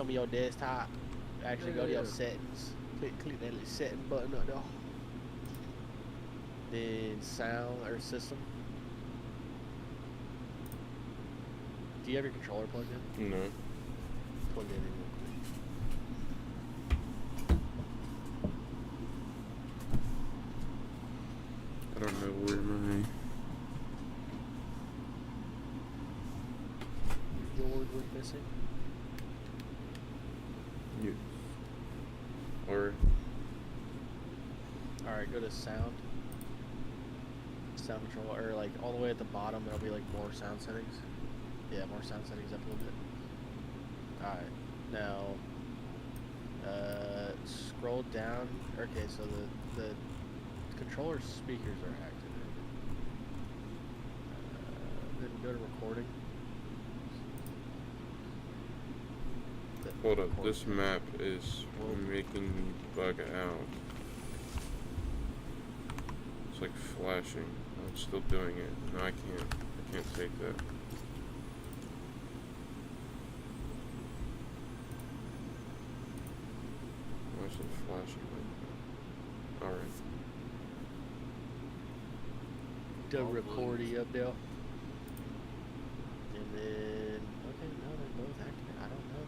show me your desktop. Actually, go to your settings. Click that little setting button up there. Then sound or system. Do you have your controller plugged in? No. Plug it in real quick. I don't know where my Yours was missing. you or Alright, go to sound. Sound control, or like all the way at the bottom, there'll be like more sound settings. Yeah, more sound settings up a little bit. Alright, now scroll down. Okay, so the controller speakers are activated. Then go to recording. hold up, this map is making me bug out. It's like flashing. Oh, it's still doing it. No, I can't take that. Why is it flashing like that? Alright. The recording up there. And then, okay, no, they're both activated. I don't know.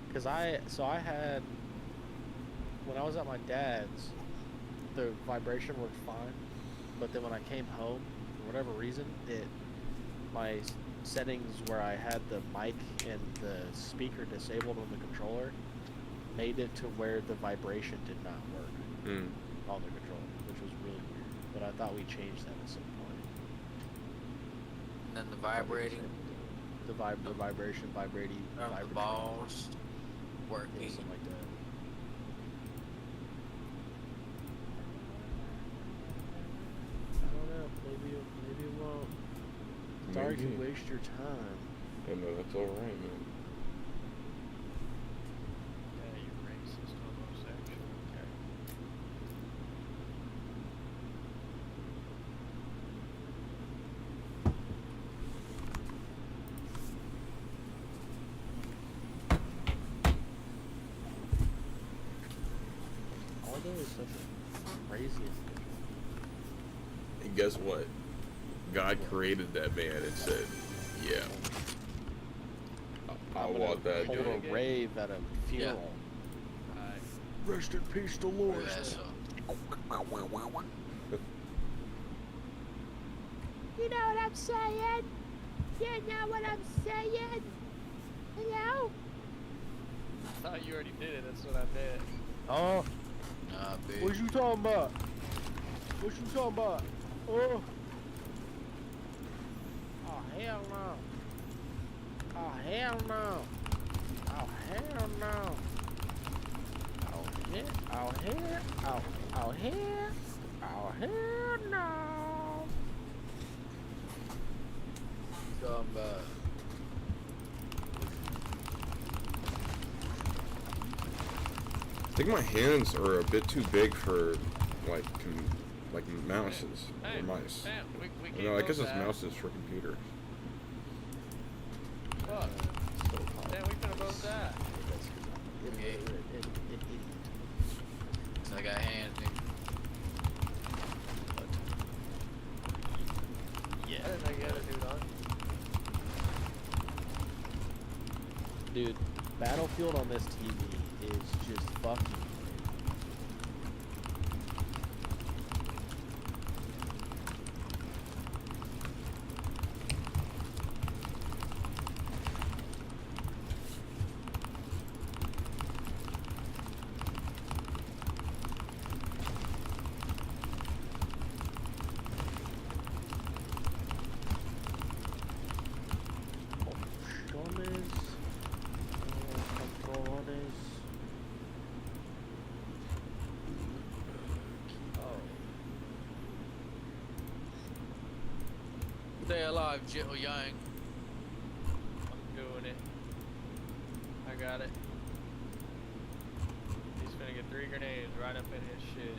Because I had, when I was at my dad's, the vibration worked fine. But then when I came home, for whatever reason, my settings where I had the mic and the speaker disabled on the controller made it to where the vibration did not work on the controller, which was really weird. But I thought we changed that at some point. And then the vibrating. The vibration, vibrating, the balls working. Yeah, something like that. I don't know. Maybe it won't. Sorry to waste your time. Yeah, no, that's alright, man. Yeah, you're racist homosexual. Okay. Aldo is such a crazy. And guess what? God created that man and said, yeah, I want that. Hold a rave at a funeral. Yeah. Rest in peace, Dolores. You know what I'm saying? You know what I'm saying? Hello? I thought you already did it, that's what I meant. Oh, Nah, bitch. what you talking about? What you talking about? Oh. Oh, hell no. Oh, hell no. Oh, hell no. Oh, here. Oh, here. Oh, here. Oh, hell no. Come back. I think my hands are a bit too big for like mouses or mice. We can't No, I guess it's that. mouses for computers. Fuck. Damn, we finna both die. So I got hands, nigga. I didn't know you had a dude on. Dude, Battlefield on this TV is just fucking. Stay alive, Jill Yang. I'm doing it. I got it. He's finna get 3 grenades right up in his shit.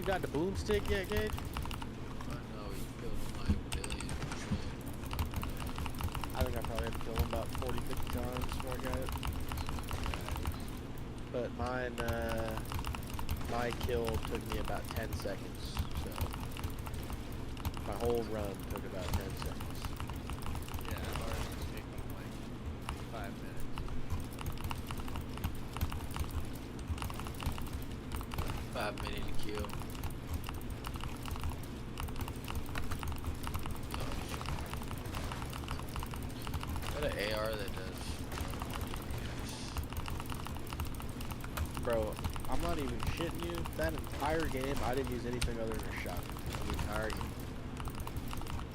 got the boomstick yet, Gage? I know he killed him like a billion trillion. I think I probably had to kill him about 40, 50 times before I got it. But mine, my kill took me about 10 seconds, so my whole run took about 10 seconds. Yeah, ours was taking like 5 minutes. 5 minutes to kill. Got an AR that does. Bro, I'm not even shitting you. That entire game, I didn't use anything other than a shotgun. The entire game.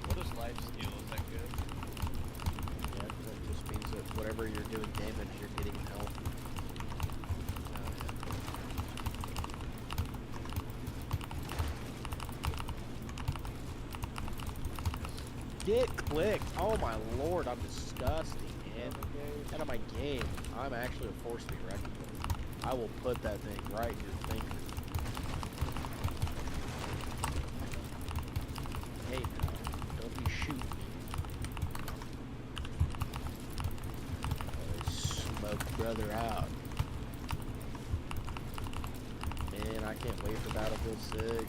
What is life steal? Is that good? Yeah, that just means that whatever you're doing damage, you're getting health. Get clicked. Oh my lord, I'm disgusting, man. Out of my game. I'm actually a force to be reckoned with. I will put that thing right in your finger. Hey now, don't be shooting me. Smoke brother out. Man, I can't wait for Battlefield 6.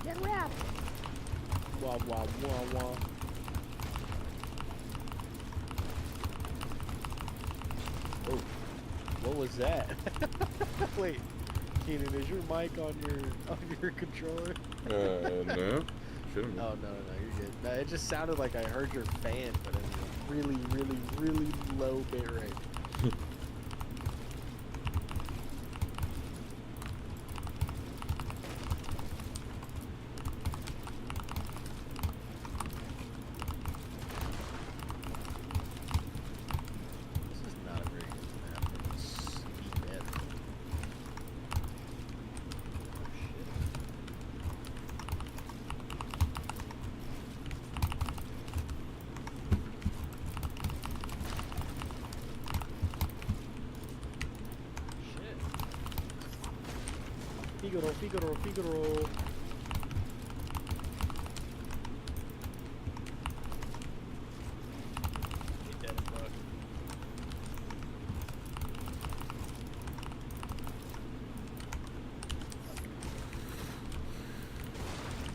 Get wrapped. Wah wah wah wah. Oh, what was that? Wait, Keenan, is your mic on your controller? No. Shouldn't be. Oh no, you're good. No, it just sounded like I heard your fan, but in a really, really, really low bit rate. This is not a very good map for this beat. Oh shit. Shit. Figaro, Figaro, Figaro. He dead and broke.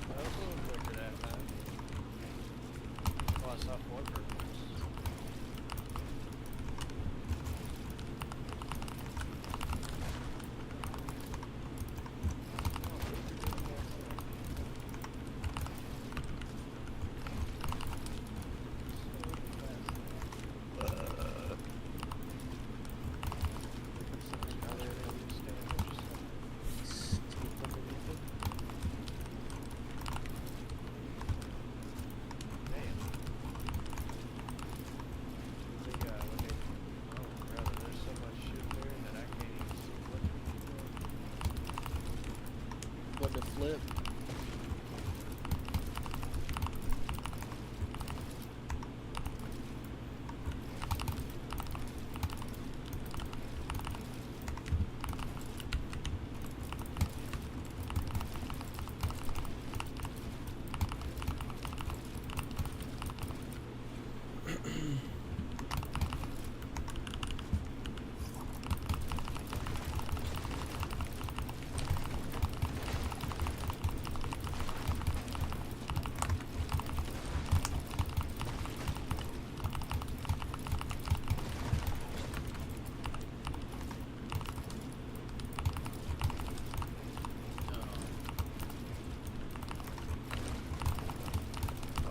That was a little quicker that time. Oh, I saw 4 purples. What the flip?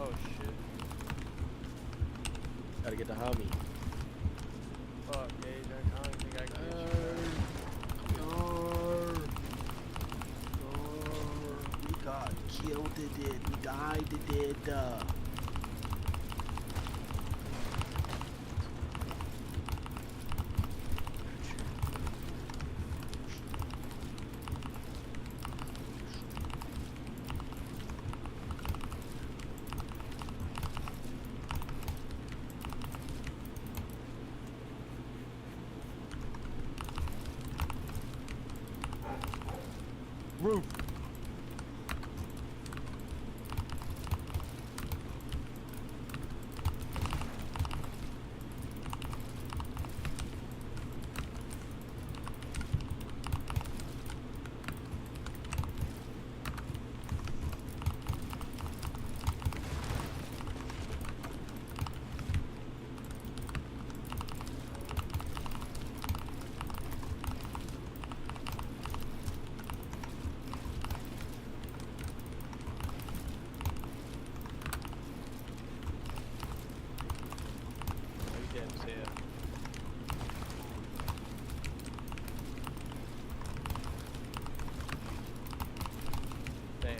Oh shit. Gotta get the homie. Fuck, Gage, I don't think I can get you. We got killed it. We died it. Roof. You didn't see it. Damn.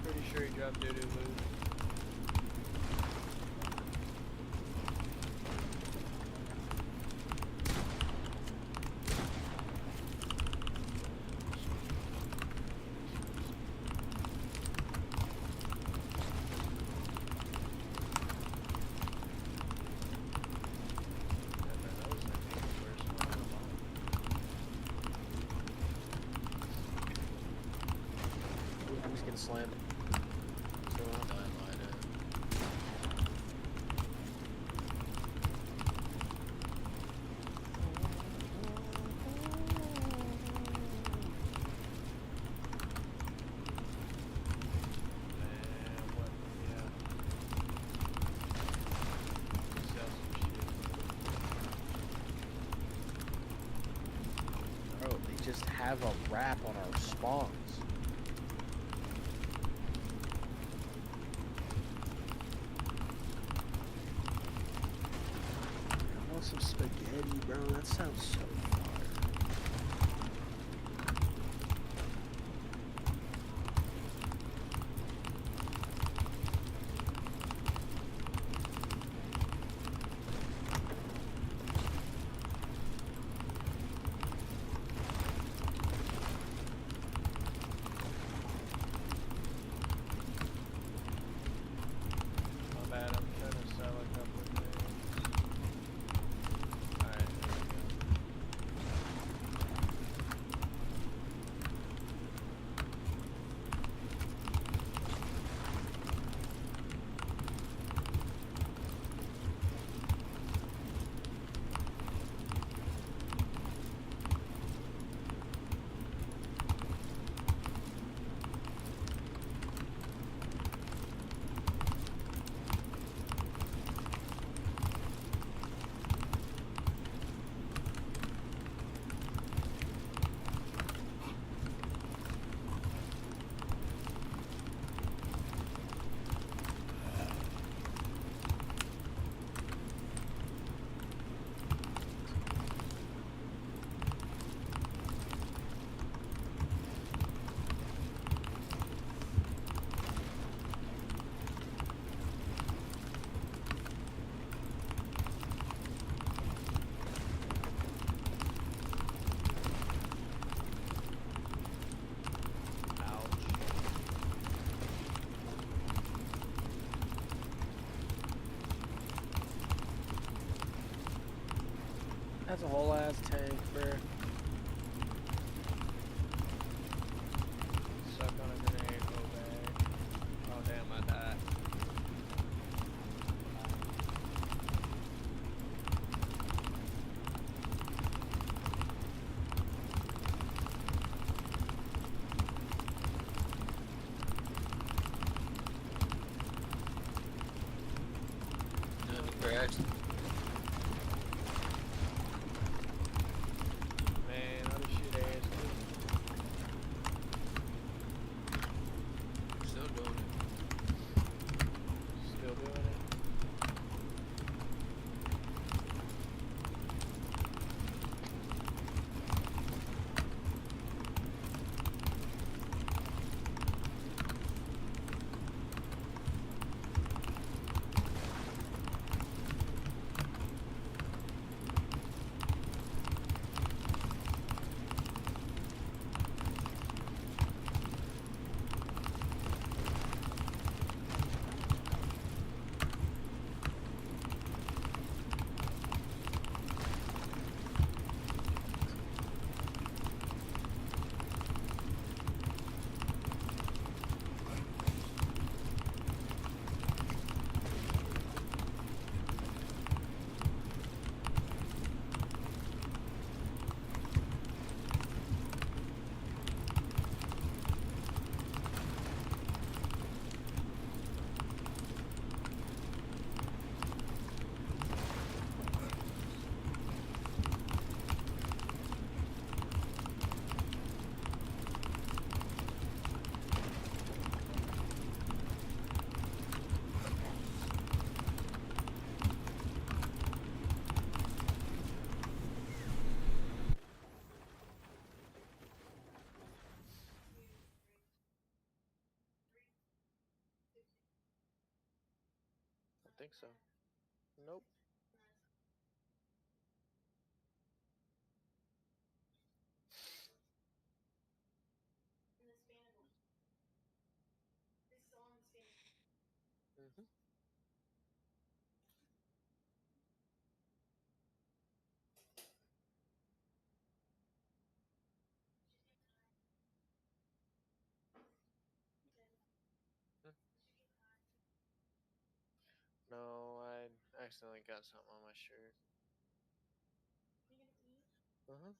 Pretty sure he dropped doo-doo loot. I'm just getting slammed. So, bro, they just have a wrap on our spawns. I want some spaghetti, bro. That sounds so fire. My bad, I'm trying to sell a couple of things. Alright, there we go. That's a whole ass tank, bro. Suck on a grenade, go back. Oh damn, I died. Nothing crashed. Man, I'll just shoot ass too. Still doing it. Still doing it. think so. Nope. Mm-hmm. No, I accidentally got something on my shirt. Uh-huh.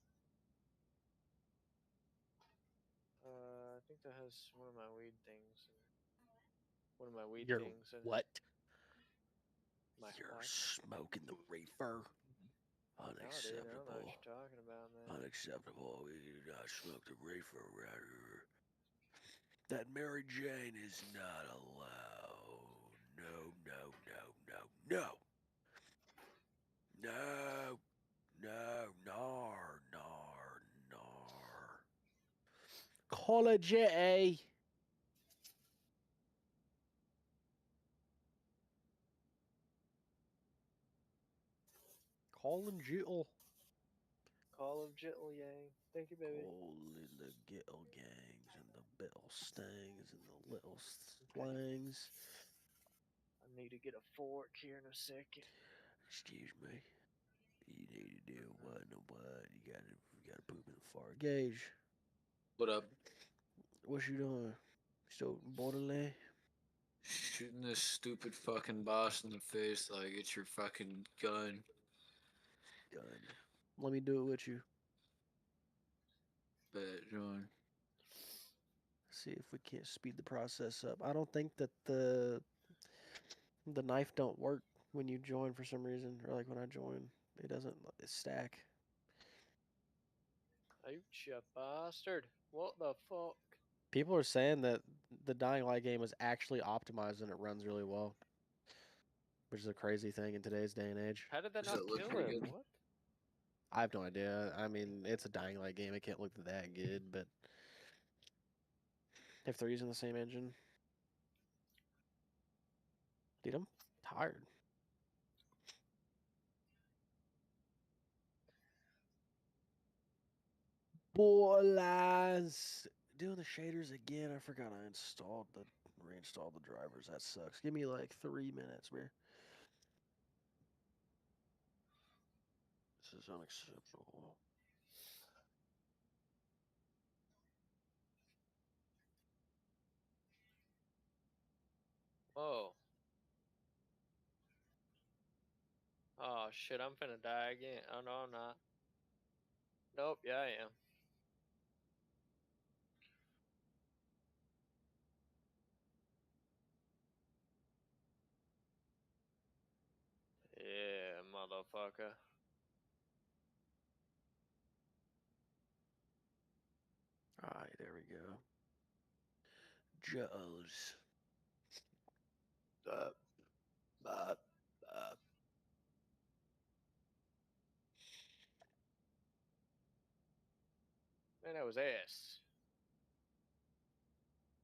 I think that has one of my weed things. One of my weed You're things in it. what? My You're what? smoking the reefer. No, dude, I don't know what Unacceptable. you're talking about, man. Unacceptable. We do not smoke the reefer around here. That Mary Jane is not allowed. No, no, no, no, no. No. No, nar, nar, nar. College A. Colin Jittle. Call of Jittle Yang. Thank you, baby. All in the gittle gangs and the bill stangs and the little slangs. I need to get a fork here in a second. Excuse me. You need to do what and what. You gotta poop in the far gauge. What up? What you doing? Still borderline? Shooting this stupid fucking boss in the face like it's your fucking gun. Done. Let me do it with you. But John, See if we can't speed the process up. I don't think that the knife don't work when you join for some reason, or like when I join, it doesn't stack. Ouch, you bastard. What the fuck? People are saying that the Dying Light game is actually optimized and it runs really well, which is a crazy thing in today's day and age. How did that Does it not look kill pretty him? good? What? I have no idea. I mean, it's a Dying Light game. It can't look that good, but if they're using the same engine, dude, I'm tired. Boys, doing the shaders again. I forgot I reinstalled the drivers. That sucks. Give me like 3 minutes, man. This is unacceptable. Whoa. Oh shit, I'm finna die again. Oh no, I'm not. Nope, yeah, I am. Yeah, motherfucker. All right, there we go. Joe's. Uh, uh, uh. Man, that was ass.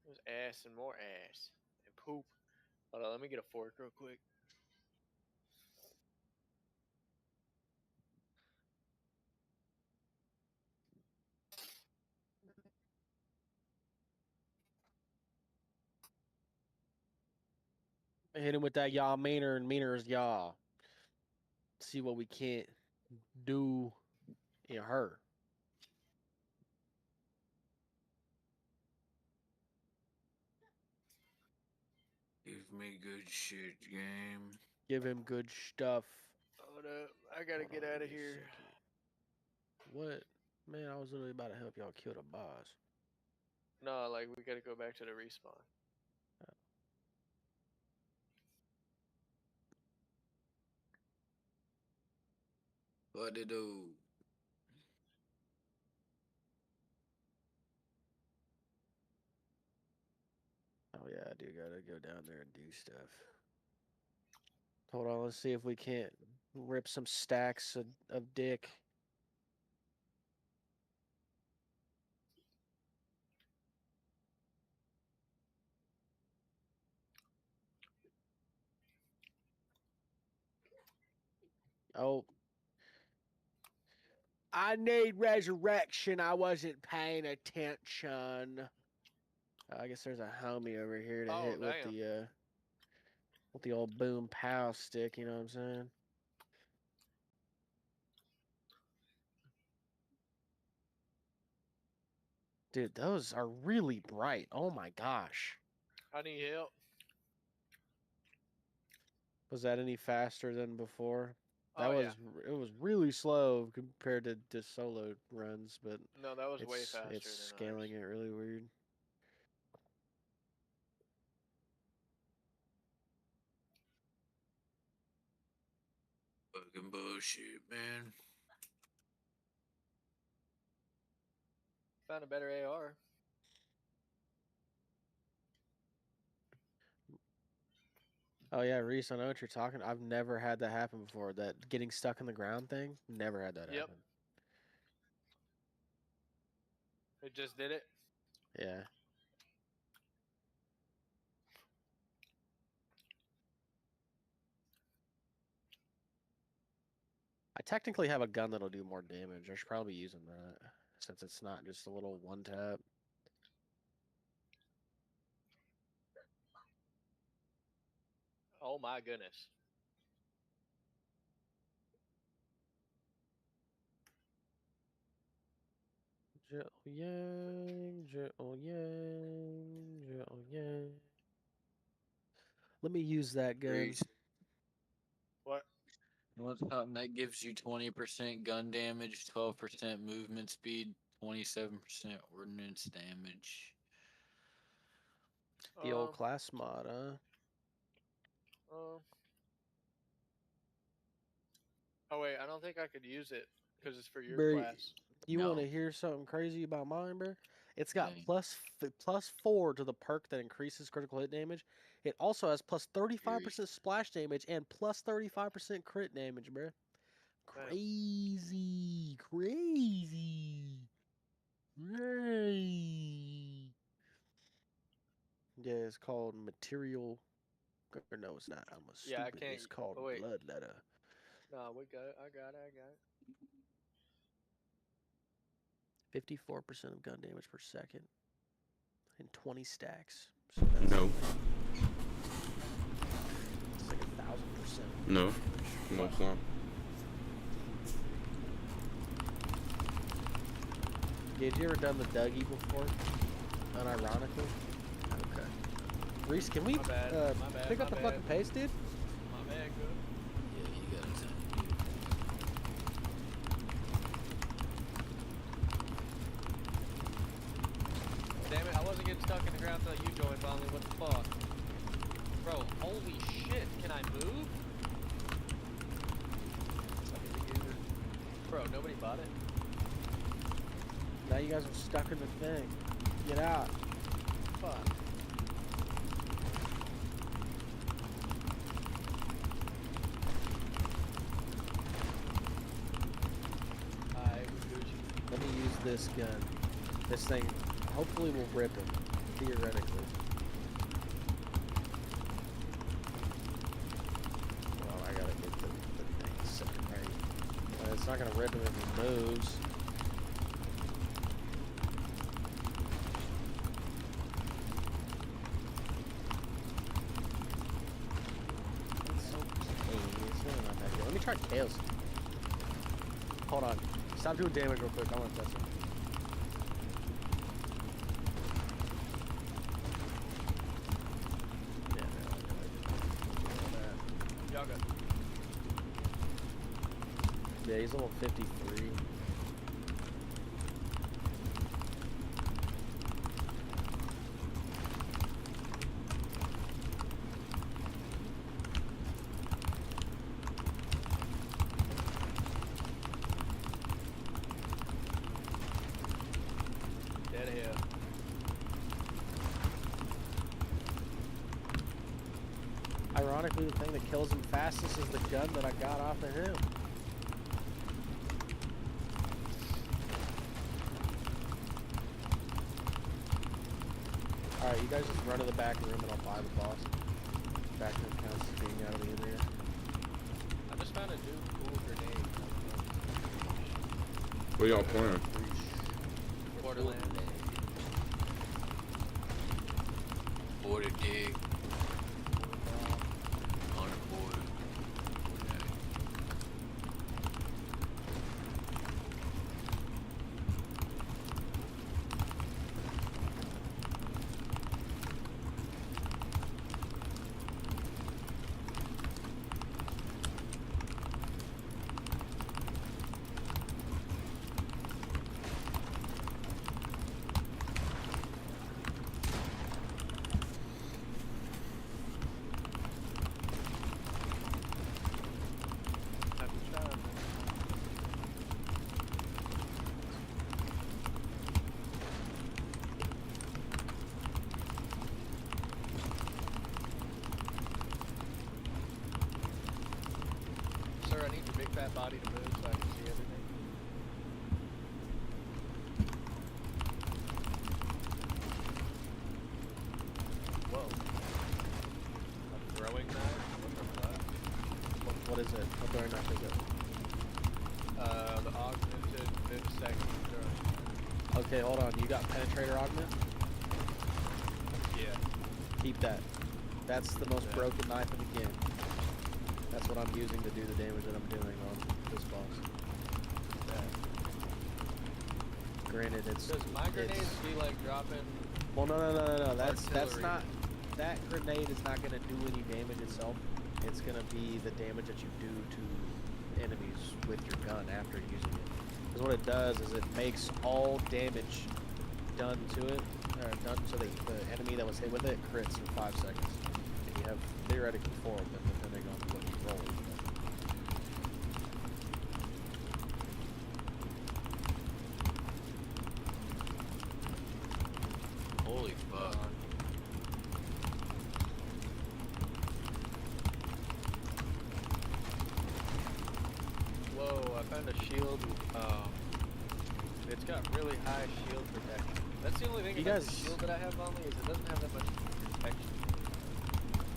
It was ass and more ass. And poop. Hold on, let me get a fork real quick. Hit him with that yaw meaner and meaner's yaw. See what we can't do in her. Give me good shit, game. Give him good stuff. Hold up, I gotta Hold get on, out give of me a here. second. What? Man, I was literally about to help y'all kill the boss. No, like we gotta go back to the respawn. What to do? Oh yeah, I do gotta go down there and do stuff. Hold on, let's see if we can't rip some stacks of dick. Oh. I need resurrection. I wasn't paying attention. I guess there's a homie over here to Oh, hit damn. with the old boom pow stick, you know what I'm saying? Dude, those are really bright. Oh my gosh. I need help. Was that any faster than before? That Oh, yeah. it was really slow compared to just solo runs, but No, that was way it's faster than scaling ours. it really weird. Fucking bullshit, man. Found a better AR. Oh yeah, Reese, I know what you're talking. I've never had that happen before. That getting stuck in the ground thing. Never had that Yep. happen. It just did it. Yeah. I technically have a gun that'll do more damage. I should probably be using that since it's not just a little one tap. Oh my goodness. Jill Yang, Jill Yang, Jill Yang. Let me use that gun. Reese, What? you want something that gives you 20% gun damage, 12% movement speed, 27% ordnance damage. The old class mod, huh? Oh wait, I don't think I could use it because it's for your Bro, class. you No. want to hear something crazy about mine, bro? It's got Dang. plus 4 to the perk that increases critical hit damage. It also has plus 35% splash damage and plus 35% crit damage, bro. Damn. Crazy, crazy. Crazy. Yeah, it's called material. Or no, it's not. I'm a Yeah, I stupid. can't. It's called Oh wait, bloodletter. no, we got it. I got it. I got it. 54% of gun damage per second. And 20 stacks. So that's No. it's like 1,000%. No. No, it's not. Gage, you ever done the Dougie before? Unironically? Okay. Reese, can we My bad, my bad, pick up my the bad. fucking pace, dude? My bad, good. Yeah, you got it. Damn it, I wasn't getting stuck in the ground until you joined finally. What the fuck? Bro, holy shit, can I move? Fucking user. Bro, nobody bought it? Now you guys are stuck in the thing. Get out. Fuck. Alright, we Gucci. Let me use this gun. This thing hopefully will rip him, theoretically. Well, I gotta get the thing set right. It's not gonna rip him if he moves. It's so tame. It's really not that good. Let me try tails. Hold on. Stop doing damage real quick. I want to test it. Yeah, Y'all got yeah, he's level 53. dead here. Ironically, the thing that kills him fastest is the gun that I got off of him. Alright, you guys just run to the back room and I'll buy the boss. Back room counts as being out of the area. I just found a new cool What y'all playing? Borderlands. Border dig. On the border. Okay. Time to shine. Sir, I need your big fat body to move so I can see everything. Whoa. A throwing knife? What the fuck? What is it? What throwing knife is it? The augmented mid-second throwing. Okay, hold on. You got penetrator augment? Yeah. Keep that. That's the most broken knife in the game. That's what I'm using to do the damage that I'm doing on this boss. Granted, it's Does my grenades it's, be like dropping? well, no. That's artillery? not. That grenade is not gonna do any damage itself. It's gonna be the damage that you do to enemies with your gun after using it. Because what it does is it makes all damage done to it, or done to the enemy that was hit with it, crits in 5 seconds. And you have theoretically 4 of them, depending on what you roll. Holy fuck. Whoa, I found a shield. It's got really high shield protection. That's the only thing You about the guys- shield that I have on me is it doesn't have that much protection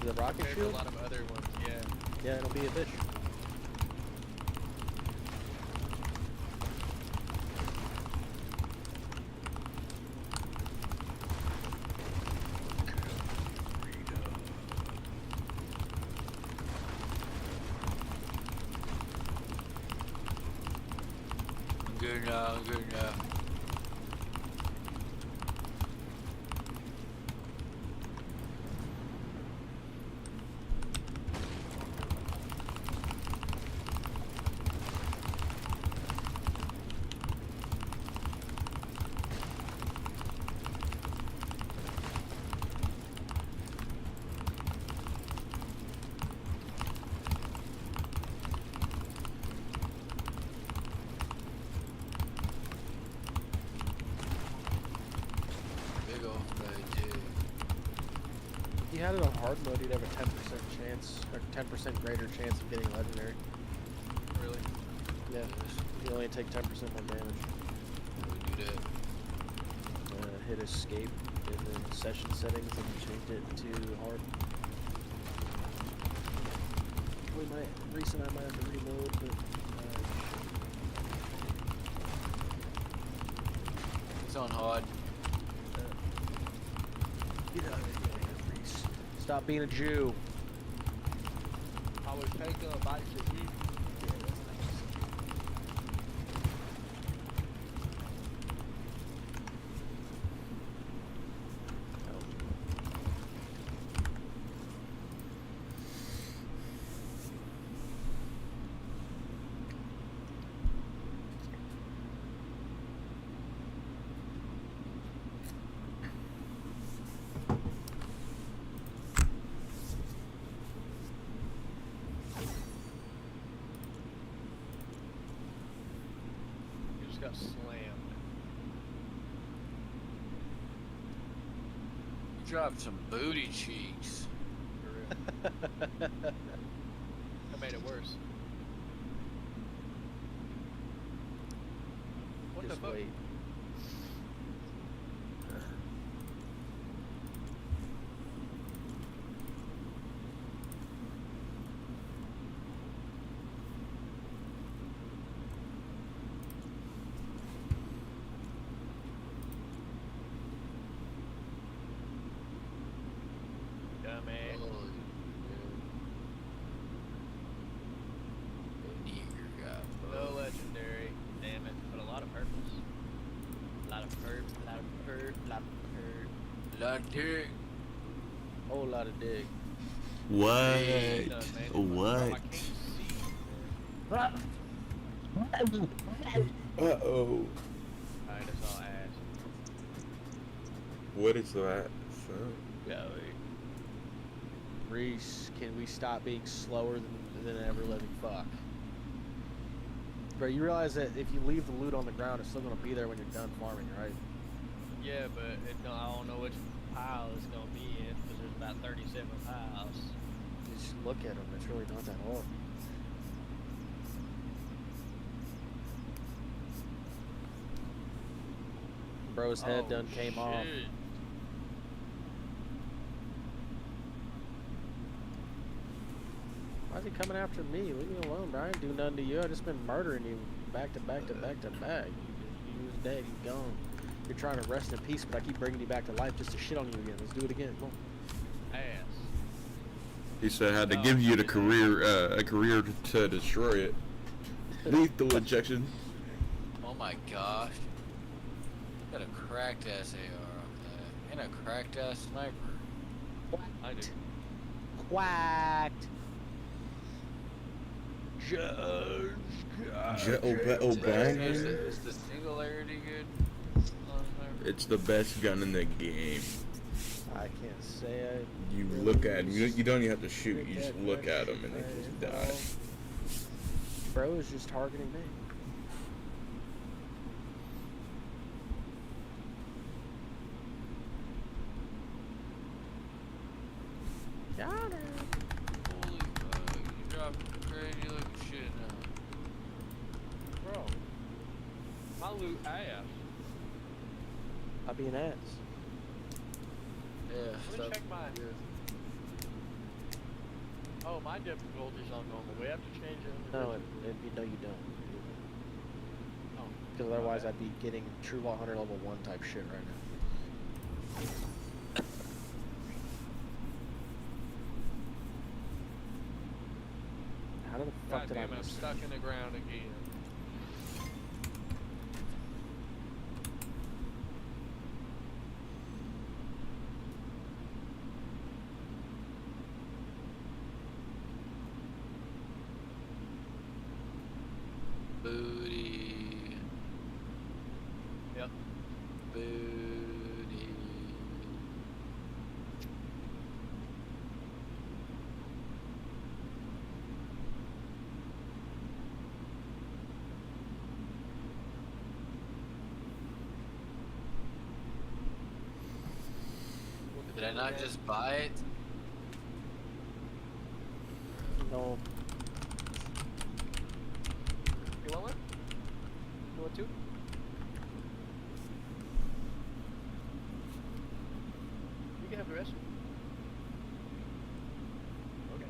The rocket compared to a shield? lot of other ones. Yeah. Yeah, it'll be a bitch. I'm good now, I'm good now. Big old fat dig. If you had it on hard mode, you'd have a 10% chance, or 10% greater chance of getting legendary. Really? Yeah, you only take 10% more damage. How we do that? Hit escape in the session settings and change it to hard. We might, Reece and I might have to reload, but It's on hard. get out of here, Reece. Stop being a Jew. I was taking a bite to eat. Yeah, that's nice. You just got slammed. You dropped some booty cheeks. For real. That made it worse. What Just the fuck? wait. lot of dick. Whole lot of dig. What? Hey, Bro, What? I can't see. Uh-oh. Alright, that's all ass. What is that? So, Reese, can we stop being slower than an ever living fuck? Bro, you realize that if you leave the loot on the ground, it's still gonna be there when you're done farming, right? Yeah, but I don't know which pile it's gonna be in because there's about 37 piles. You just look at them. It's really not that hard. Bro's head Oh, done came off. shit. Why is he coming after me? Leave me alone, bro. I didn't do nothing to you. I just been murdering you back to back to back to back. You was dead. You gone. You're trying to rest in peace, but I keep bringing you back to life just to shit on you again. Let's do it again. Come on. Ass. he said I had to No, give you the he career, a career to destroy it. Lethal injection. oh my gosh. Got a cracked ass AR up there. And a cracked ass sniper. I do. Quacked. Judge. Bang. Is the singularity good? on sniper? It's the best gun in the game. I can't say it. You really look at him. is. You don't even have to shoot. You just look at him and they just die. Bro is just targeting me. Got it. Holy fuck, you dropped crazy looking shit now. Bro. My loot ass. I'll be an ass. Yeah, Let me stuff check my. good. Oh, my difficulty's on normal. We have to change it. No, no, you don't. Oh, Because my otherwise, bad. I'd be getting True Law Hunter level 1 type shit right now. How the fuck God did I damn, I'm miss stuck in the ground again. Booty. Yep. Booty. Did I not just buy it? No. You want one? You want two? You can have the rest. Okay.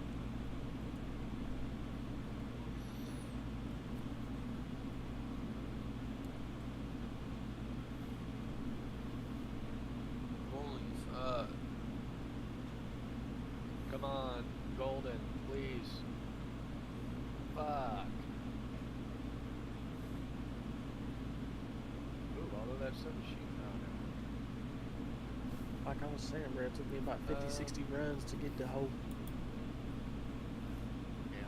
Holy fuck. Come on, golden, please. Fuck. Ooh, all of that stuff is sheet powder. Like I was saying, bro, it took me about 50, 60 runs to get to Hope. Yeah.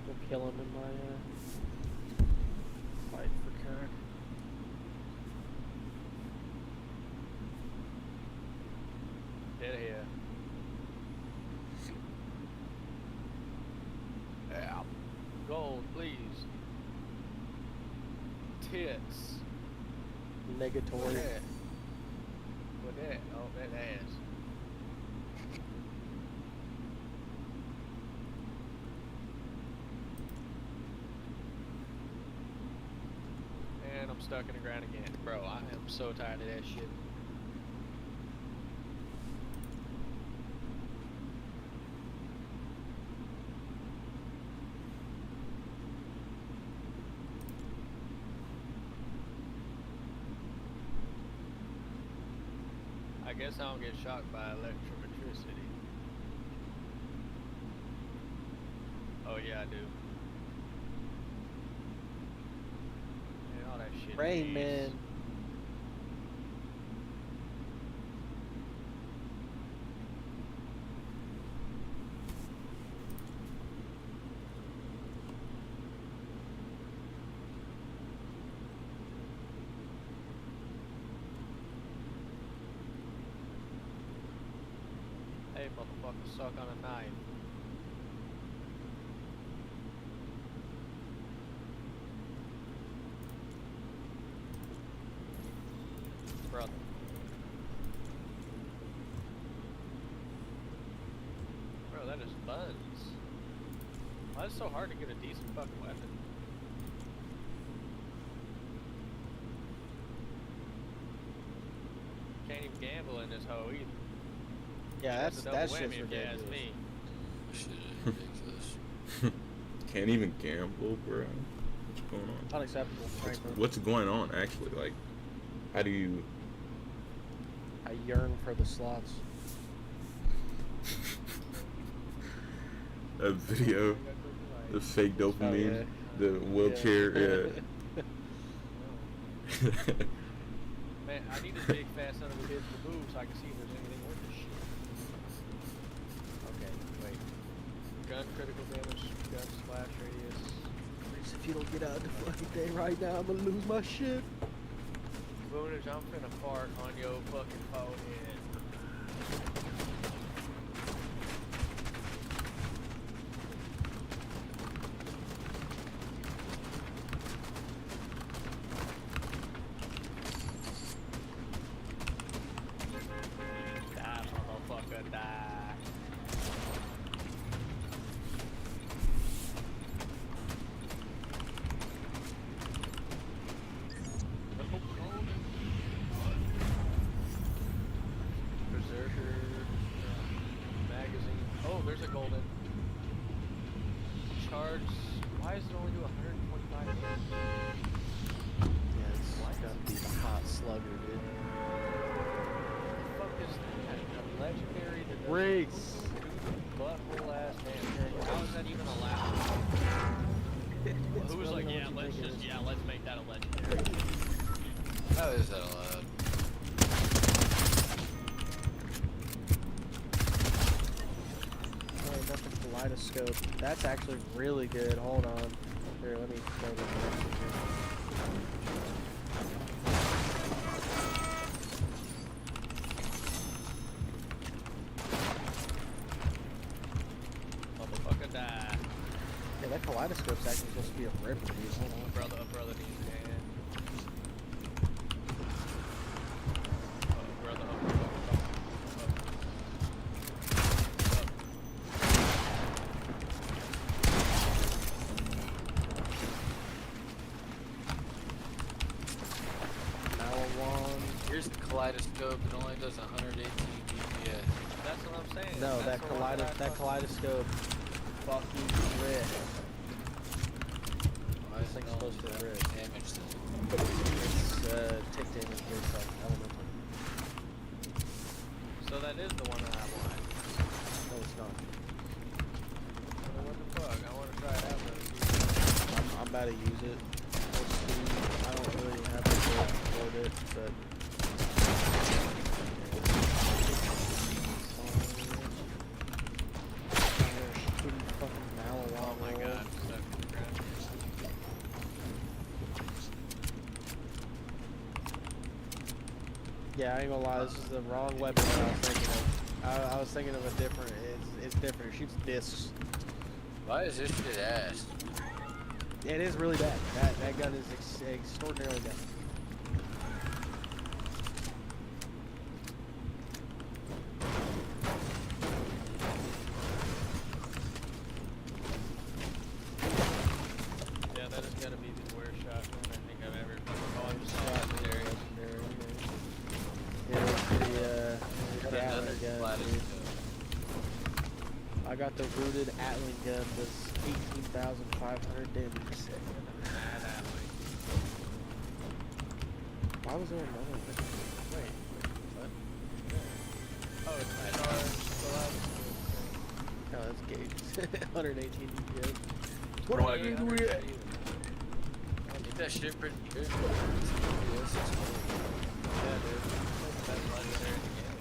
We'll kill him in my fight for Kirk. Dead here. Yeah. Gold, please. Tits. What Negatory. that? What that? Oh, that ass. And I'm stuck in the ground again. Bro, I am so tired of that shit. I guess I don't get shocked by electricity. Oh yeah, I do. And all that shit. Rain leaves. Man. Hey, motherfucker, suck on a knife. Brother. Bro, that is buns. Why is it so hard to get a decent fucking weapon? Can't even gamble in this hoe either. Yeah, That's a that's double just whammy if you ask ridiculous. me. Shit is ridiculous. Can't even gamble, bro. What's going on? Unacceptable, frankly. What's going on, actually? Like, how do you... I yearn for the slots. A video, the fake dopamine, the wheelchair, yeah. Man, I need this big fast son of a bitch to move so I can see if there's anything worth this shit. Okay, wait. Gun critical damage, gun splash radius. Reece, if you don't get out of the fucking thing right now, I'm gonna lose my shit. Boonage, I'm finna fart on your fucking forehead. Die, motherfucker, die. Berserker magazine. Oh, there's a golden. Charge. Why does it only do 125 damage? Yeah, it's gotta be a hot slugger, dude. What the fuck is that? A legendary that does Reece. butthole ass damage. How is that even allowed? It's Who was really like, not yeah, what you let's think it just, is. yeah, let's make that a legendary. How is that allowed? Oh, I got the kaleidoscope. That's actually really good. Hold on. Here, let me show this here. Motherfucker die. Yeah, that kaleidoscope's actually supposed to be a ripper, dude. Hold on. A brother needs a hand. Brother, Malawan. Here's the kaleidoscope. It only does 118 DPS. That's what I'm saying. No, That's the one I kaleidoscope fucking rip. Why This is thing's it only supposed to that rip. much damage then? It's tick damage based on elemental. So that is the one that I want. No, it's not. Well, what the fuck? I want to try it out, but I'm about to use it. We'll see. I don't really have the ability to afford it, but. oh my god, I'm stuck in the ground. Yeah, I ain't gonna lie, this is the wrong weapon that I was thinking of. I was thinking of a different, it's different, it shoots discs. Why is this shit ass? It is really bad. That gun is extraordinarily bad. Yeah, that is gonna be the worst shotgun I think I've ever. Oh, I'm just legendary. Yeah, it's Got the another Atlan gun, dude. kaleidoscope. I got the rooted Atlan gun that's 18,500 damage a second. Mad Atling. Why was there another one? Wait, what? Oh, that's Gage. 118 DPS. What do I do? Yeah, Get that shit pretty good. dude. Best legendary in the game.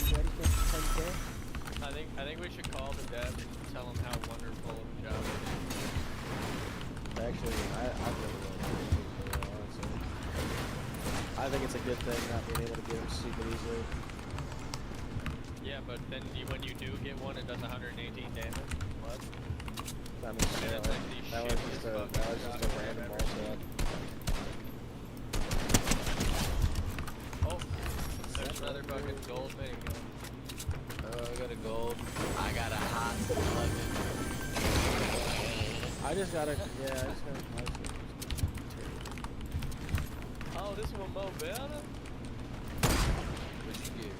You ready for 10K? I think we should call the dev and tell them how wonderful of a job they did. Actually, I really like it, honestly. I think it's a good thing not being able to get them super easily. Yeah, but then when you do get one, it does 118 damage. What? I mean, I mean, yeah, that's like the that was shittiest just a fucking shotgun random I've all ever set. Oh, there's another fucking gold minigun. I got a gold. I got a hot plug-in. I just gotta, yeah, I just gotta buy some. Oh, this one more better? What'd you get?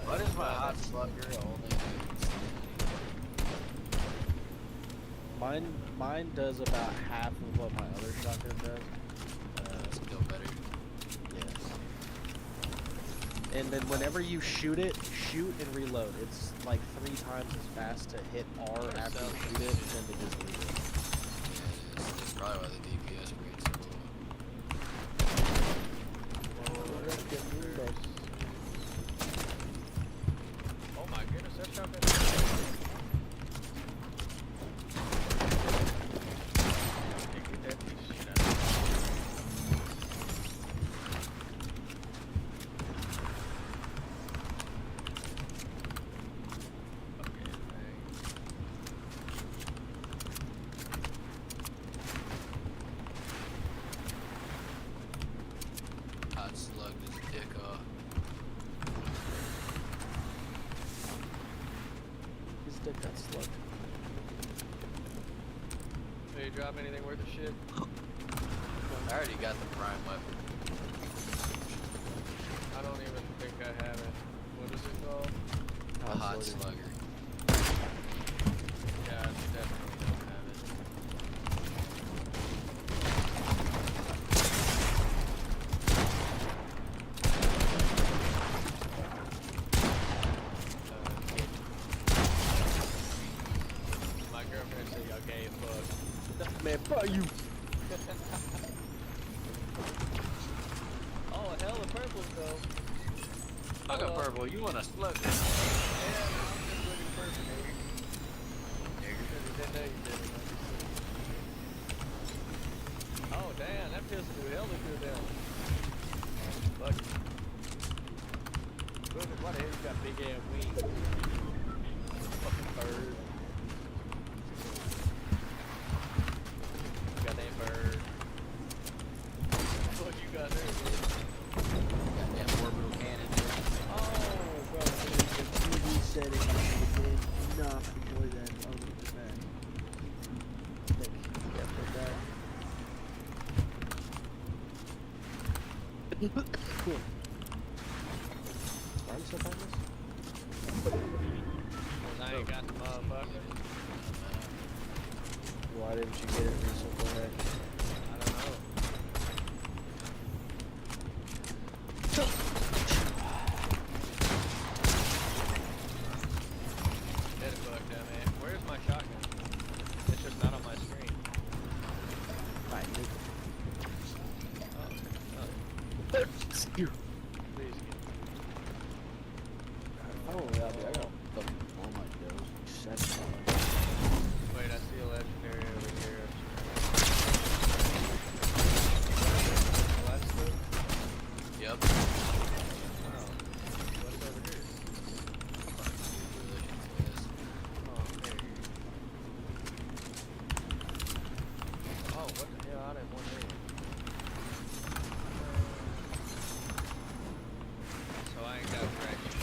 What is my hot slugger only? Mine does about half of what my other shotgun does. Still better. Yes. And then whenever you shoot it, shoot and reload. It's like 3 times as fast to hit R after you shoot it than to just leave it. Yeah, that's probably why the DPS rate's so low. Oh my goodness, that shotgun. Get that piece of shit out of here. Okay, thanks. Hot slug his dick off. His dick got slugged. Did you drop anything worth of shit? I already got the prime weapon. I don't even think I have it. What is it called? A hot slugger. Yeah, I definitely don't have it. My girlfriend said y'all gay as fuck. Man, fuck you! Oh, hell of purples though. I got purple. You want a slugger? Yeah, I'm just looking purple, nigga. Didn't know you did it. Oh, damn, that pistol do hella good down. Fuck it. Look at why the hell you got big ass wings? Fucking bird. Goddamn bird. What you got there, dude? Goddamn orbital cannon. Oh, bro, the TV setting did not enjoy that. I'll leave it back. Yeah, put that. Cool. I'm still playing this? I ain't got the motherfucker. Why didn't you get it recently? I don't know. Dead fuck down there. Where's my shotgun? It's just not on my screen. Right, Oh, please give me. oh, yeah, dude, I got oh my god. Wait, I see a legendary over here. Oh, that's good. Yep. Oh, what's over here? Oh, there. Oh, what the hell? I didn't want that. So I ain't got fractured.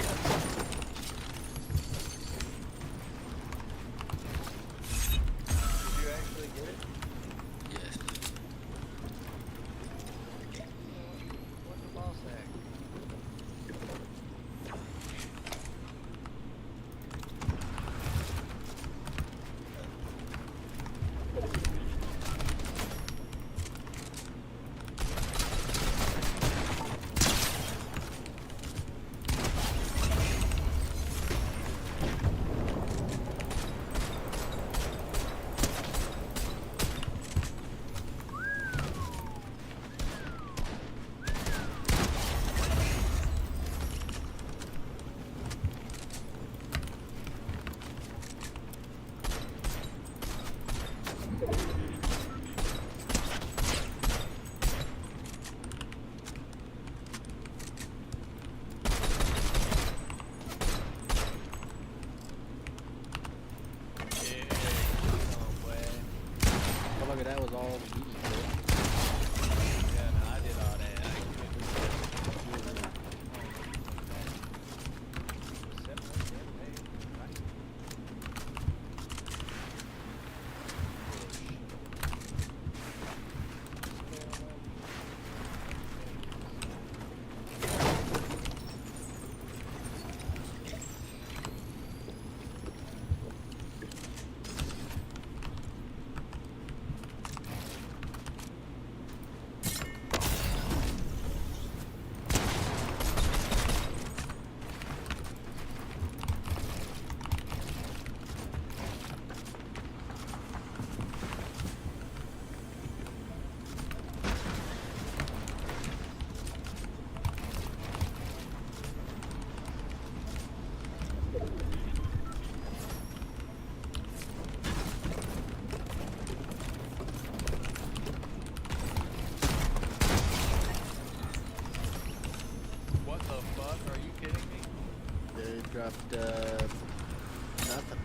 dropped nothing.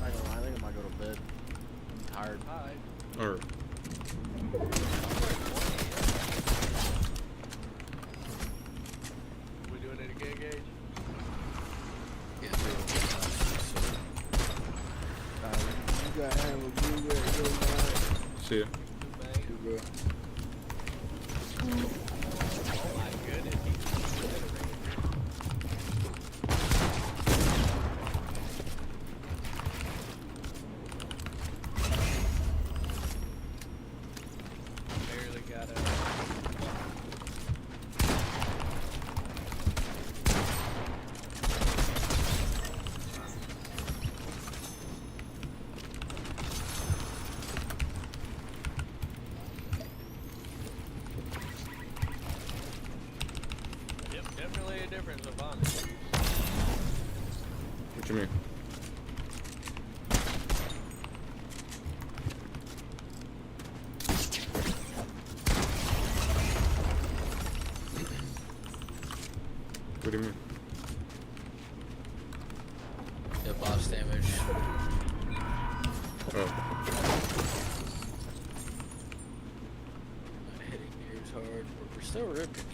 I don't know, I think I might go to bed. I'm tired. Alright. Or We doing it again, Gage? Yeah, so You gotta have a good night. see ya. Bang. Oh my goodness. Barely got out. Yep, definitely a difference of honest. What you mean? What do you mean? yeah, boss damage. Oh, Not hitting near as hard, but we're still ripping.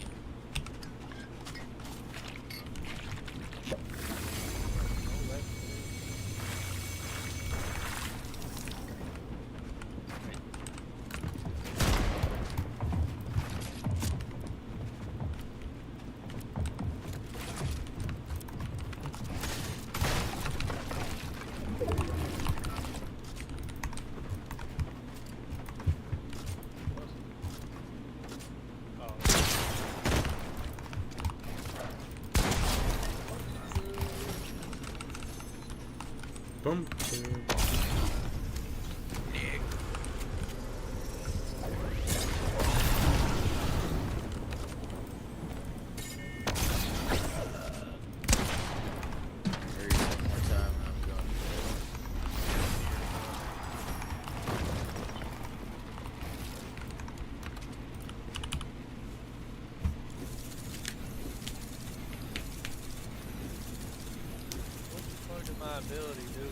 bump. What did my ability do?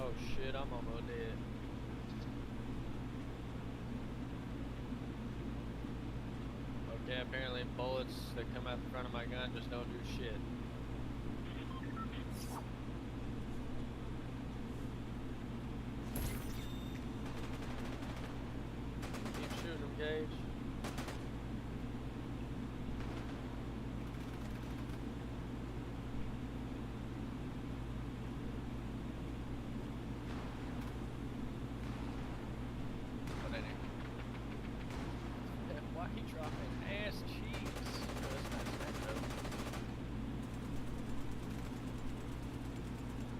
Oh shit, I'm almost dead. Okay, apparently bullets that come out the front of my gun just don't do shit. Keep shooting them, Gage. What in it? Why he dropping ass cheeks? Oh, that's not that though.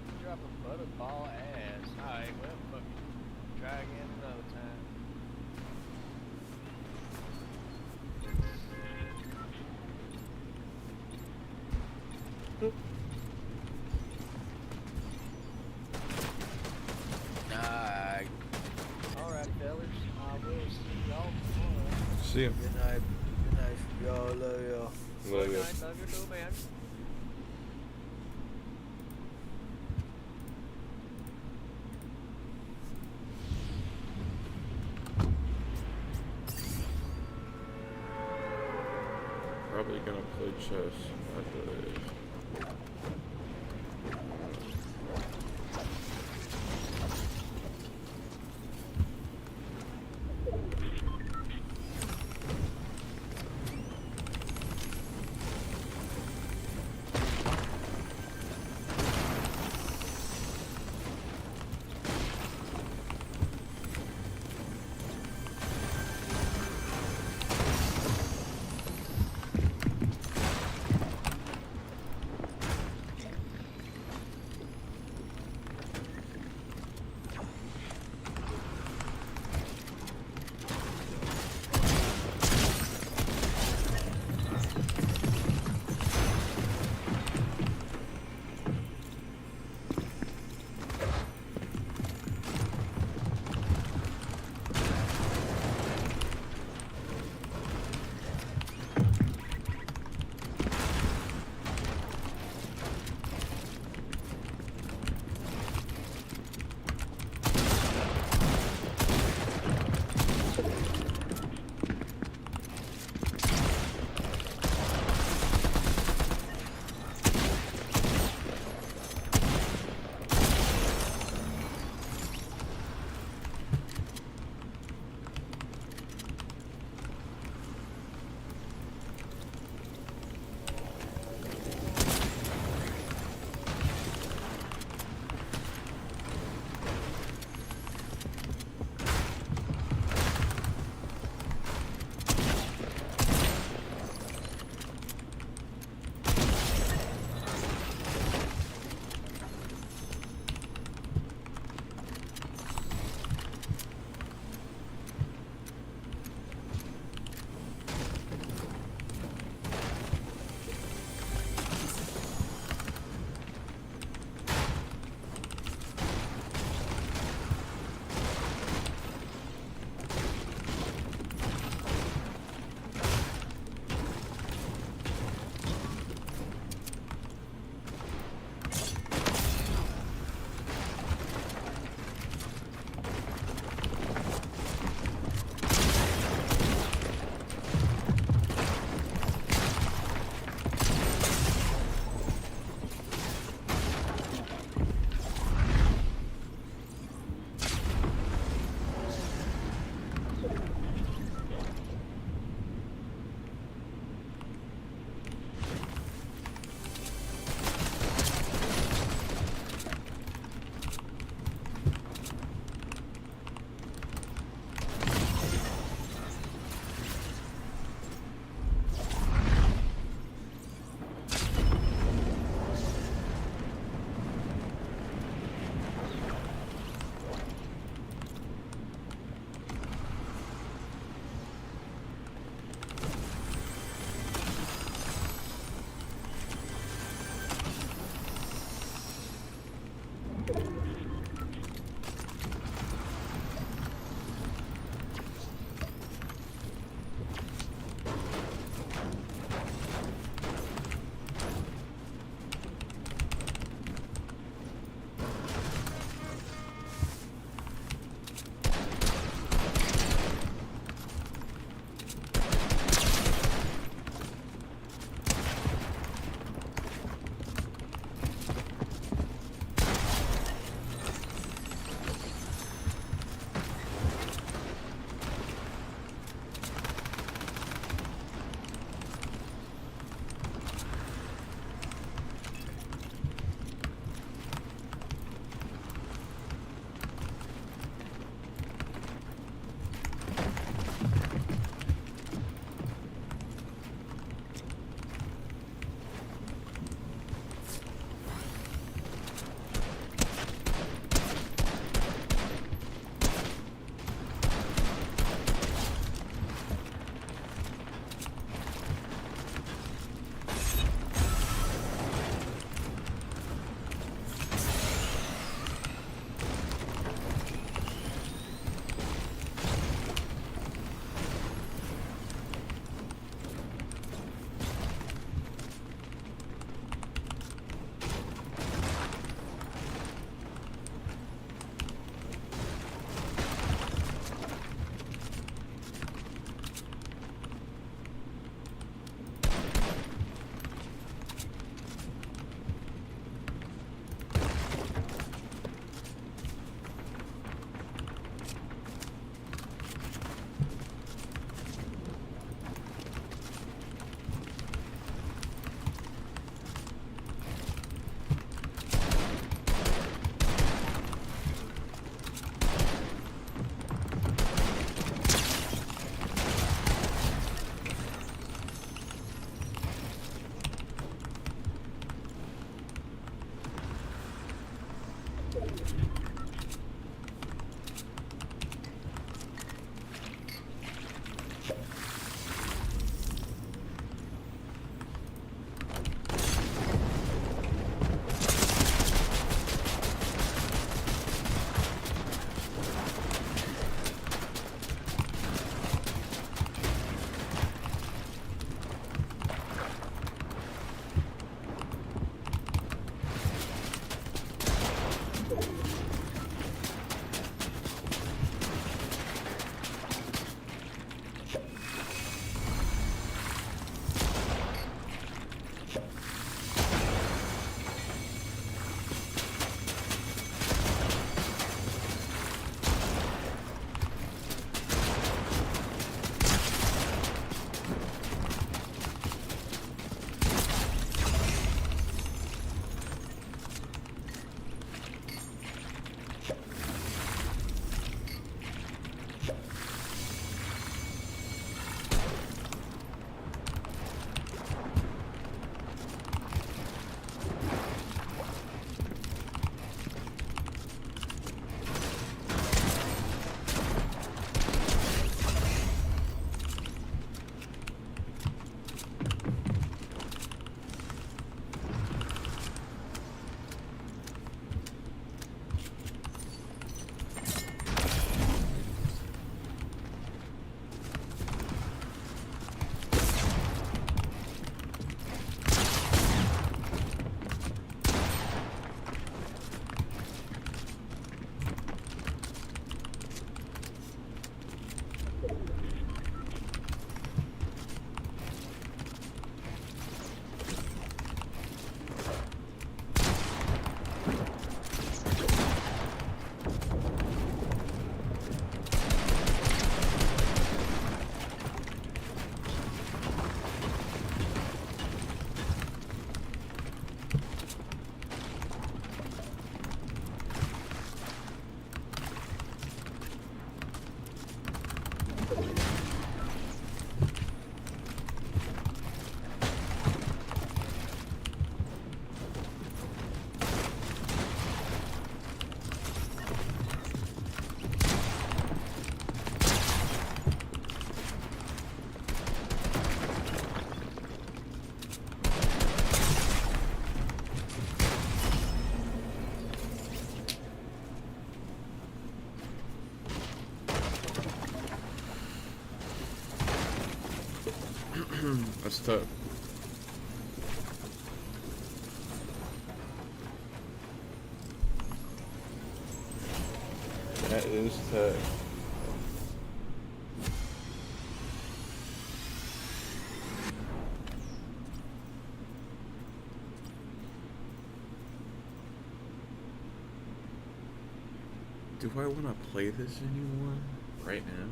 He dropping butterball ass. Alright, well, fuck it. Try again another time. Nah, Alright, fellas. I will see y'all tomorrow. See ya. Good night. Good night, y'all. Love y'all. Love Good ya. night, love you too, man. Probably gonna play chess after this. That's tough. That is tough. Do I want to play this anymore? Right now?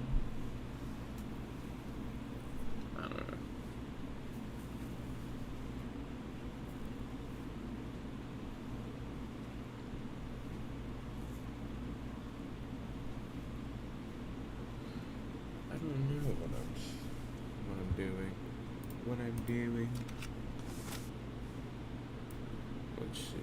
I don't know. I don't know what I'm doing. What I'm doing. Let's see.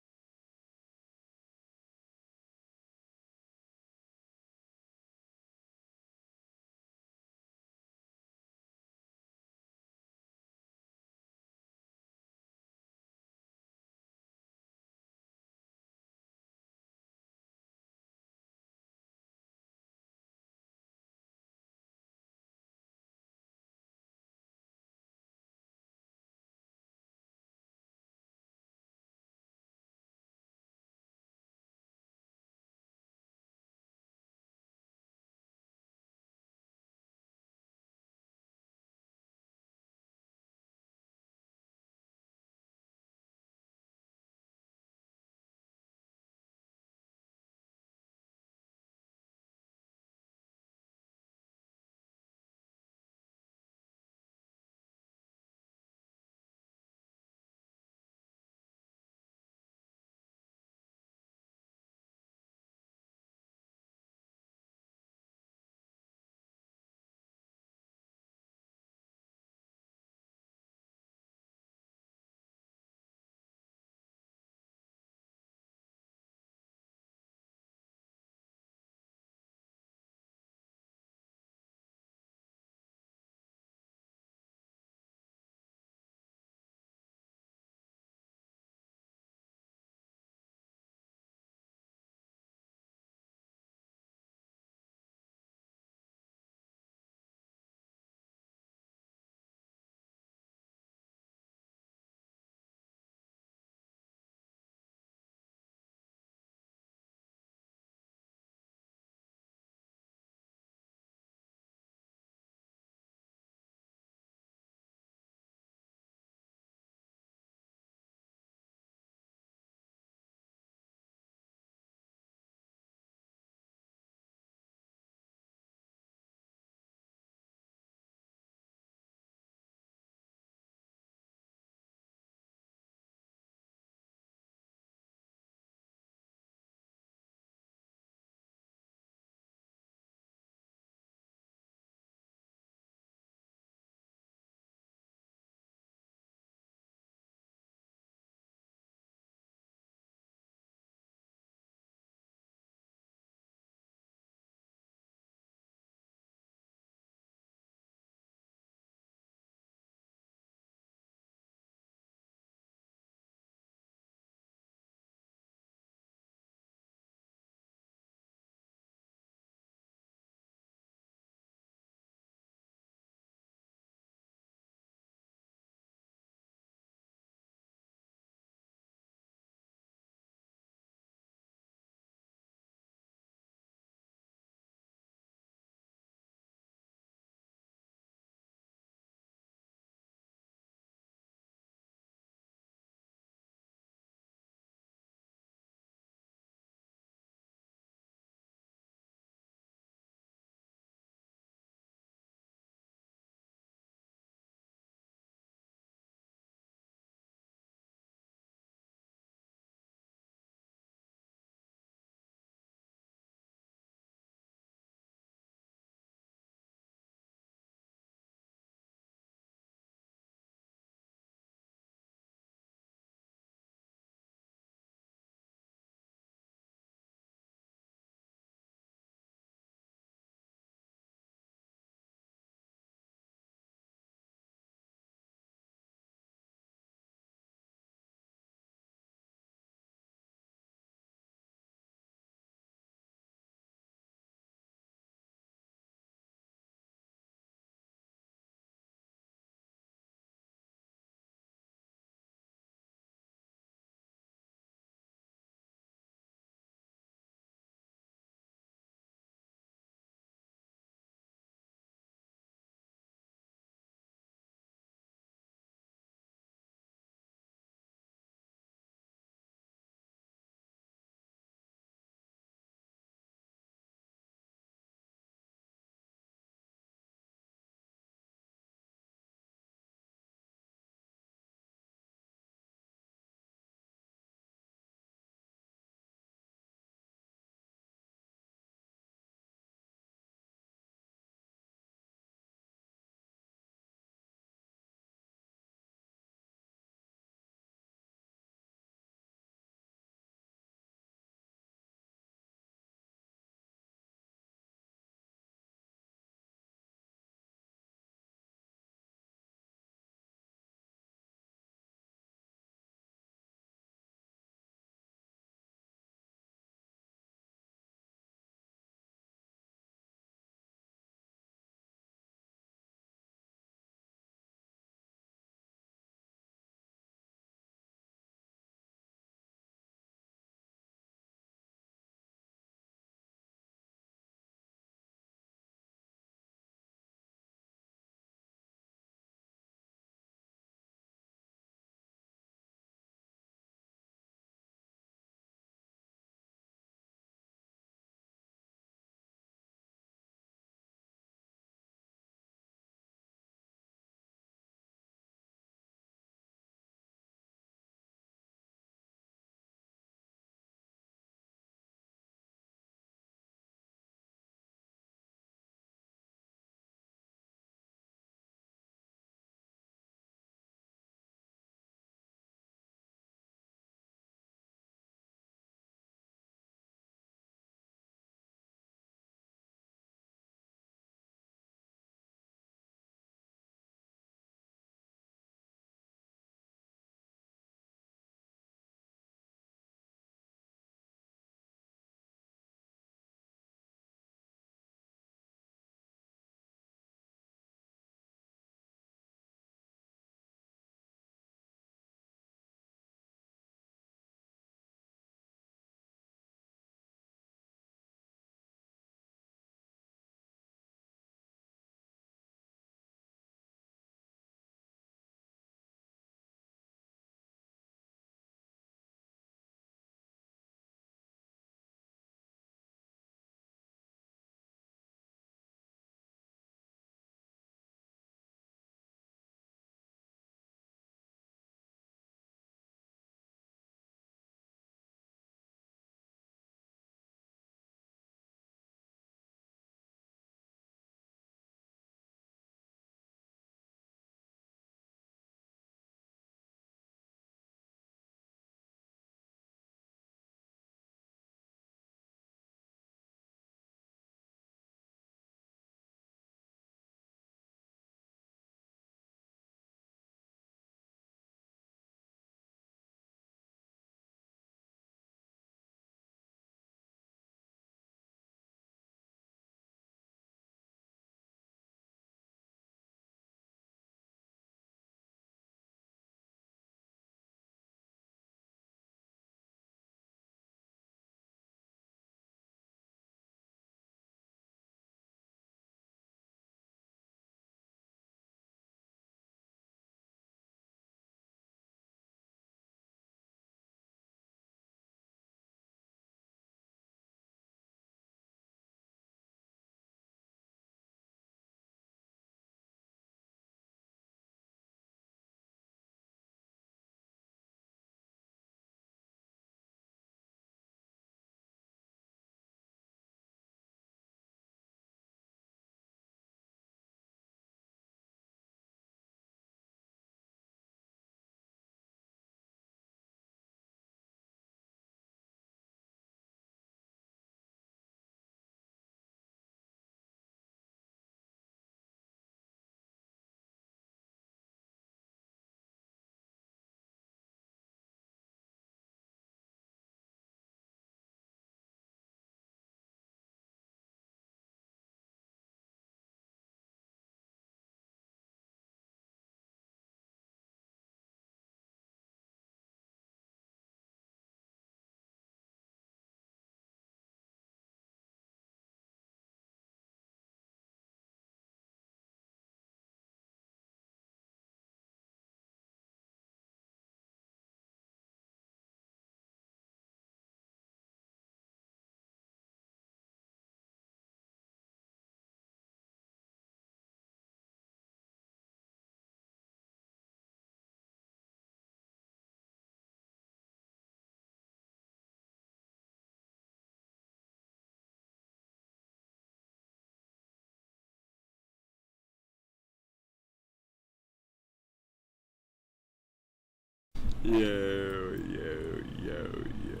Yo, yo, yo, yo.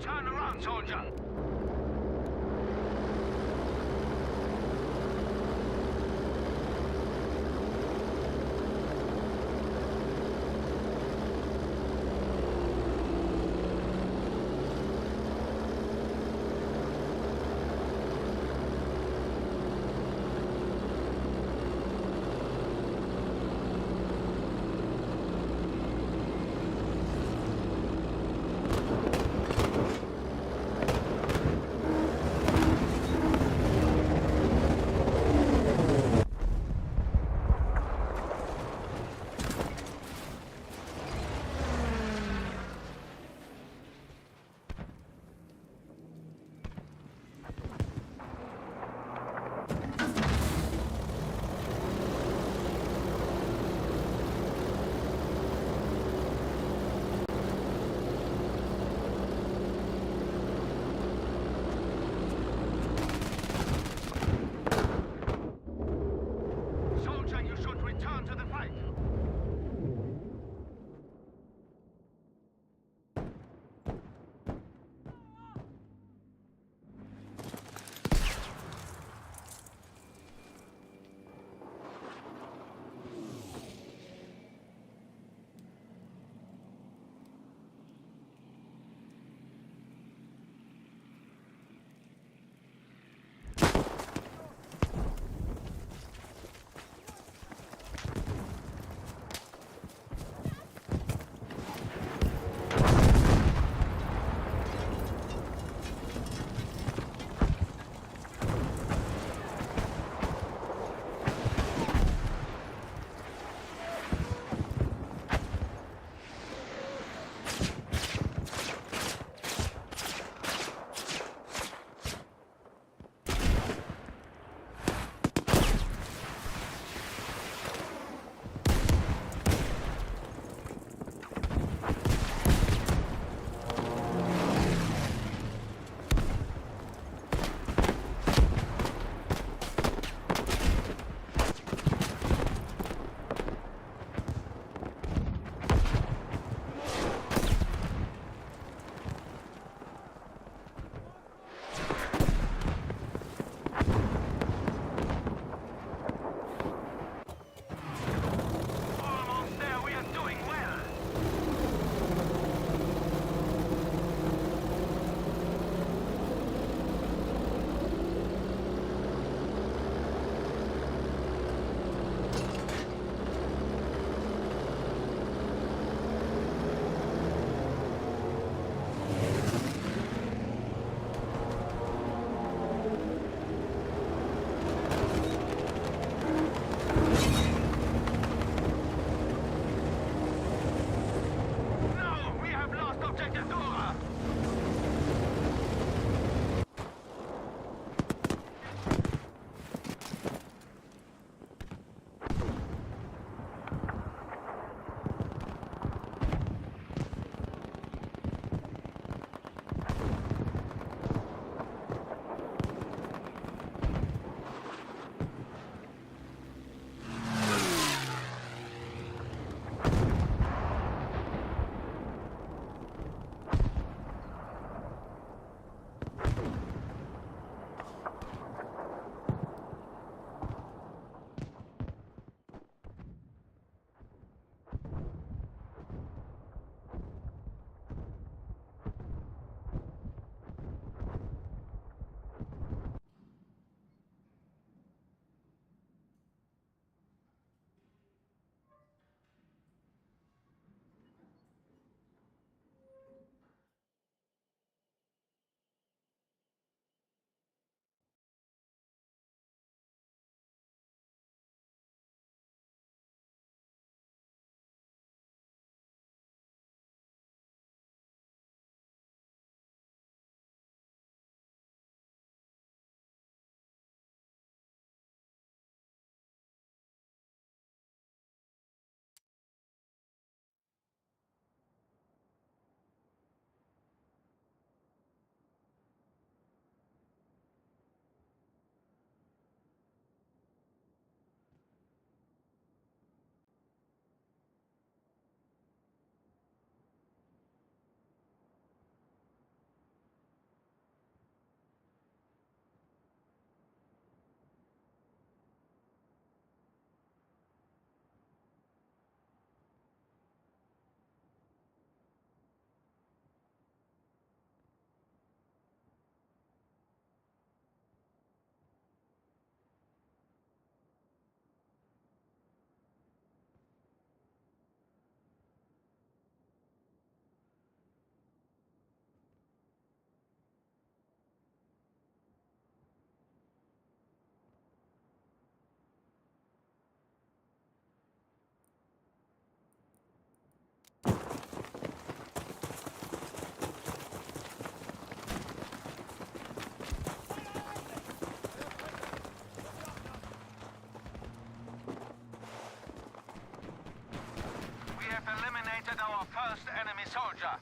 Turn around, soldier! our first enemy soldier.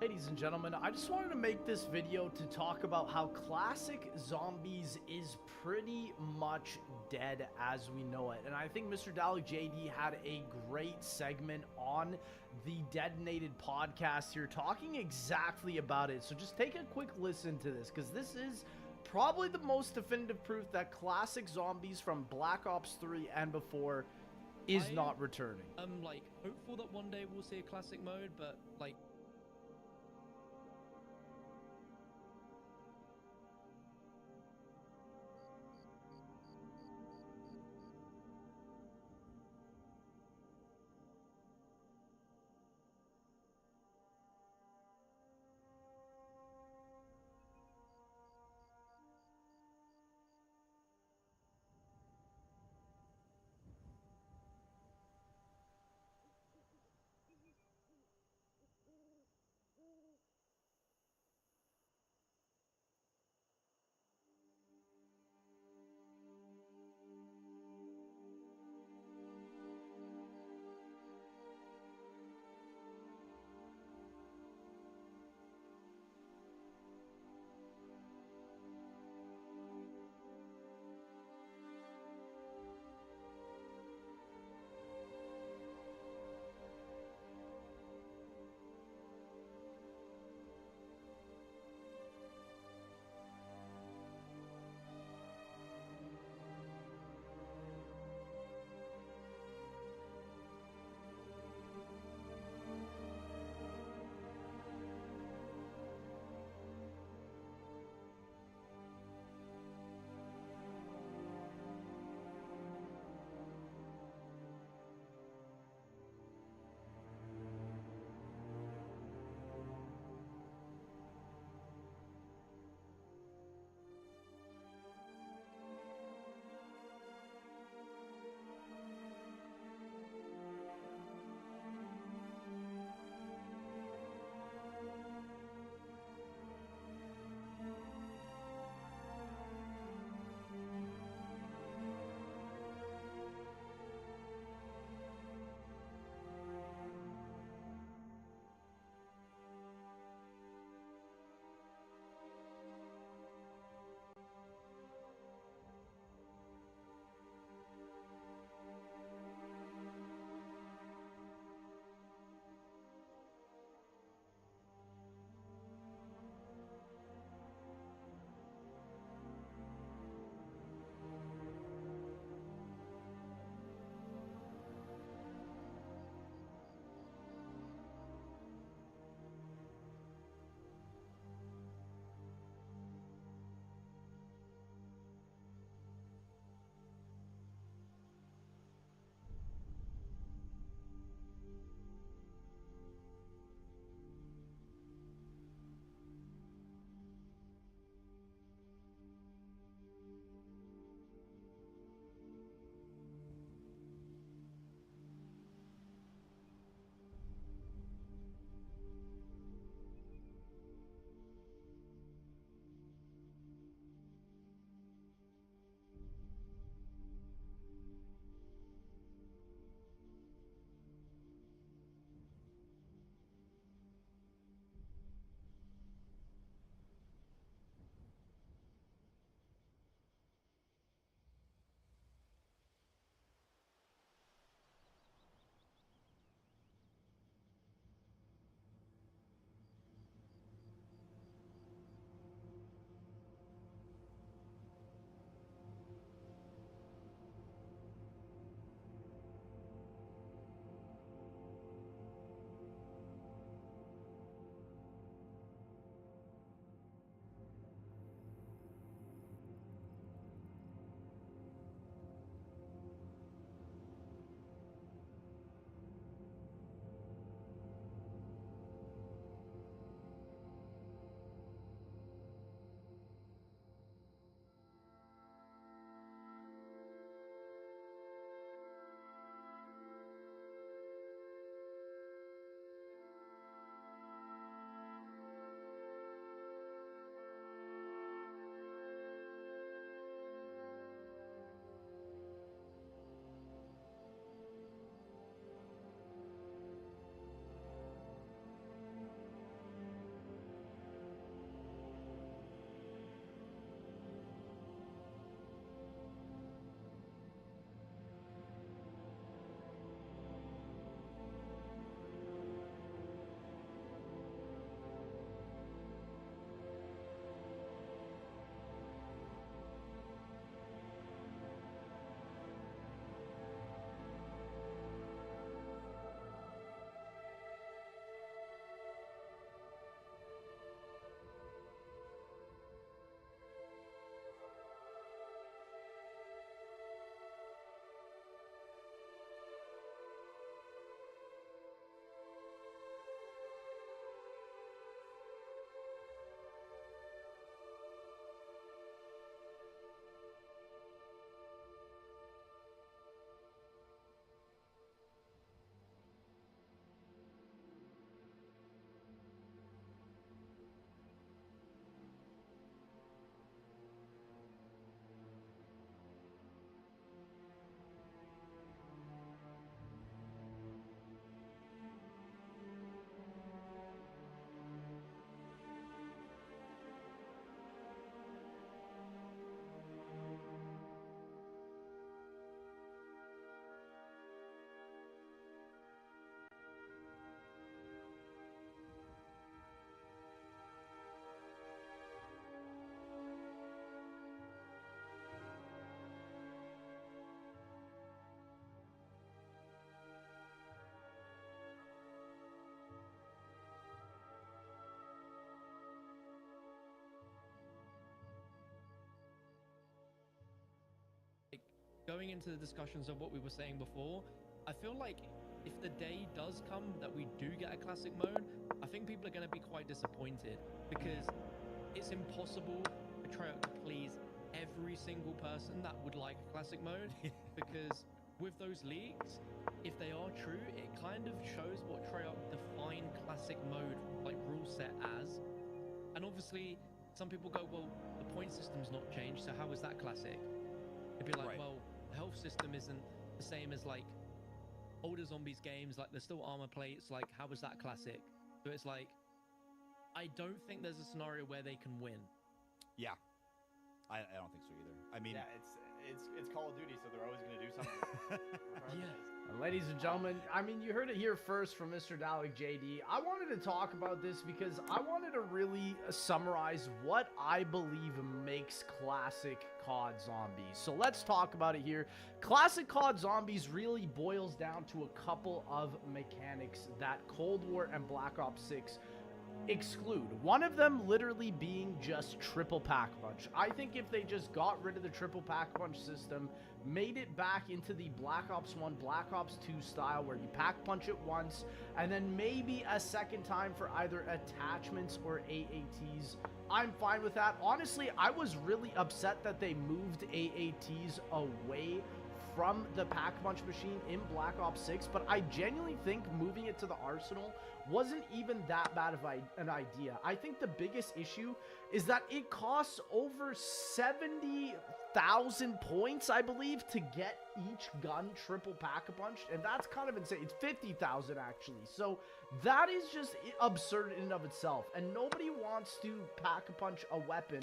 Ladies and gentlemen, I just wanted to make this video to talk about how classic zombies is pretty much dead as we know it. And I think Mr. Dally JD had a great segment on the Detonated podcast here talking exactly about it. So just take a quick listen to this, because this is probably the most definitive proof that classic zombies from Black Ops 3 and before is not returning. I'm like hopeful that one day we'll see a classic mode, but like going into the discussions of what we were saying before, I feel like if the day does come that we do get a classic mode, I think people are going to be quite disappointed because it's impossible for Treyarch to please every single person that would like a classic mode because with those leaks, if they are true, it kind of shows what Treyarch define classic mode like rule set as. And obviously some people go, well, the point system's not changed, so how is that classic? It'd be like, Right. well, the health system isn't the same as like older zombies games, like there's still armor plates, like how is that classic? So it's like, I don't think there's a scenario where they can win. Yeah, I don't think so either. I mean, Yeah, it's Call of Duty, so they're always gonna do something. Yeah. And ladies and gentlemen, I mean, you heard it here first from Mr. Dalek JD. I wanted to talk about this because I wanted to really summarize what I believe makes classic COD Zombies. So let's talk about it here. Classic COD Zombies really boils down to a couple of mechanics that Cold War and Black Ops 6 exclude. One of them literally being just triple pack punch. I think if they just got rid of the triple pack punch system, made it back into the Black Ops 1, Black Ops 2 style where you pack punch it once and then maybe a second time for either attachments or AATs, I'm fine with that. Honestly, I was really upset that they moved AATs away from the pack punch machine in Black Ops 6, but I genuinely think moving it to the arsenal wasn't even that bad of an idea. I think the biggest issue is that it costs over 70,000 points, I believe, to get each gun triple pack-a-punch, and that's kind of insane. It's 50,000 actually, so that is just absurd in and of itself, and nobody wants to pack-a-punch a weapon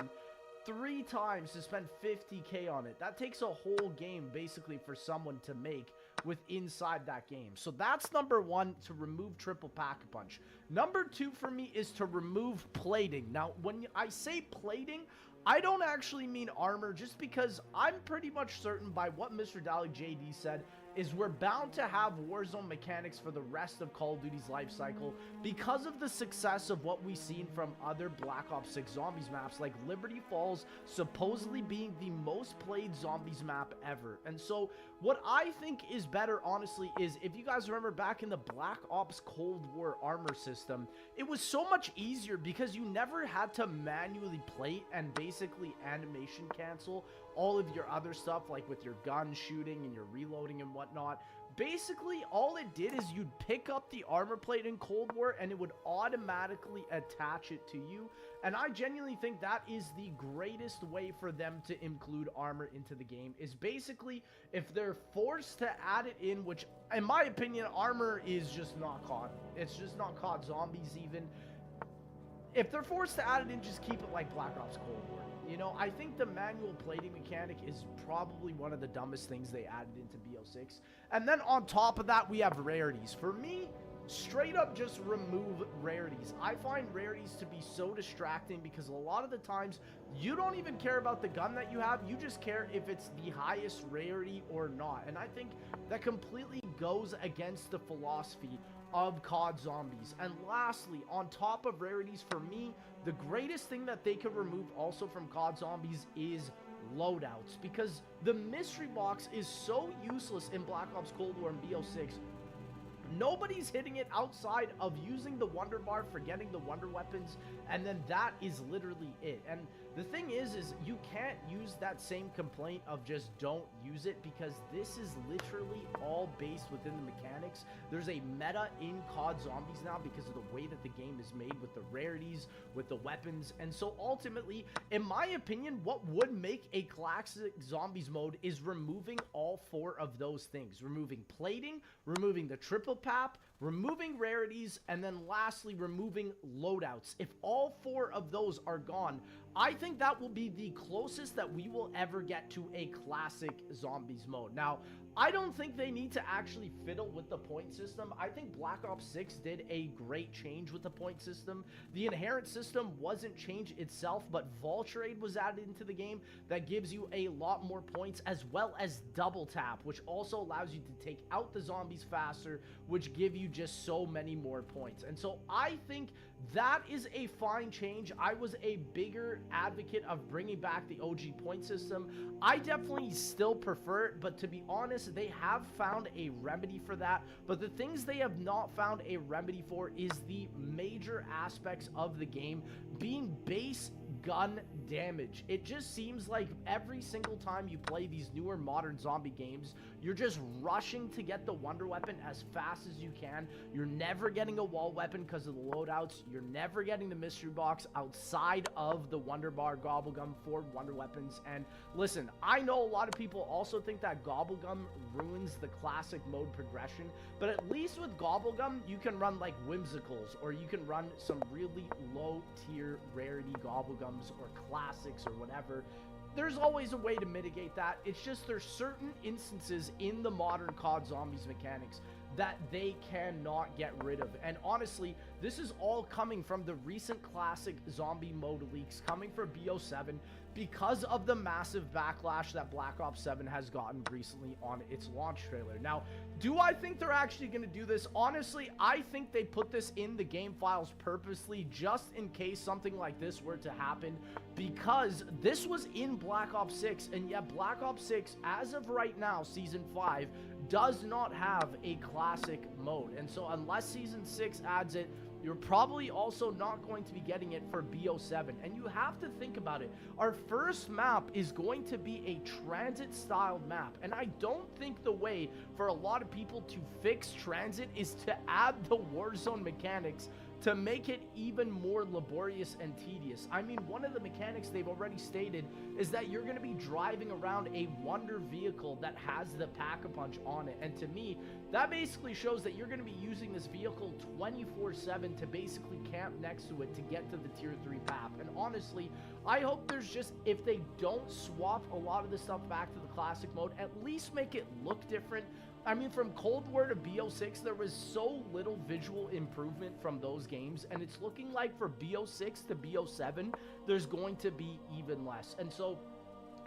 3 times to spend 50k on it. That takes a whole game basically for someone to make with inside that game. So that's number 1, to remove triple pack-a-punch. Number 2 for me is to remove plating. Now, when I say plating, I don't actually mean armor, just because I'm pretty much certain by what Mr. Dalek JD said is we're bound to have Warzone mechanics for the rest of Call of Duty's life cycle because of the success of what we've seen from other Black Ops 6 Zombies maps, like Liberty Falls supposedly being the most played Zombies map ever. And so what I think is better, honestly, is if you guys remember back in the Black Ops Cold War armor system, it was so much easier because you never had to manually plate and basically animation cancel all of your other stuff, like with your gun shooting and your reloading and whatnot. Basically, all it did is you'd pick up the armor plate in Cold War and it would automatically attach it to you. And I genuinely think that is the greatest way for them to include armor into the game, is basically if they're forced to add it in, which in my opinion, armor is just not COD. It's just not COD Zombies even. If they're forced to add it in, just keep it like Black Ops Cold War. You know, I think the manual plating mechanic is probably one of the dumbest things they added into BO6. And then on top of that, we have rarities. For me, straight up just remove rarities. I find rarities to be so distracting because a lot of the times you don't even care about the gun that you have. You just care if it's the highest rarity or not. And I think that completely goes against the philosophy of COD Zombies. And lastly, on top of rarities, for me, the greatest thing that they could remove also from COD Zombies is loadouts, because the mystery box is so useless in Black Ops Cold War and BO6. Nobody's hitting it outside of using the wonder bar for getting the wonder weapons, and then that is literally it. And the thing is you can't use that same complaint of just don't use it, because this is literally all based within the mechanics. There's a meta in COD Zombies now because of the way that the game is made with the rarities, with the weapons. And so ultimately, in my opinion, what would make a classic Zombies mode is removing all 4 of those things. Removing plating, removing the triple pap, removing rarities, and then lastly removing loadouts. If all 4 of those are gone, I think that will be the closest that we will ever get to a classic Zombies mode. Now, I don't think they need to actually fiddle with the point system. I think Black Ops 6 did a great change with the point system. The inherent system wasn't changed itself, but Vulture was added into the game that gives you a lot more points, as well as double tap, which also allows you to take out the zombies faster, which give you just so many more points. And so I think that is a fine change. I was a bigger advocate of bringing back the OG point system. I definitely still prefer it, but to be honest, they have found a remedy for that. But the things they have not found a remedy for is the major aspects of the game being base gun damage. It just seems like every single time you play these newer modern zombie games, you're just rushing to get the wonder weapon as fast as you can. You're never getting a wall weapon because of the loadouts. You're never getting the mystery box outside of the wonder bar gobblegum for wonder weapons. And listen, I know a lot of people also think that gobblegum ruins the classic mode progression, but at least with gobblegum you can run like whimsicals, or you can run some really low tier rarity gobblegums or classics or whatever. There's always a way to mitigate that. It's just there's certain instances in the modern COD Zombies mechanics that they cannot get rid of. And honestly, this is all coming from the recent classic zombie mode leaks coming for BO7 because of the massive backlash that Black Ops 7 has gotten recently on its launch trailer. Now, do I think they're actually going to do this? Honestly, I think they put this in the game files purposely just in case something like this were to happen, because this was in Black Ops 6, and yet Black Ops 6, as of right now, Season 5, does not have a classic mode. And so unless Season 6 adds it, you're probably also not going to be getting it for BO7. And you have to think about it. Our first map is going to be a transit-styled map. And I don't think the way for a lot of people to fix transit is to add the Warzone mechanics to make it even more laborious and tedious. I mean, one of the mechanics they've already stated is that you're going to be driving around a wonder vehicle that has the pack-a-punch on it. And to me, that basically shows that you're going to be using this vehicle 24/7 to basically camp next to it to get to the tier 3 map. And honestly, I hope there's just, if they don't swap a lot of this stuff back to the classic mode, at least make it look different. I mean, from Cold War to BO6, there was so little visual improvement from those games, and it's looking like for BO6 to BO7, there's going to be even less. And so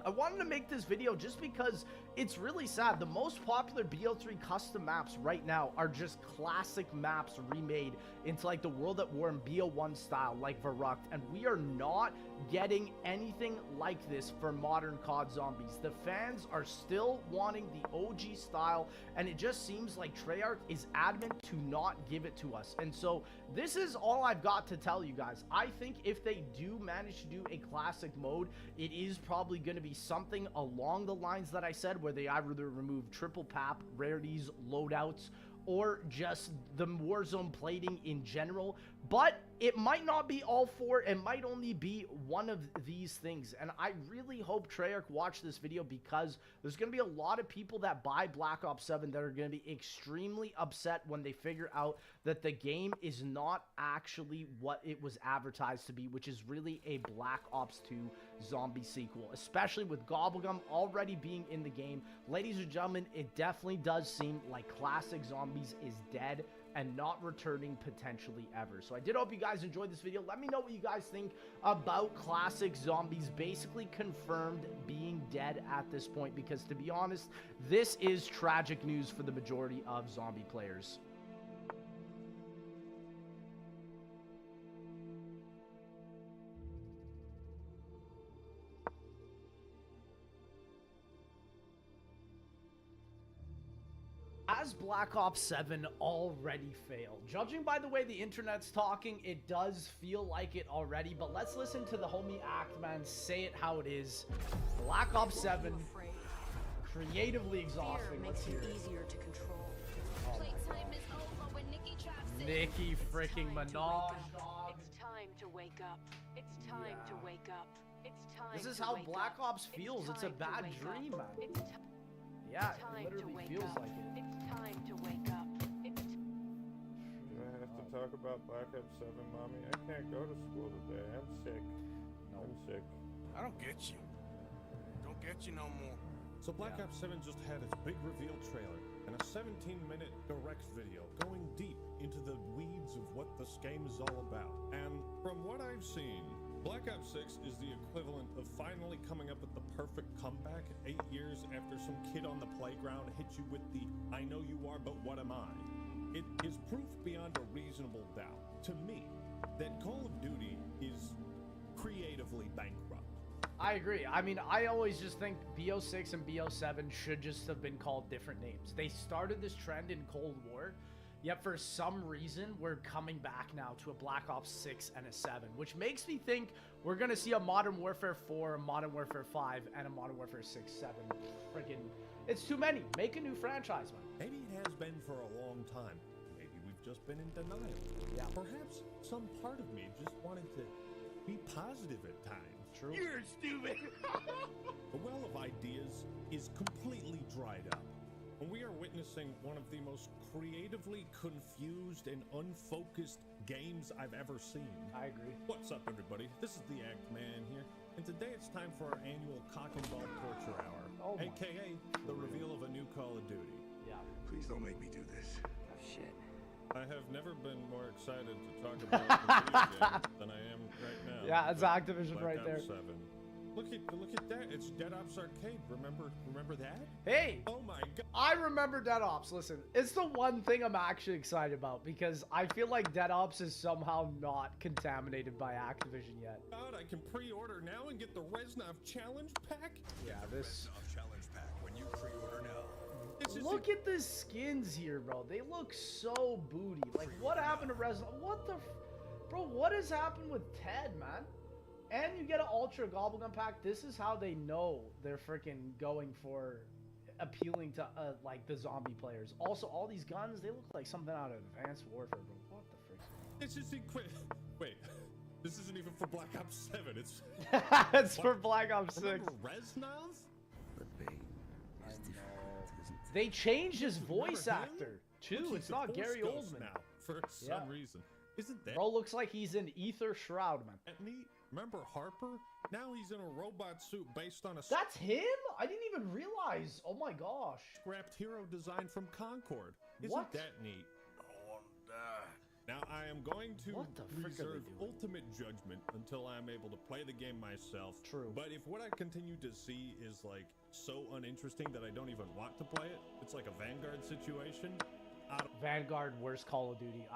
I wanted to make this video just because it's really sad. The most popular BO3 custom maps right now are just classic maps remade into like the World at War and BO1 style, like Verrucht, and we are not getting anything like this for modern COD Zombies. The fans are still wanting the OG style, and it just seems like Treyarch is adamant to not give it to us. And so this is all I've got to tell you guys. I think if they do manage to do a classic mode, it is probably going to be something along the lines that I said, where they either remove triple pap, rarities, loadouts, or just the Warzone plating in general. But it might not be all four. It might only be one of these things. And I really hope Treyarch watch this video, because there's going to be a lot of people that buy Black Ops 7 that are going to be extremely upset when they figure out that the game is not actually what it was advertised to be, which is really a Black Ops 2 zombie sequel, especially with Gobblegum already being in the game. Ladies and gentlemen, it definitely does seem like classic Zombies is dead and not returning potentially ever. So I did hope you guys enjoyed this video. Let me know what you guys think about classic Zombies basically confirmed being dead at this point, because to be honest, this is tragic news for the majority of zombie players. As Black Ops 7 already failed. Judging by the way the internet's talking, it does feel like it already, but let's listen to the homie Actman say it how it is. Black Ops 7, creatively exhausting. Let's hear it. Oh my God. Nicki freaking Minaj. It's time to wake up. It's time to wake up. It's time. This is how Black Ops feels. It's a bad dream, man. Yeah, it literally feels like it. It's time to wake up. Do I have to talk about Black Ops 7, Mommy? I can't go to school today. I'm sick. No. I'm sick. I don't get you. Don't get you no more. So Black Ops 7 just had its big reveal trailer and a 17-minute direct video going deep into the weeds of what this game is all about. And from what I've seen, Black Ops 6 is the equivalent of finally coming up with the perfect comeback 8 years after some kid on the playground hit you with the "I know you are, but what am I?" It is proof beyond a reasonable doubt to me that Call of Duty is creatively bankrupt. I agree. I mean, I always just think BO6 and BO7 should just have been called different names. They started this trend in Cold War, yet for some reason, we're coming back now to a Black Ops 6 and a 7, which makes me think we're going to see a Modern Warfare 4, a Modern Warfare 5, and a Modern Warfare 6, 7. Freaking, it's too many. Make a new franchise, man. Maybe it has been for a long time. Maybe we've just been in denial. Yeah. Perhaps some part of me just wanted to be positive at times. True. You're stupid. The well of ideas is completely dried up. And we are witnessing one of the most creatively confused and unfocused games I've ever seen. I agree. What's up, everybody? This is the Act Man here, and today it's time for our annual Cock and Ball Torture Hour, Oh my. aka the reveal of a new Call of Duty. Yeah. Please don't make me do this. Oh, shit. I have never been more excited to talk about the video game than I am right now. Yeah, it's Activision Black right Ops there. 7. Look at that. It's Dead Ops Arcade. Remember that? Hey, Oh my god. I remember Dead Ops. Listen, it's the one thing I'm actually excited about because I feel like Dead Ops is somehow not contaminated by Activision yet. God, I can pre-order now and get the Reznov Challenge Pack? Yeah, this... Challenge pack when you pre-order now. This is Look at the skins here, bro. They look so booty. Like, what happened to Resident? What the... Bro, what has happened with Ted, man? And you get an Ultra Gobblegum pack. This is how they know they're freaking going for appealing to, like, the zombie players. Also, all these guns, they look like something out of Advanced Warfare, bro. What the frick? This is Wait, this isn't even for Black Ops 7. It's It's for Black Ops 6. Remember Reznov? They changed his Remember voice him? actor, too. Look, It's he's a not Force Gary Ghost Oldman. now, for some Yeah. reason. Isn't that Bro looks like he's in Ether Shroud, man. neat? Remember Harper? Now he's in a robot suit based on a That's him? I didn't even realize. Oh my gosh. scrapped hero design from Concord. Isn't What? that neat? I want to die. Now I am going to What the frick are they reserve doing? ultimate judgment until I'm able to play the game myself. True. But if what I continue to see is like so uninteresting that I don't even want to play it, it's like a Vanguard situation. Vanguard, worst Call of Duty.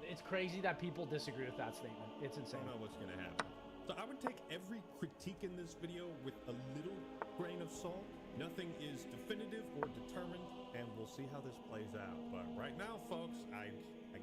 It's crazy that people disagree with that statement. It's I insane. don't know what's gonna happen. So I would take every critique in this video with a little grain of salt. Nothing is definitive or determined, and we'll see how this plays out. But right now, folks, I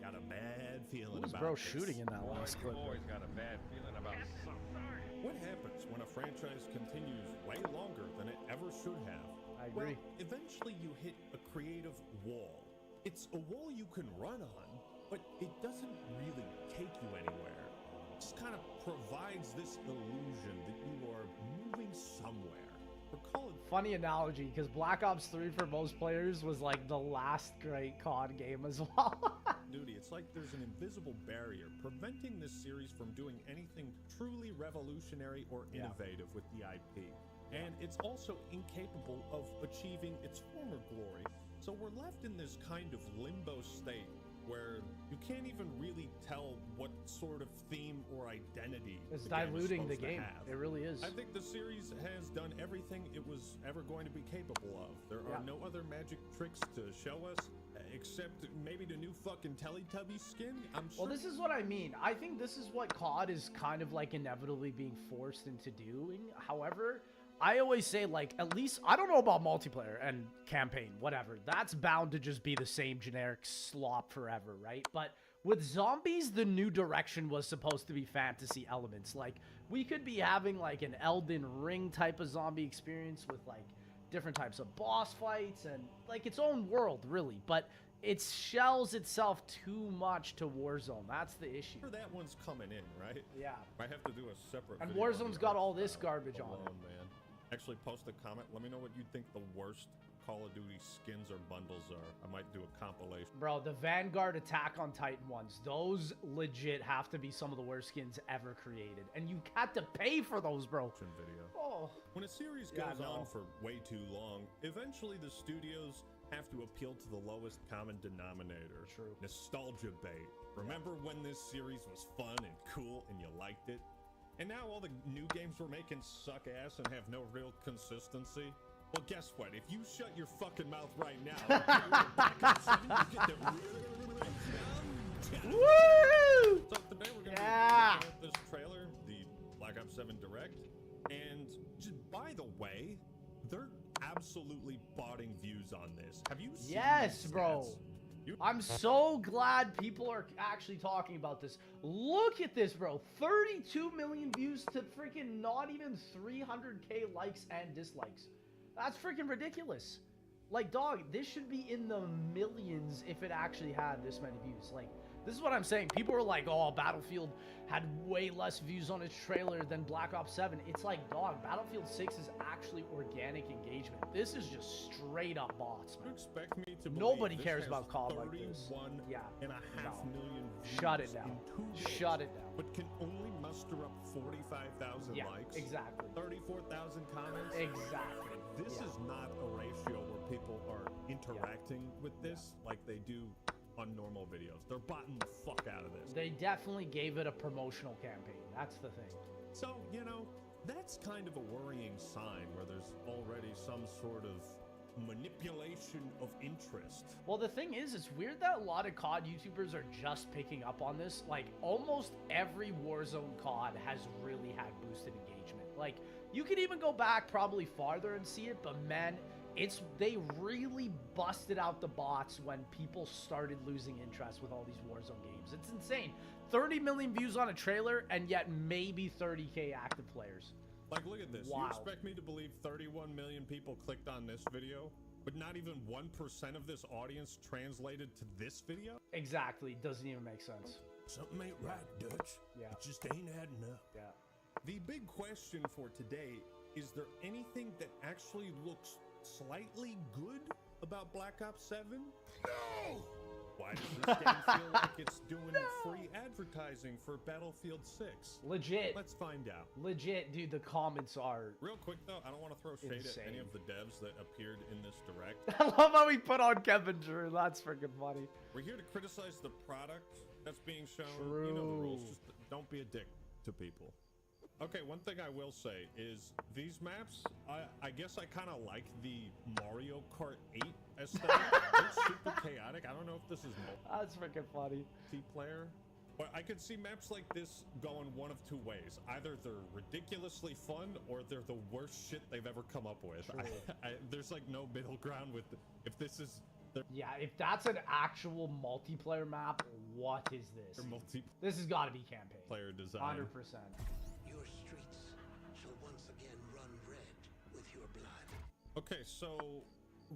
got a bad feeling Who's about bro this. shooting in that last clip? Always got a bad feeling about something. What happens when a franchise continues way longer than it ever should have? I agree. Well, eventually you hit a creative wall. It's a wall you can run on, but it doesn't really take you anywhere. It just kind of provides this illusion that you are moving somewhere. For Call of Funny analogy, because Black Ops 3 for most players was like the last great COD game as well. Duty, it's like there's an invisible barrier preventing this series from doing anything truly revolutionary or Yeah. innovative with the IP. And it's also incapable of achieving its former glory. So we're left in this kind of limbo state where you can't even really tell what sort of theme or identity It's the game is diluting the supposed to game. have. It really is. I think the series has done everything it was ever going to be capable of. There are Yeah. no other magic tricks to show us, except maybe the new fucking Teletubby skin. I'm sure. Well, this is what I mean. I think this is what COD is kind of like inevitably being forced into doing. However, I always say, like, at least, I don't know about multiplayer and campaign, whatever. That's bound to just be the same generic slop forever, right? But with zombies, the new direction was supposed to be fantasy elements. Like, we could be having, like, an Elden Ring type of zombie experience with, like, different types of boss fights and, like, its own world, really. But it shells itself too much to Warzone. That's the issue. Sure that one's coming in, right? Yeah. I have to do a separate And video on Warzone's the got art all this style garbage on it. alone, man. Actually, post a comment. Let me know what you think the worst Call of Duty skins or bundles are. I might do a compilation. Bro, the Vanguard Attack on Titan ones, those legit have to be some of the worst skins ever created. And you had to pay for those, bro. Video. Oh. When a series Yeah, goes no. on for way too long, eventually the studios have to appeal to the lowest common denominator. True. Nostalgia bait. Remember when this series was fun and cool and you liked it? And now all the new games we're making suck ass and have no real consistency. Well, guess what? If you shut your fucking mouth right now, Black Ops 7, you get the Woo! So today we're gonna Yeah. be looking at this trailer, the Black Ops 7 Direct, and just by the way, they're absolutely botting views on this. Have you seen Yes, these bro. stats? I'm so glad people are actually talking about this. Look at this, bro. 32 million views to freaking not even 300k likes and dislikes. That's freaking ridiculous. Like, dog, this should be in the millions if it actually had this many views. Like, this is what I'm saying. People are like, oh, Battlefield had way less views on its trailer than Black Ops 7. It's like, dog, Battlefield 6 is actually organic engagement. This is just straight up bots, man. You expect me to believe Nobody this cares has about COD like this. 31 Yeah. and a half No. million views Shut it down. in 2 days, Shut it down. but can only muster up 45,000 Yeah, likes, exactly. 34,000 comments. Exactly. This Yeah. is not a ratio where people are interacting with this like they do on normal videos. They're botting the fuck out of this. They definitely gave it a promotional campaign. That's the thing. So, you know, that's kind of a worrying sign where there's already some sort of manipulation of interest. Well, the thing is, it's weird that a lot of COD YouTubers are just picking up on this. Like, almost every Warzone COD has really had boosted engagement. Like, you could even go back probably farther and see it, but man, they really busted out the bots when people started losing interest with all these Warzone games. It's insane. 30 million views on a trailer, and yet maybe 30k active players. Like, look at this. Wow. You expect me to believe 31 million people clicked on this video, but not even 1% of this audience translated to this video? Exactly. Doesn't even make sense. Something ain't right, Dutch. Yeah. It just ain't adding up. Yeah. The big question for today, is there anything that actually looks slightly good about Black Ops 7? No! Why does this game feel like it's doing free advertising for Battlefield 6? Legit. Let's find out. Legit, dude, the comments are... Real quick, though, I don't want to throw shade insane. at any of the devs that appeared in this direct. I love how we put on Kevin Drew. That's freaking funny. We're here to criticize the product that's being shown. True. You know the rules. Just don't be a dick to people. Okay, one thing I will say is these maps, I guess I kind of like the Mario Kart 8 aesthetic. It's super chaotic. I don't know if this is That's freaking funny. multiplayer, but I could see maps like this going one of two ways. Either they're ridiculously fun or they're the worst shit they've ever come up with. There's like no middle ground with if this is... Yeah, if that's an actual multiplayer map, what is this? This has got to be campaign. Player design. 100%. Your streets shall once again run red with your blood. Okay, so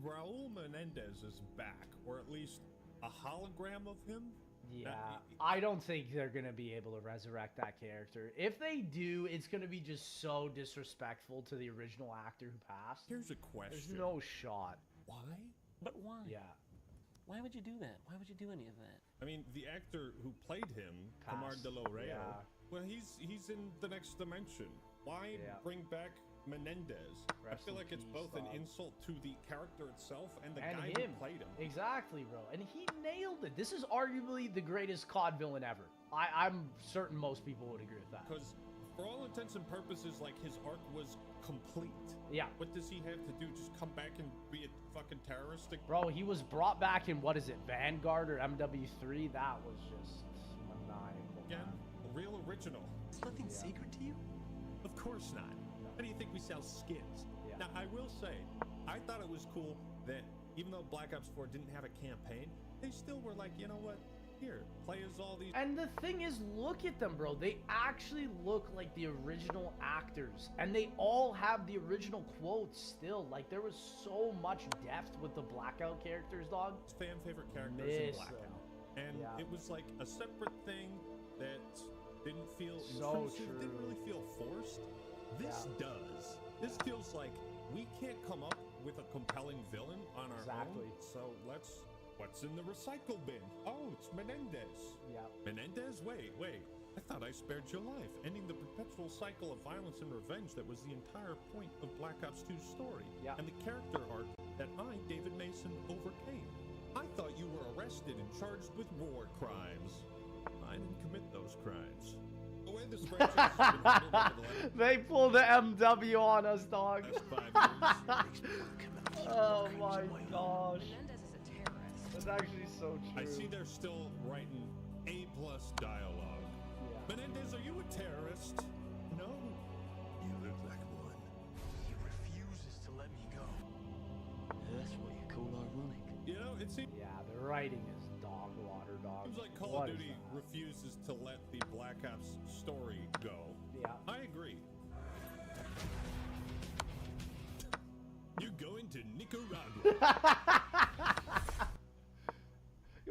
Raul Menendez is back, or at least a hologram of him. Yeah, I don't think they're going to be able to resurrect that character. If they do, it's going to be just so disrespectful to the original actor who passed. Here's a question. There's no shot. Why? But why? Yeah. Why would you do that? Why would you do any of that? I mean, the actor who played him, Camar de lo Reo, well, he's in the next dimension. Why bring back Menendez? I feel like it's both an insult to the character itself and the guy who played him. Exactly, bro. And he nailed it. This is arguably the greatest COD villain ever. I'm certain most people would agree with that. Because for all intents and purposes, like, his arc was complete. Yeah. What does he have to do? Just come back and be a fucking terroristic? Bro, he was brought back in, what is it, Vanguard or MW3? That was just maniacal. Again, real original. Is nothing sacred to you? Of course not. How do you think we sell skins? Now, I will say, I thought it was cool that even though Black Ops 4 didn't have a campaign, they still were like, you know what? Here, play as all these... And the thing is, look at them, bro. They actually look like the original actors. And they all have the original quotes still. Like, there was so much depth with the Blackout characters, dog. Fan favorite characters in Blackout. And it was like a separate thing that didn't feel intrusive, didn't really feel forced. This does. This feels like we can't come up with a compelling villain on our own. So what's in the recycle bin? Oh, it's Menendez. Yeah. Menendez? Wait. I thought I spared your life, ending the perpetual cycle of violence and revenge that was the entire point of Black Ops 2's story. Yeah. And the character arc that I, David Mason, overcame. I thought you were arrested and charged with war crimes. I didn't commit those crimes. The way this franchise has been handled over the last They pulled the MW on us, dog. 5 years. Oh my gosh. That's actually so true. I see they're still writing A+ dialogue. Yeah. Menendez, are you a terrorist? No. You look like one. He refuses to let me go. That's what you call ironic. You know, it seems Yeah, the writing is dog water, dog. like Call What of is Duty that? refuses to let the Black Ops story go. Yeah. I agree. You going to Nicaragua?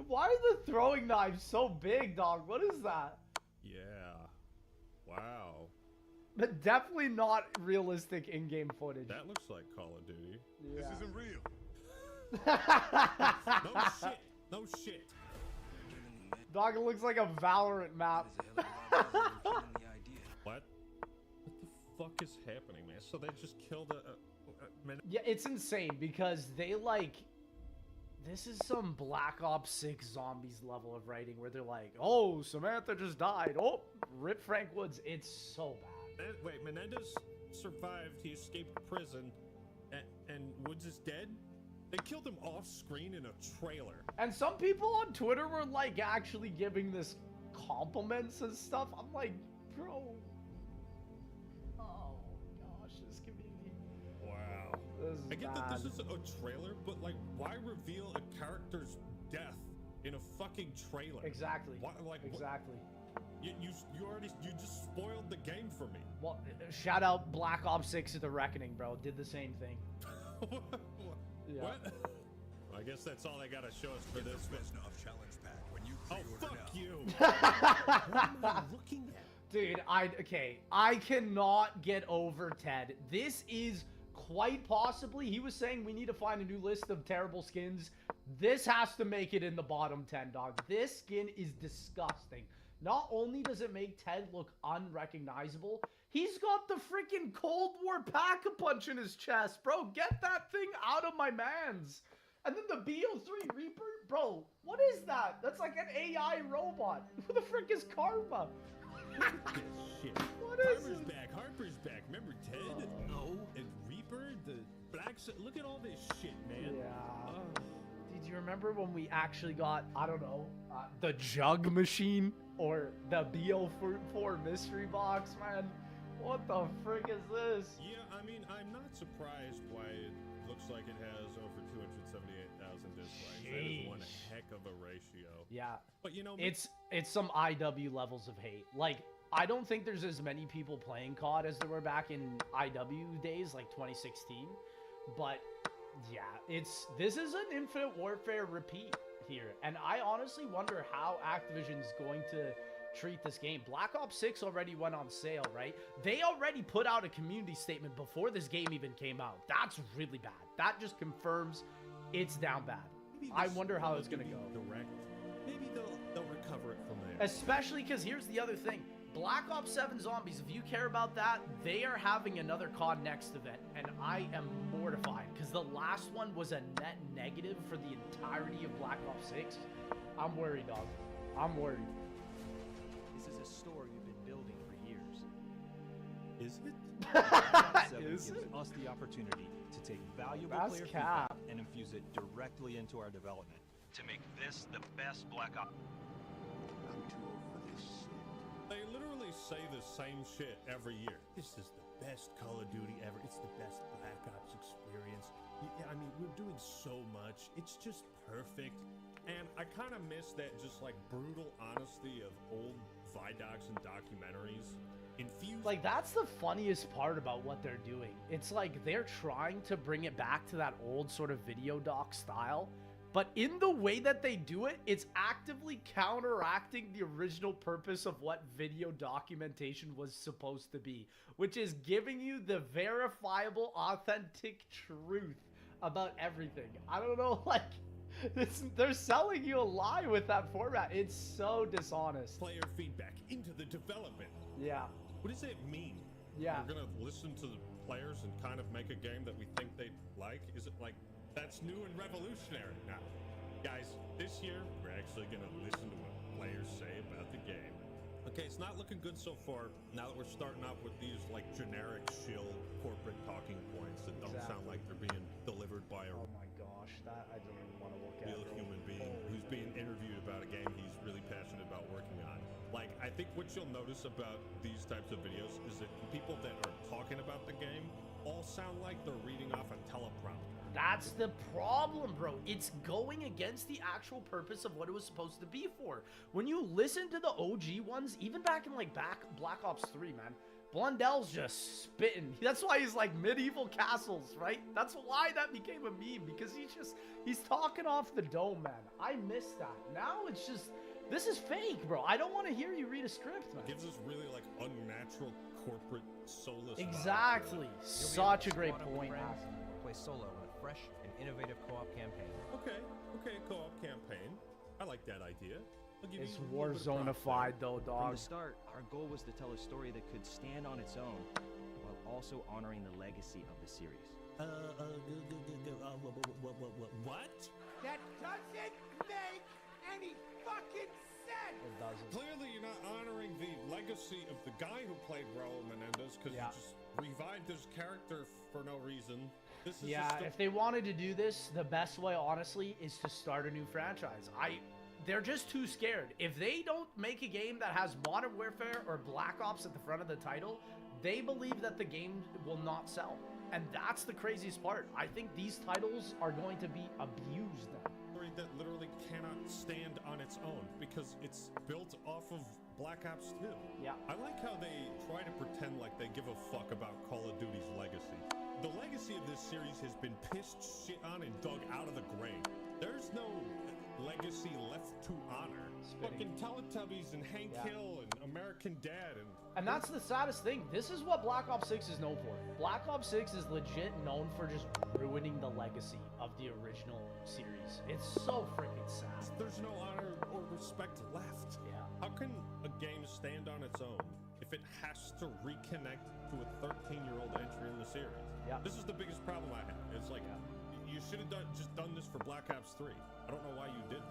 Why are the throwing knives so big, dog? What is that? Yeah. Wow. But definitely not realistic in-game footage. That looks like Call of Duty. Yeah. This isn't real. No shit. No shit. Dog, it looks like a Valorant map. What? What the fuck is happening, man? So they just killed a Yeah, it's insane because they like... This is some Black Ops 6 zombies level of writing where they're like, oh, Samantha just died. Oh, rip Frank Woods. It's so bad. Wait, Menendez survived. He escaped prison, and Woods is dead? They killed him off screen in a trailer. And some people on Twitter were like actually giving this compliments and stuff. I'm like, bro. Oh gosh, this community. Wow. This is I get bad. that this is a trailer, but like, why reveal a character's death in a fucking trailer? Exactly. Why, like, exactly. You just spoiled the game for me. Well, shout out Black Ops 6 The Reckoning, bro. Did the same thing. Yeah. What? I guess that's all they gotta show us for this. Challenge pack when you Oh, fuck you! What am I looking at? Dude, I cannot get over Ted. This is quite possibly, he was saying we need to find a new list of terrible skins. This has to make it in the bottom 10, dog. This skin is disgusting. Not only does it make Ted look unrecognizable, he's got the freaking Cold War pack-a-punch in his chest. Bro, get that thing out of my mans. And then the BO3 Reaper? Bro, what is that? That's like an AI robot. Who the frick is Karma? Shit. What is Harper's it? back. Harper's back. Remember Ted? No. And Reaper, the black. Look at all this shit, man. Yeah. Did you remember when we actually got, I don't know, the Jug Machine or the BO4 mystery box, man? What the frick is this? Yeah, I mean, I'm not surprised why it looks like it has over 278,000 dislikes. That is one heck of a ratio. Yeah. But you know, It's some IW levels of hate. Like, I don't think there's as many people playing COD as there were back in IW days, like 2016. But yeah, this is an Infinite Warfare repeat here. And I honestly wonder how Activision's going to treat this game. Black Ops 6 already went on sale, right? They already put out a community statement before this game even came out. That's really bad. That just confirms it's down bad. I wonder how it's going to go. Direct. Maybe they'll recover it from there. Especially because here's the other thing. Black Ops 7 Zombies, if you care about that, they are having another COD Next event, and I am mortified because the last one was a net negative for the entirety of Black Ops 6. I'm worried, dog. I'm worried. This is a story we've been building for years. Is it? Black Ops 7 Is gives it? us the opportunity to take valuable That's player cap. feedback and infuse it directly into our development to make this the best Black Ops. I'm too old for this shit. They literally say the same shit every year. This is the best Call of Duty ever. It's the best Black Ops experience. Yeah, I mean, we're doing so much. It's just perfect. And I kind of miss that just like brutal honesty of old Vidocs and documentaries. Infused. Like, that's the funniest part about what they're doing. It's like they're trying to bring it back to that old sort of video doc style. But in the way that they do it, it's actively counteracting the original purpose of what video documentation was supposed to be, which is giving you the verifiable, authentic truth about everything. I don't know, like, they're selling you a lie with that format. It's so dishonest. Player feedback into the development. Yeah. What does that mean? Yeah. We're gonna listen to the players and kind of make a game that we think they'd like? Is it like, that's new and revolutionary? Now, guys, this year, we're actually gonna listen to what players say about the game. Okay, it's not looking good so far. Now that we're starting off with these like generic shill corporate talking points that don't sound like they're being delivered by a Oh my gosh, that I don't even want to look at. real human being who's being interviewed about a game he's really passionate about working on. Like, I think what you'll notice about these types of videos is that the people that are talking about the game all sound like they're reading off a teleprompter. That's the problem, bro. It's going against the actual purpose of what it was supposed to be for. When you listen to the OG ones, even back in like Black Ops 3, man, Blundell's just spitting. That's why he's like medieval castles, right? That's why that became a meme, because he's talking off the dome, man. I miss that. Now it's just, this is fake, bro. I don't want to hear you read a script, man. It gives us really like unnatural corporate soulless vibe. Exactly. Such a great point. Play solo in a fresh and innovative co-op campaign. Okay, co-op campaign. I like that idea. It's Warzone-ified though, dog. From the start, our goal was to tell a story that could stand on its own, while also honoring the legacy of the series. What? That doesn't make any fucking sense! It doesn't. Clearly you're not honoring the legacy of the guy who played Raul Menendez because you just revived his character for no reason. This is if they wanted to do this, the best way, honestly, is to start a new franchise. They're just too scared. If they don't make a game that has Modern Warfare or Black Ops at the front of the title, they believe that the game will not sell. And that's the craziest part. I think these titles are going to be abused now. That literally cannot stand on its own because it's built off of Black Ops 2. Yeah. I like how they try to pretend like they give a fuck about Call of Duty's legacy. The legacy of this series has been pissed, shit on, and dug out of the grave. There's no legacy left to honor. Fucking Teletubbies and Hank Hill and American Dad and that's the saddest thing. This is what Black Ops 6 is known for. Black Ops 6 is legit known for just ruining the legacy of the original series. It's so freaking sad. There's no honor or respect left. Yeah. How can a game stand on its own if it has to reconnect to a 13-year-old entry in the series? Yeah. This is the biggest problem I have. It's like, you should have just done this for Black Ops 3. I don't know why you didn't.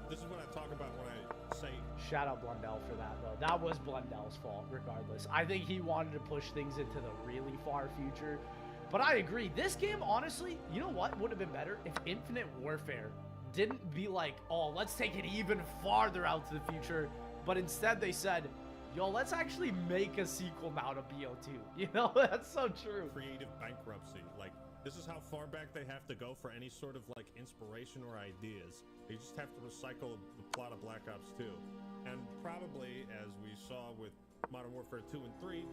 This is what I talk about when I say... Shout out Blundell for that, though. That was Blundell's fault, regardless. I think he wanted to push things into the really far future. But I agree. This game, honestly, you know what would have been better? If Infinite Warfare didn't be like, oh, let's take it even farther out to the future. But instead they said, yo, let's actually make a sequel now to BO2. You know, that's so true. Creative bankruptcy. Like, this is how far back they have to go for any sort of, like, inspiration or ideas. They just have to recycle the plot of Black Ops 2. And probably, as we saw with Modern Warfare 2 and 3,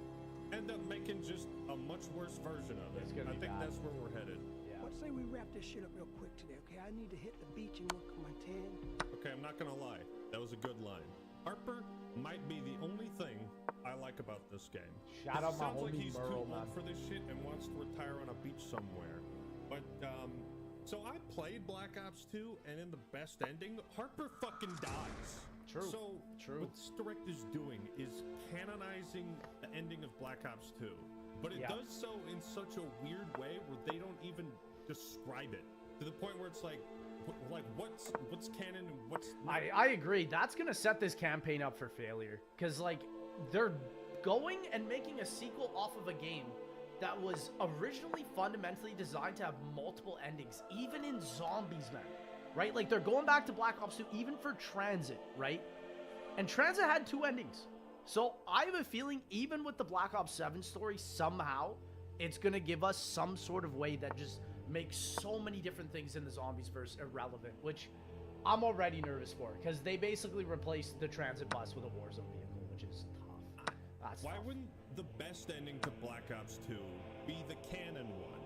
end up making just a much worse version of it. I think that's where we're headed. Yeah. Let's say we wrap this shit up real quick today, okay? I need to hit the beach and work on my tan. Okay, I'm not gonna lie. That was a good line. Harper might be the only thing I like about this game. Shout out my sounds like homie he's Merle, too man. old for this shit and wants to retire on a beach somewhere. But, so I played Black Ops 2, and in the best ending, Harper fucking dies. True. So, what this director's doing is canonizing the ending of Black Ops 2. But it does so in such a weird way where they don't even describe it. To the point where it's like what's canon and what's not. I agree. That's going to set this campaign up for failure. Because, like, they're going and making a sequel off of a game that was originally fundamentally designed to have multiple endings, even in zombies, man. Right? Like, they're going back to Black Ops 2, even for Transit, right? And Transit had 2 endings. So, I have a feeling, even with the Black Ops 7 story, somehow, it's going to give us some sort of way that just makes so many different things in the zombies verse irrelevant, which I'm already nervous for, because they basically replaced the Transit bus with a Warzone vehicle, which is tough. That's Why tough. wouldn't the best ending to Black Ops 2 be the canon one?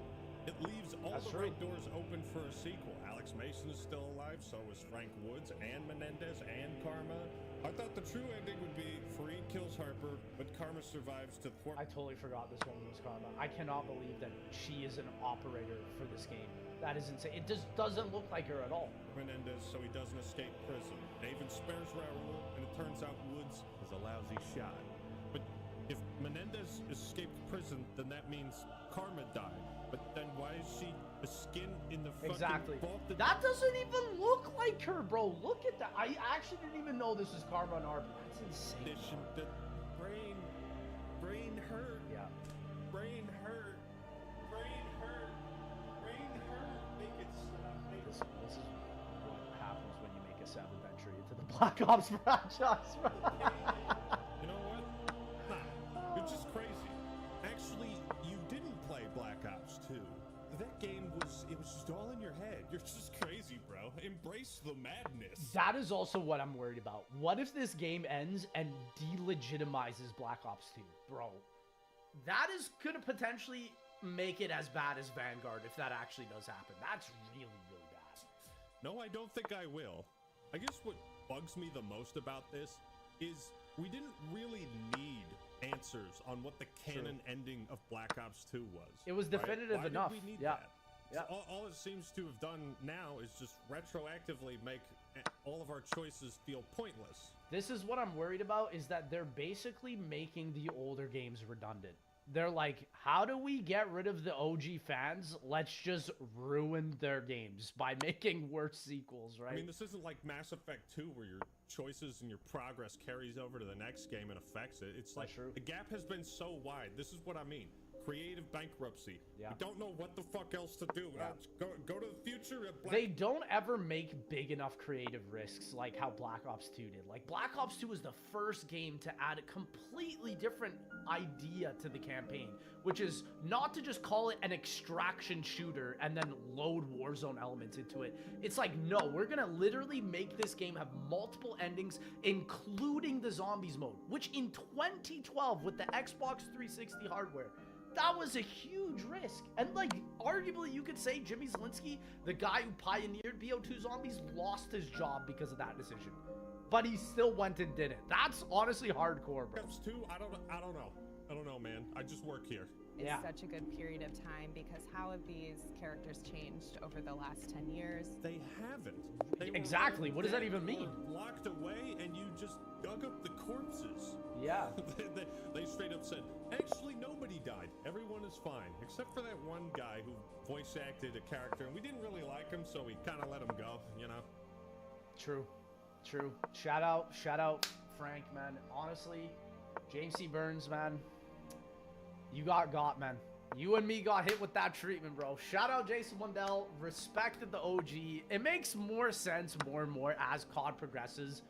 It leaves all the right doors open for a sequel. Alex Mason is still alive, so is Frank Woods, and Menendez, and Karma. I thought the true ending would be Fareed kills Harper, but Karma survives to thwart... I totally forgot this woman was Karma. I cannot believe that she is an operator for this game. That is insane. It just doesn't look like her at all. Menendez, so he doesn't escape prison. David spares Raul, and it turns out Woods is a lousy shot. But if Menendez Karma's escaped prison, then that means Karma died. But then why is she a skin in the fucking Exactly. vault? That doesn't even look like her, bro. Look at that. I actually didn't even know this was Karma and Arbor. That's insane. The brain hurt. Yeah. Brain hurt. Brain hurt. Brain hurt. Make it stop. This is what happens when you make a 7th entry into the Black Ops franchise, bro. You know what? Nah, you're just crazy. Actually, you didn't play Black Ops 2. That game it was just all in your head. You're just crazy, bro. Embrace the madness. That is also what I'm worried about. What if this game ends and delegitimizes Black Ops 2? Bro, that is gonna potentially make it as bad as Vanguard if that actually does happen. That's really, really bad. No, I don't think I will. I guess what bugs me the most about this is we didn't really need answers on what the canon ending of Black Ops 2 was. It was definitive Why enough. Did we need Yeah. that? Yeah. All it seems to have done now is just retroactively make all of our choices feel pointless. This is what I'm worried about, is that they're basically making the older games redundant. They're like, how do we get rid of the OG fans? Let's just ruin their games by making worse sequels, right? I mean, this isn't like Mass Effect 2 where your choices and your progress carries over to the next game and affects it. It's like the gap has been so wide. This is what I mean. Creative bankruptcy. Yeah. We don't know what the fuck else to do. Yeah. Go to the future. They don't ever make big enough creative risks like how Black Ops 2 did. Like, Black Ops 2 was the first game to add a completely different idea to the campaign, which is not to just call it an extraction shooter and then load Warzone elements into it. It's like, no, we're gonna literally make this game have multiple endings, including the zombies mode, which in 2012 with the Xbox 360 hardware, that was a huge risk. And like, arguably you could say Jimmy Zielinski, the guy who pioneered BO2 Zombies, lost his job because of that decision. But he still went and did it. That's honestly hardcore, bro. Black 2, I don't know, man. I just work here. It's such a good period of time, because how have these characters changed over the last 10 years? They haven't. Exactly. What does that even mean? Locked away, and you just dug up the corpses. Yeah. They straight up said, actually, nobody died. Everyone is fine, except for that one guy who voice acted a character, and we didn't really like him, so we kind of let him go, you know? True. Shout out, Frank, man. Honestly, James C. Burns, man. You got, man. You and me got hit with that treatment, bro. Shout out Jason Wendell. Respected the OG. It makes more sense more and more as COD progresses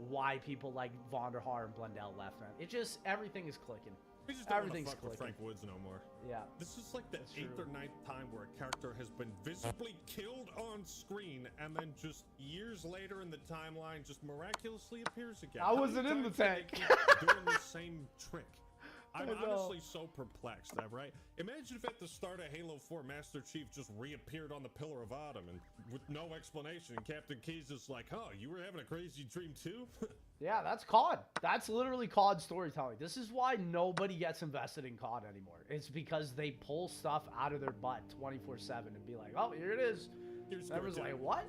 why people like Vonderhaar and Blundell left, man. It just, everything is clicking. We just don't want to Everything's fuck with clicking. Frank Woods no more. Yeah. This is like the 8th or 9th time where a character has been visibly killed on screen and then just years later in the timeline just miraculously appears again. I wasn't in the tank. Doing the same trick. I'm I know. honestly so perplexed, right? Imagine if at the start of Halo 4, Master Chief just reappeared on the Pillar of Autumn and with no explanation, and Captain Key's just like, huh, you were having a crazy dream too? Yeah, that's COD. That's literally COD storytelling. This is why nobody gets invested in COD anymore. It's because they pull stuff out of their butt 24/7 and be like, oh, here it is. Everyone's like, what?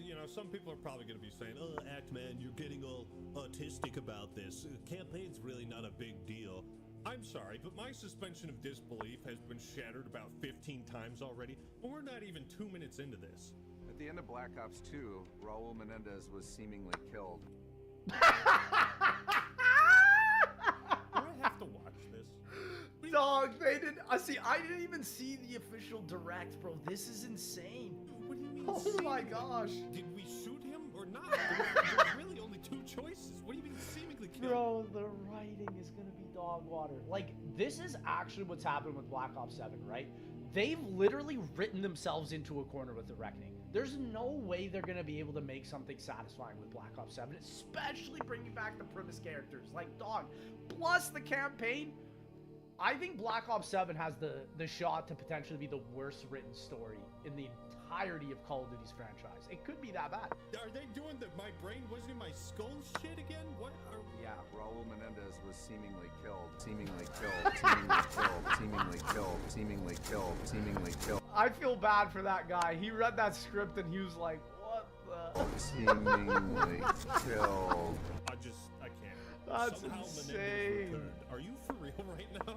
You know, some people are probably going to be saying, oh, Act-Man, you're getting all autistic about this. Campaign's really not a big deal. I'm sorry, but my suspension of disbelief has been shattered about 15 times already, and we're not even 2 minutes into this. At the end of Black Ops 2, Raul Menendez was seemingly killed. Do I have to watch this? Dog, they didn't. See, I didn't even see the official direct, bro. This is insane. What do you mean? Oh my gosh. Did we shoot him or not? There's really only 2 choices. What do you mean seemingly killed? Bro, the writing is gonna be dog water. Like, this is actually what's happened with Black Ops 7, right? They've literally written themselves into a corner with the Reckoning. There's no way they're gonna be able to make something satisfying with Black Ops 7, especially bringing back the premise characters. Like, dog, plus the campaign. I think Black Ops 7 has the shot to potentially be the worst written story in the entirety of Call of Duty's franchise. It could be that bad. Are they doing the my brain wasn't in my skull shit again? What are... Yeah, Raul Menendez was seemingly killed. Seemingly killed. Seemingly killed. Seemingly killed. Seemingly killed. Seemingly killed. I feel bad for that guy. He read that script and he was like, what the... Seemingly killed. I can't. That's Somehow insane. Menendez returned. Are you for real right now?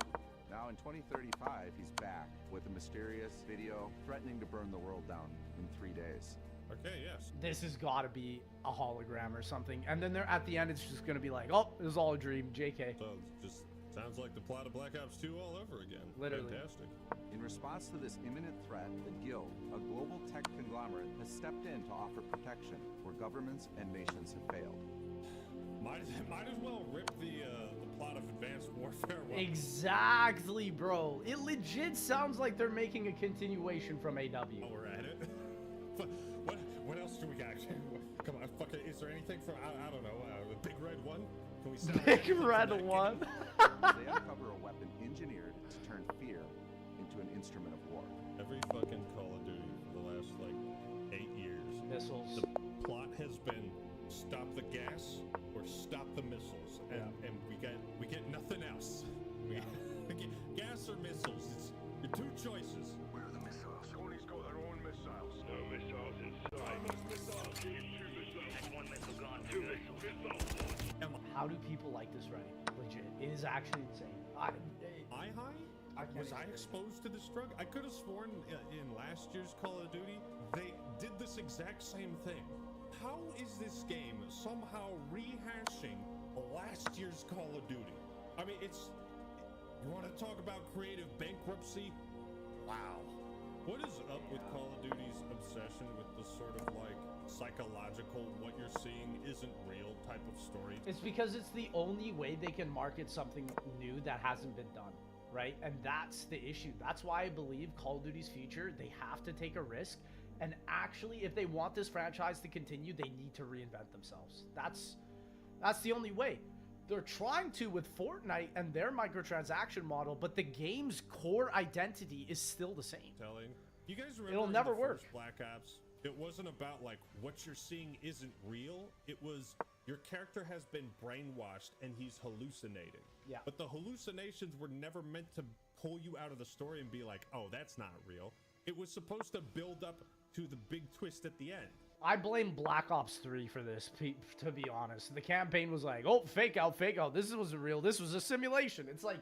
in 2035, he's back with a mysterious video threatening to burn the world down in 3 days. Okay, yes. This has got to be a hologram or something. And then at the end, it's just going to be like, oh, it was all a dream, JK. So just sounds like the plot of Black Ops 2 all over again. Literally. Fantastic. In response to this imminent threat, the Guild, a global tech conglomerate, has stepped in to offer protection where governments and nations have failed. Might as well rip the plot of Advanced Warfare 1. Exactly, bro. It legit sounds like they're making a continuation from AW. Oh, we're at it. What else do we got? Come on, fuck it. Is there anything from, I don't know, the Big Red One? Can we sell Big Red One? They uncover a weapon engineered to turn fear into an instrument of war. Every fucking Call of Duty for the last, like, 8 years. Missiles. The plot has been stop the gas or stop the missiles. And we get nothing else. We get gas or missiles. It's your two choices. Where are the missiles? Tony's got their own missiles. No missiles inside. Missiles. That's one missile gone. Two missiles. How do people like this writing? Legit. It is actually insane. Was I exposed to this drug? I could have sworn in last year's Call of Duty, they did this exact same thing. How is this game somehow rehashing last year's Call of Duty? I mean, you want to talk about creative bankruptcy? Wow. What is up with Call of Duty's obsession with the sort of like psychological, what you're seeing isn't real type of story? It's because it's the only way they can market something new that hasn't been done, right? And that's the issue. That's why I believe Call of Duty's future, they have to take a risk. And actually, if they want this franchise to continue, they need to reinvent themselves. That's the only way. They're trying to with Fortnite and their microtransaction model, but the game's core identity is still the same. You guys remember it'll never work. Black Ops? It wasn't about like what you're seeing isn't real. It was your character has been brainwashed and he's hallucinating. Yeah. But the hallucinations were never meant to pull you out of the story and be like, oh, that's not real. It was supposed to build up to the big twist at the end. I blame Black Ops 3 for this, to be honest. The campaign was like, oh, fake out. This wasn't real. This was a simulation. It's like,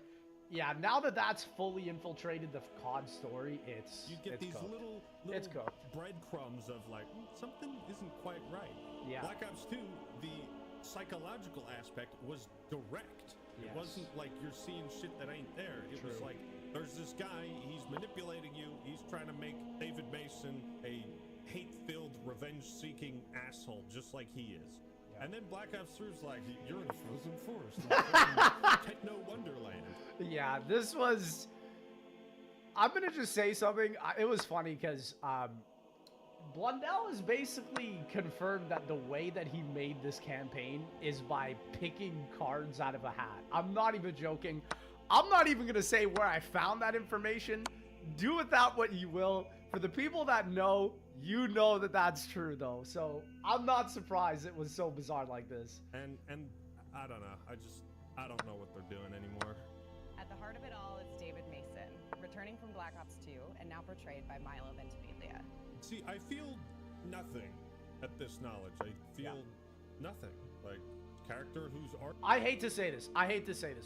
yeah, now that that's fully infiltrated the COD story, you get these cooked. little breadcrumbs of like, something isn't quite right. Yeah. Black Ops 2, the psychological aspect was direct. It wasn't like you're seeing shit that ain't there. It was like, there's this guy, he's manipulating you, he's trying to make David Mason a hate-filled, revenge-seeking asshole, just like he is. Yeah. And then Black Ops 3 is like, you're in a frozen forest. Techno Wonderland. Yeah, this was... I'm going to just say something. It was funny because Blundell has basically confirmed that the way that he made this campaign is by picking cards out of a hat. I'm not even joking. I'm not even going to say where I found that information. Do with that what you will. For the people that know, you know that that's true, though. So I'm not surprised it was so bizarre like this. And I don't know. I don't know what they're doing anymore. At the heart of it all is David Mason, returning from Black Ops 2 and now portrayed by Milo Ventimiglia. See, I feel nothing at this knowledge. I feel nothing. Like, character who's art. I hate to say this,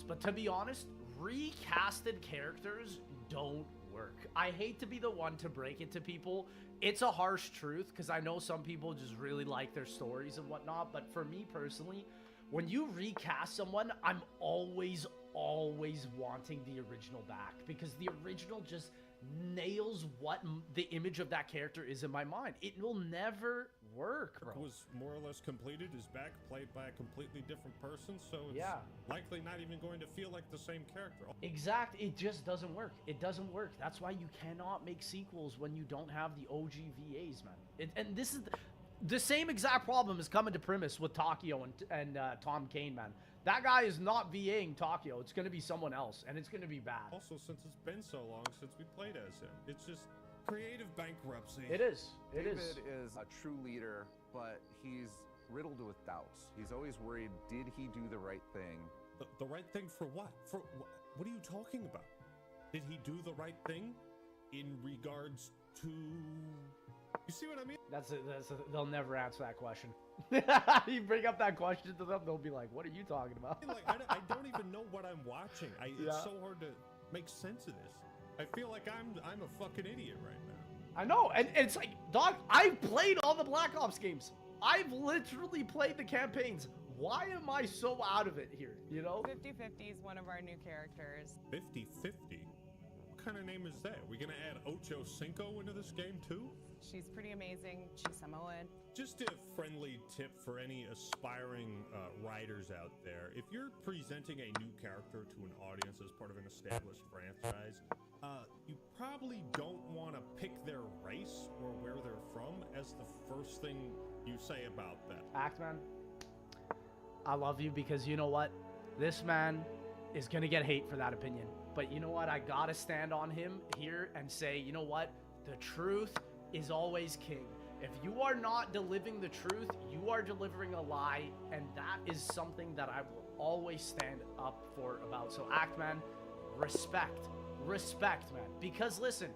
but to be honest, recasted characters don't work. I hate to be the one to break it to people. It's a harsh truth because I know some people just really like their stories and whatnot, but for me personally, when you recast someone, I'm always wanting the original back because the original just nails what the image of that character is in my mind. It will never work, bro. Was more or less completed, is back, played by a completely different person, so it's likely not even going to feel like the same character. Exact. It just doesn't work. It doesn't work. That's why you cannot make sequels when you don't have the OG VAs, man. And this is the same exact problem is coming to premise with Takio and Tom Kane, man. That guy is not VAing Takio. It's going to be someone else, and it's going to be bad. Also, since it's been so long since we played as him, it's just creative bankruptcy. It is. David is a true leader, but he's riddled with doubts. He's always worried, did he do the right thing? The right thing for what? For what are you talking about? Did he do the right thing in regards to... You see what I mean? They'll never answer that question. You bring up that question to them, they'll be like, what are you talking about? Like, I don't even know what I'm watching. It's so hard to make sense of this. I feel like I'm a fucking idiot right now. I know, and it's like, dog, I've played all the Black Ops games. I've literally played the campaigns. Why am I so out of it here, you know? 50-50 is one of our new characters. 50-50? What kind of name is that? We gonna add Ocho Cinco into this game too? She's pretty amazing. She's Samoan. Just a friendly tip for any aspiring writers out there. If you're presenting a new character to an audience as part of an established franchise, you probably don't want to pick their race or where they're from as the first thing you say about them. Actman, I love you because you know what? This man is going to get hate for that opinion. But you know what? I got to stand on him here and say, you know what? The truth is always king. If you are not delivering the truth, you are delivering a lie. And that is something that I will always stand up for about. So Actman, respect. Respect, man. Because listen,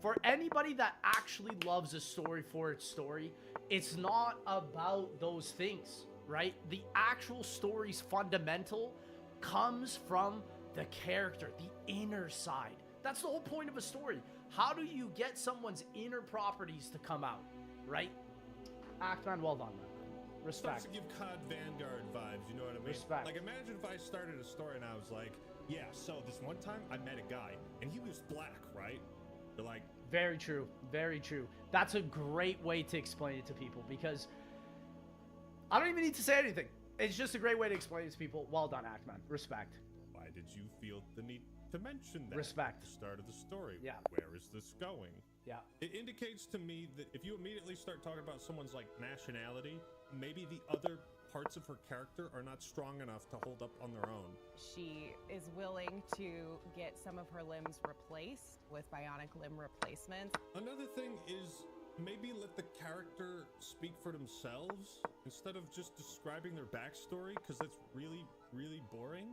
for anybody that actually loves a story for its story, it's not about those things, right? The actual story's fundamental comes from the character, the inner side. That's the whole point of a story. How do you get someone's inner properties to come out, right? Actman, well done, man. Respect. Starts to give COD Vanguard vibes, you know what I mean? Respect. Like, imagine if I started a story and I was like, yeah, so this one time I met a guy and he was black, right? They're like, very true. Very true. That's a great way to explain it to people because I don't even need to say anything. It's just a great way to explain it to people. Well done, Actman. Respect. why did you feel the need to mention that Respect. at the start of the story? Yeah. Where is this going? Yeah. It indicates to me that if you immediately start talking about someone's like nationality, maybe the other parts of her character are not strong enough to hold up on their own. She is willing to get some of her limbs replaced with bionic limb replacements. Another thing is maybe let the character speak for themselves instead of just describing their backstory, because that's really, really boring.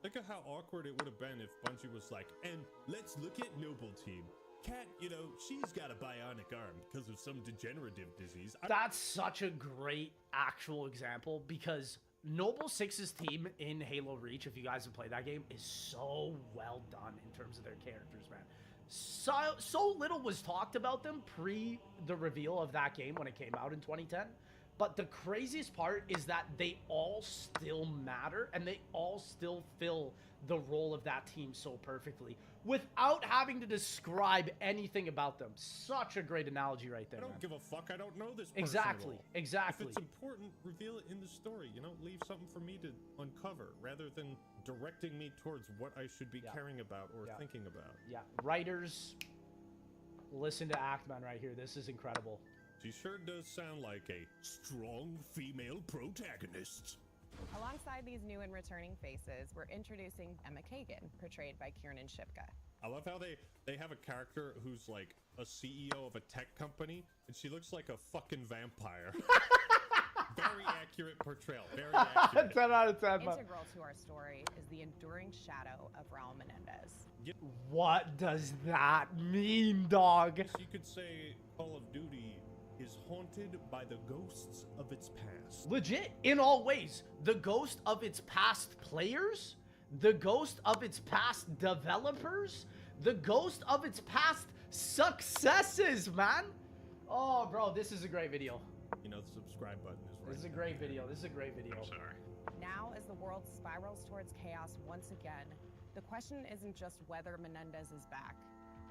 Think of how awkward it would have been if Bungie was like, and let's look at Noble Team. Cat, you know, she's got a bionic arm because of some degenerative disease. That's such a great actual example because Noble Six's team in Halo Reach, if you guys have played that game, is so well done in terms of their characters, man. So little was talked about them pre the reveal of that game when it came out in 2010. But the craziest part is that they all still matter and they all still fill the role of that team so perfectly without having to describe anything about them. Such a great analogy right there, I don't man. give a fuck. I don't know this person Exactly, at all. exactly. If it's important, reveal it in the story. You know, leave something for me to uncover rather than directing me towards what I should be caring about or thinking about. Yeah, writers, listen to Actman right here. This is incredible. She sure does sound like a strong female protagonist. Alongside these new and returning faces, we're introducing Emma Kagan, portrayed by Kiernan Shipka. I love how they have a character who's like a CEO of a tech company, and she looks like a fucking vampire. Very accurate portrayal. Very accurate. 10 out of 10. Integral to our story is the enduring shadow of Raul Menendez. What does that mean, dog? You could say Call of Duty is haunted by the ghosts of its past. Legit, in all ways. The ghost of its past players, the ghost of its past developers, the ghost of its past successes, man. Oh, bro, this is a great video. You know, the subscribe button is right. This is a great video. This is a great video. I'm sorry. Now, as the world spirals towards chaos once again, the question isn't just whether Menendez is back.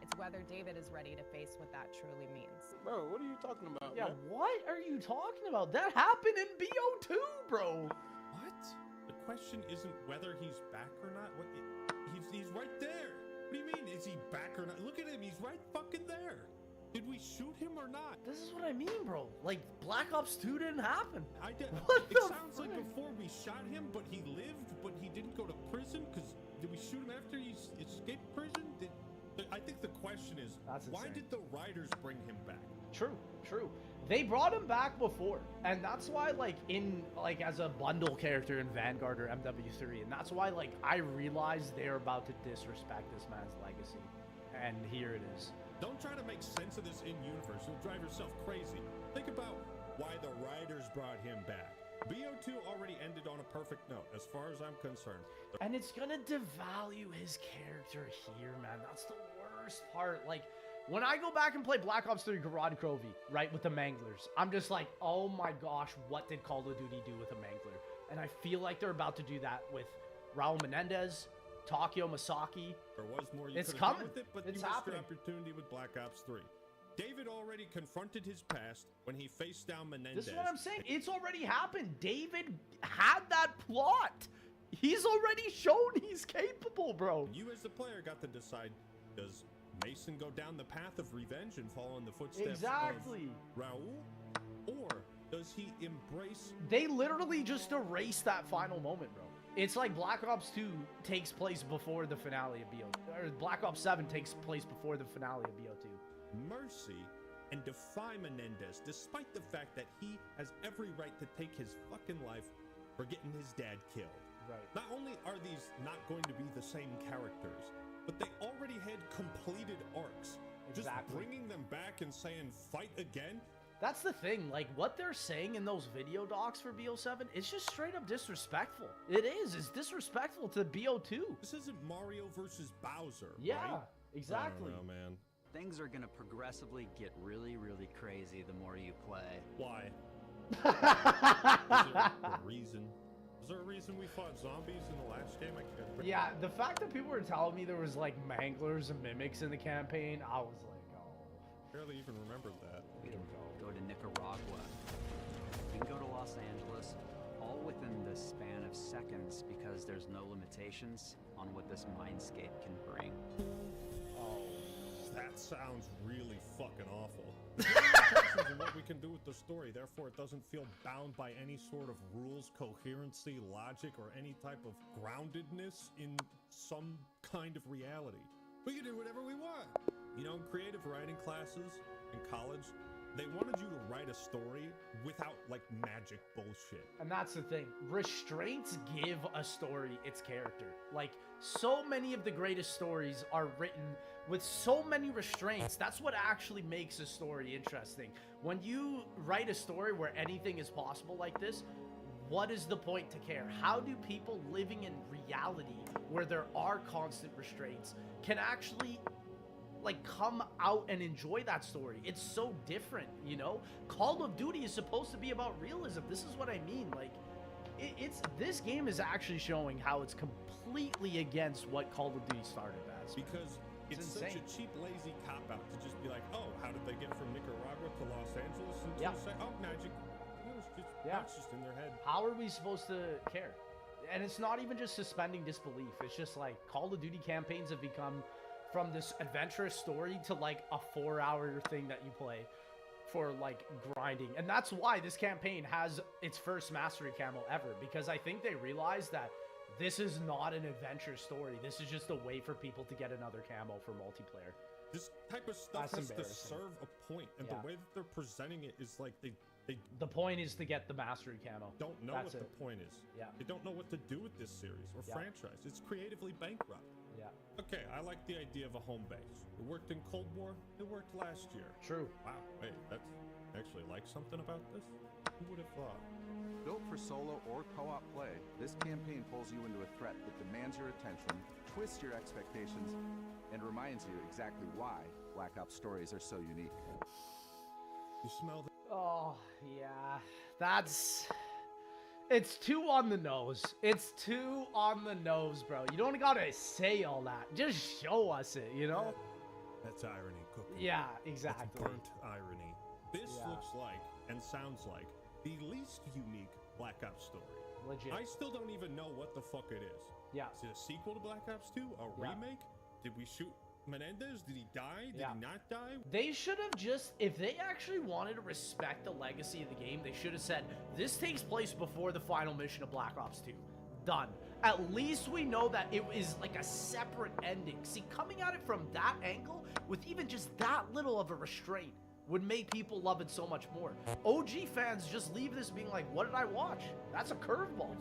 It's whether David is ready to face what that truly means. Bro, what are you talking about? Yeah, man? what are you talking about? That happened in BO2, bro. What? The question isn't whether he's back or not. He's right there. What do you mean? Is he back or not? Look at him. He's right fucking there. Did we shoot him or not? This is what I mean, bro. Like, Black Ops 2 didn't happen. I did. What It the sounds like before we shot him, but he lived, but he didn't go to prison. Because did we shoot him after he escaped prison? I think the question is, why did the writers bring him back? True, true. They brought him back before, and that's why, like, as a bundle character in Vanguard or MW3, and that's why, like, I realized they're about to disrespect this man's legacy. And here it is. Don't try to make sense of this in-universe. You'll drive yourself crazy. Think about why the writers brought him back. BO2 already ended on a perfect note, as far as I'm concerned. And it's gonna devalue his character here, man. That's the worst part. Like, when I go back and play Black Ops 3 Garad Crovey, right, with the Manglers, I'm just like, oh my gosh, what did Call of Duty do with a Mangler? And I feel like they're about to do that with Raul Menendez, Takeo Masaki. There was more you It's could have done coming. with it, but It's you missed happening. your opportunity with Black Ops 3. David already confronted his past when he faced down Menendez. This is what I'm saying. It's already happened. David had that plot. He's already shown he's capable, bro. You as the player got to decide, does Mason go down the path of revenge and follow in the footsteps Exactly. of Raul? Or does he embrace... They literally just erased that final moment, bro. It's like Black Ops 2 takes place before the finale of BO2. Or Black Ops 7 takes place before the finale of BO2. mercy and defy Menendez, despite the fact that he has every right to take his fucking life for getting his dad killed. Right. Not only are these not going to be the same characters, but they already had completed arcs. Exactly. Just bringing them back and saying, fight again? That's the thing. Like, what they're saying in those video docs for BO7, it's just straight up disrespectful. It is. It's disrespectful to BO2. This isn't Mario versus Bowser, Yeah, right? exactly. I don't know, man. Things are gonna progressively get really, really crazy the more you play. Why? Is there a reason? Is there a reason we fought zombies in the last game? I can't. Yeah, the fact that people were telling me there was like manglers and mimics in the campaign, I was like, oh. Barely even remembered that. We can go to Nicaragua. We can go to Los Angeles, all within the span of seconds because there's no limitations on what this mindscape can bring. Oh, that sounds really fucking awful. There's no limitations in what we can do with the story, therefore it doesn't feel bound by any sort of rules, coherency, logic, or any type of groundedness in some kind of reality. We can do whatever we want. You know, in creative writing classes in college, they wanted you to write a story without, like, magic bullshit. And that's the thing. Restraints give a story its character. Like, so many of the greatest stories are written with so many restraints. That's what actually makes a story interesting. When you write a story where anything is possible like this, what is the point to care? How do people living in reality where there are constant restraints can actually like come out and enjoy that story? It's so different, you know? Call of Duty is supposed to be about realism. This is what I mean. Like, it's this game is actually showing how it's completely against what Call of Duty started as. Because it's such a cheap, lazy cop-out to just be like, oh, how did they get from Nicaragua to Los Angeles? And to say, oh, magic. It's just in their head. How are we supposed to care? And it's not even just suspending disbelief. It's just like Call of Duty campaigns have become from this adventurous story to like a 4-hour thing that you play for like grinding. And that's why this campaign has its first mastery camo ever, because I think they realized that this is not an adventure story. This is just a way for people to get another camo for multiplayer. This type of stuff That's has to embarrassing. serve a point, and the way that they're presenting it is like they The point is to get the mastery camo. don't know That's what it. the point is. Yeah. They don't know what to do with this series or Yeah. franchise. It's creatively bankrupt. Yeah. Okay, I like the idea of a home base. It worked in Cold War. It worked last year. True. Wow. Hey, that's actually like something about this. Who would have thought? Built for solo or co-op play, this campaign pulls you into a threat that demands your attention, twists your expectations, and reminds you exactly why Black Ops stories are so unique. You smell the... Oh, yeah. It's too on the nose. It's too on the nose, bro. You don't gotta say all that. Just show us it, you know? That's irony cooking. Yeah, exactly. That's burnt irony. This Yeah. looks like, and sounds like, the least unique Black Ops story. Legit. I still don't even know what the fuck it is. Yeah. Is it a sequel to Black Ops 2? A Yeah. remake? Did we shoot Menendez? Did he die? Did Yeah. he not die? They should have just, if they actually wanted to respect the legacy of the game, they should have said, this takes place before the final mission of Black Ops 2. Done. At least we know that it is like a separate ending. See, coming at it from that angle, with even just that little of a restraint, would make people love it so much more. OG fans just leave this being like, what did I watch? That's a curveball.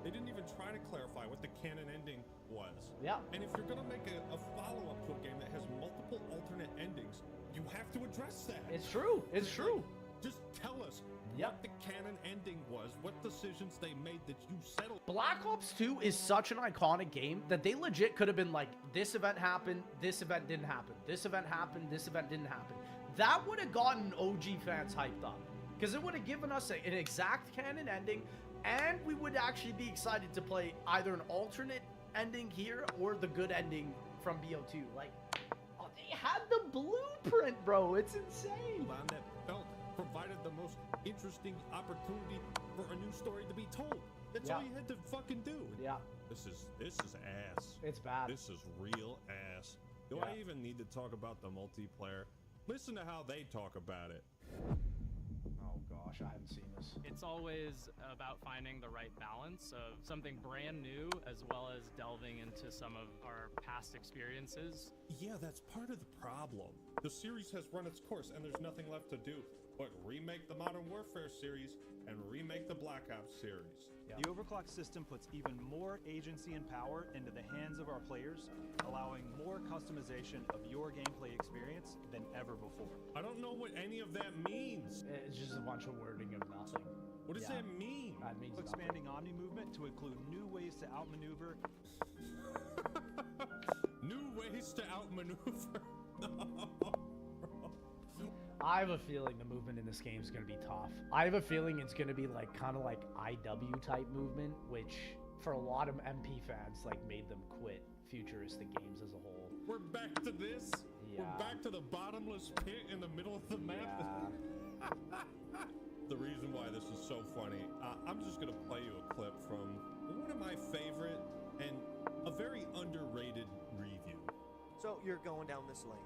They didn't even try to clarify what the canon ending was. Yeah. And if you're gonna make a follow-up to a game that has multiple alternate endings, you have to address that. It's true. It's true. Just tell us what the canon ending was, what decisions they made that you settled. Black Ops 2 is such an iconic game that they legit could have been like, this event happened, this event didn't happen, this event happened, this event didn't happen. That would have gotten OG fans hyped up, because it would have given us an exact canon ending, and we would actually be excited to play either an alternate ending here or the good ending from BO2. Like, oh, they had the blueprint, bro. It's insane. On that belt provided the most interesting opportunity for a new story to be told. That's all you had to fucking do. Yeah. This is ass. It's bad. This is real ass. Do I even need to talk about the multiplayer? Listen to how they talk about it. Oh gosh, I haven't seen this. It's always about finding the right balance of something brand new as well as delving into some of our past experiences. Yeah, that's part of the problem. The series has run its course and there's nothing left to do but remake the Modern Warfare series and remake the Black Ops series. The overclock system puts even more agency and power into the hands of our players, allowing more customization of your gameplay experience than ever before. I don't know what any of that means. It's just a bunch of wording of nothing. What does that mean? That means expanding Omni movement to include new ways to outmaneuver. New ways to outmaneuver. I have a feeling the movement in this game is going to be tough. I have a feeling it's going to be like kind of like IW type movement, which for a lot of MP fans like made them quit futuristic games as a whole. We're back to this. Yeah. We're back to the bottomless pit in the middle of the map. The reason why this is so funny, I'm just going to play you a clip from one of my favorite and a very underrated review. So you're going down this lane.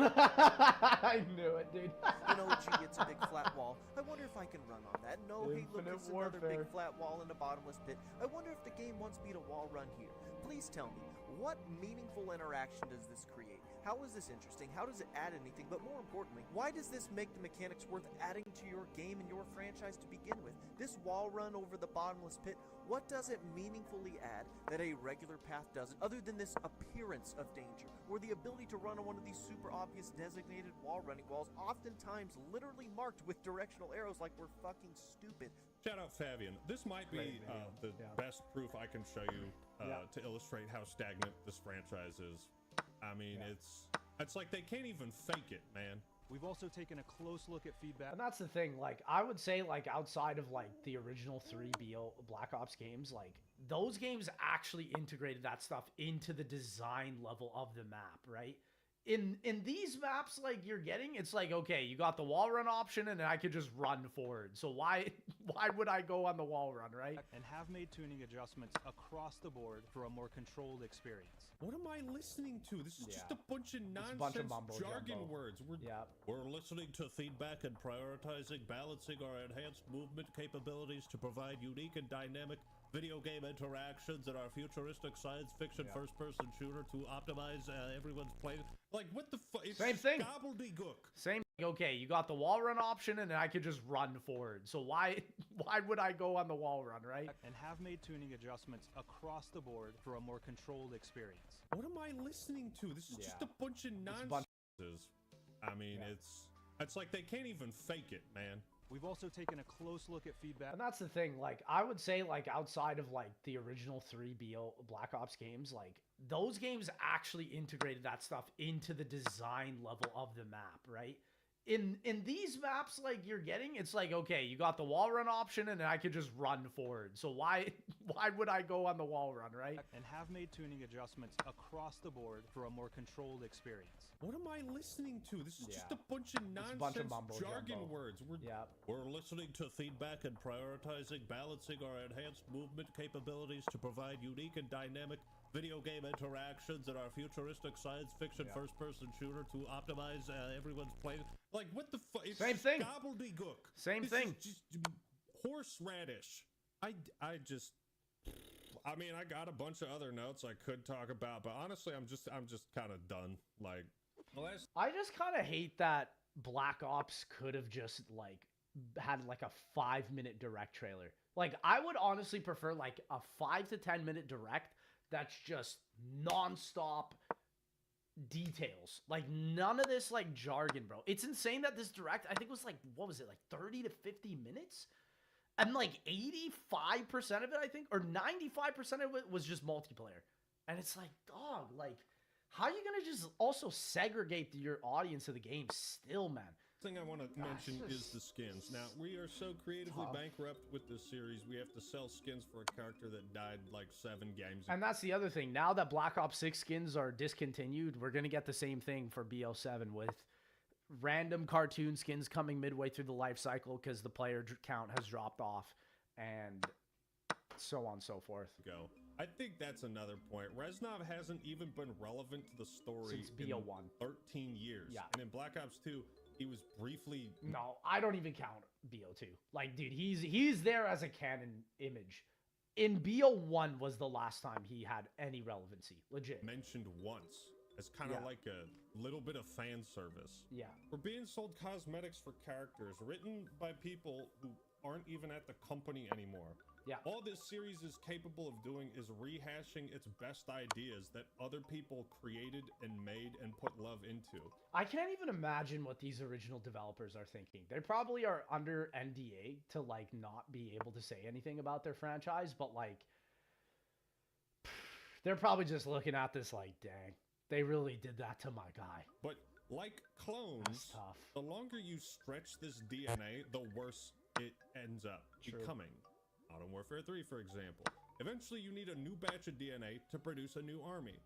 I knew it, dude. You know, gee, it's a big flat wall. I wonder if I can run on that. No, hey, look, Infinite it's another big warfare. flat wall in a bottomless pit. I wonder if the game wants me to wall run here. Please tell me, what meaningful interaction does this create? How is this interesting? How does it add anything? But more importantly, why does this make the mechanics worth adding to your game and your franchise to begin with? This wall run over the bottomless pit, what does it meaningfully add that a regular path doesn't, other than this appearance of danger, or the ability to run on one of these super obvious designated wall running walls, oftentimes literally marked with directional arrows like we're fucking stupid. Shout out Fabian. This might be the best proof I can show you to illustrate how stagnant this franchise is. I mean, it's like they can't even fake it, man. We've also taken a close look at feedback. And that's the thing, like, I would say, like, outside of, like, the original 3 Black Ops games, like, those games actually integrated that stuff into the design level of the map, right? In these maps, like, you're getting, it's like, okay, you got the wall run option, and I could just run forward. So why would I go on the wall run, right? And have made tuning adjustments across the board for a more controlled experience. What am I listening to? This is just a bunch of It's a nonsense bunch of mumbo jargon jumbo. words. We're listening to feedback and prioritizing, balancing our enhanced movement capabilities to provide unique and dynamic video game interactions in our futuristic science fiction first-person shooter to optimize everyone's play. Like, what the fuck? Same thing. Gobbledygook. Same. Okay, you got the wall run option, and I could just run forward. So why would I go on the wall run, right? And have made tuning adjustments across the board for a more controlled experience. What am I listening to? This is just a bunch of nonsense. I mean, it's like they can't even fake it, man. We've also taken a close look at feedback. And that's the thing, like, I would say, like, outside of, like, the original 3 Black Ops games, like, those games actually integrated that stuff into the design level of the map, right? In these maps, like, you're getting, it's like, okay, you got the wall run option, and I could just run forward. So why would I go on the wall run, right? And have made tuning adjustments across the board for a more controlled experience. What am I listening to? This is just a bunch of nonsense jargon words. We're listening to feedback and prioritizing, balancing our enhanced movement capabilities to provide unique and dynamic video game interactions in our futuristic science fiction first-person shooter to optimize everyone's play. Like, what the fuck? Same thing. Gobbledygook. Same This thing. is just horseradish. I mean, I got a bunch of other notes I could talk about, but honestly, I'm just kind of done. Like, I just kind of hate that Black Ops could have just, like, had, like, a 5-minute direct trailer. Like, I would honestly prefer, like, a 5 to 10 minute direct that's just non-stop details. Like, none of this, like, jargon, bro. It's insane that this direct, I think, was, like, what was it, like, 30 to 50 minutes? And, like, 85% of it, I think, or 95% of it was just multiplayer. And it's like, dog, like, how are you going to just also segregate your audience of the game still, man? Thing I want to mention is the skins. Now, we are so creatively bankrupt with this series, we have to sell skins for a character that died like 7 games ago. And that's the other thing. Now that Black Ops 6 skins are discontinued, we're going to get the same thing for BO7 with random cartoon skins coming midway through the life cycle because the player count has dropped off, and so on and so forth. Go. I think that's another point. Reznov hasn't even been relevant to the story since BO1. In 13 years. Yeah. And in Black Ops 2, he was briefly... No, I don't even count BO2. Like, dude, he's there as a canon image. In BO1 was the last time he had any relevancy. Legit. Mentioned once. As kind of like a little bit of fan service. Yeah. We're being sold cosmetics for characters written by people who aren't even at the company anymore. Yeah. All this series is capable of doing is rehashing its best ideas that other people created and made and put love into. I can't even imagine what these original developers are thinking. They probably are under NDA to, like, not be able to say anything about their franchise, but, like, they're probably just looking at this like, dang, they really did that to my guy. But like clones, the longer you stretch this DNA, the worse it ends up becoming. Modern Warfare 3, for example. Eventually, you need a new batch of DNA to produce a new army.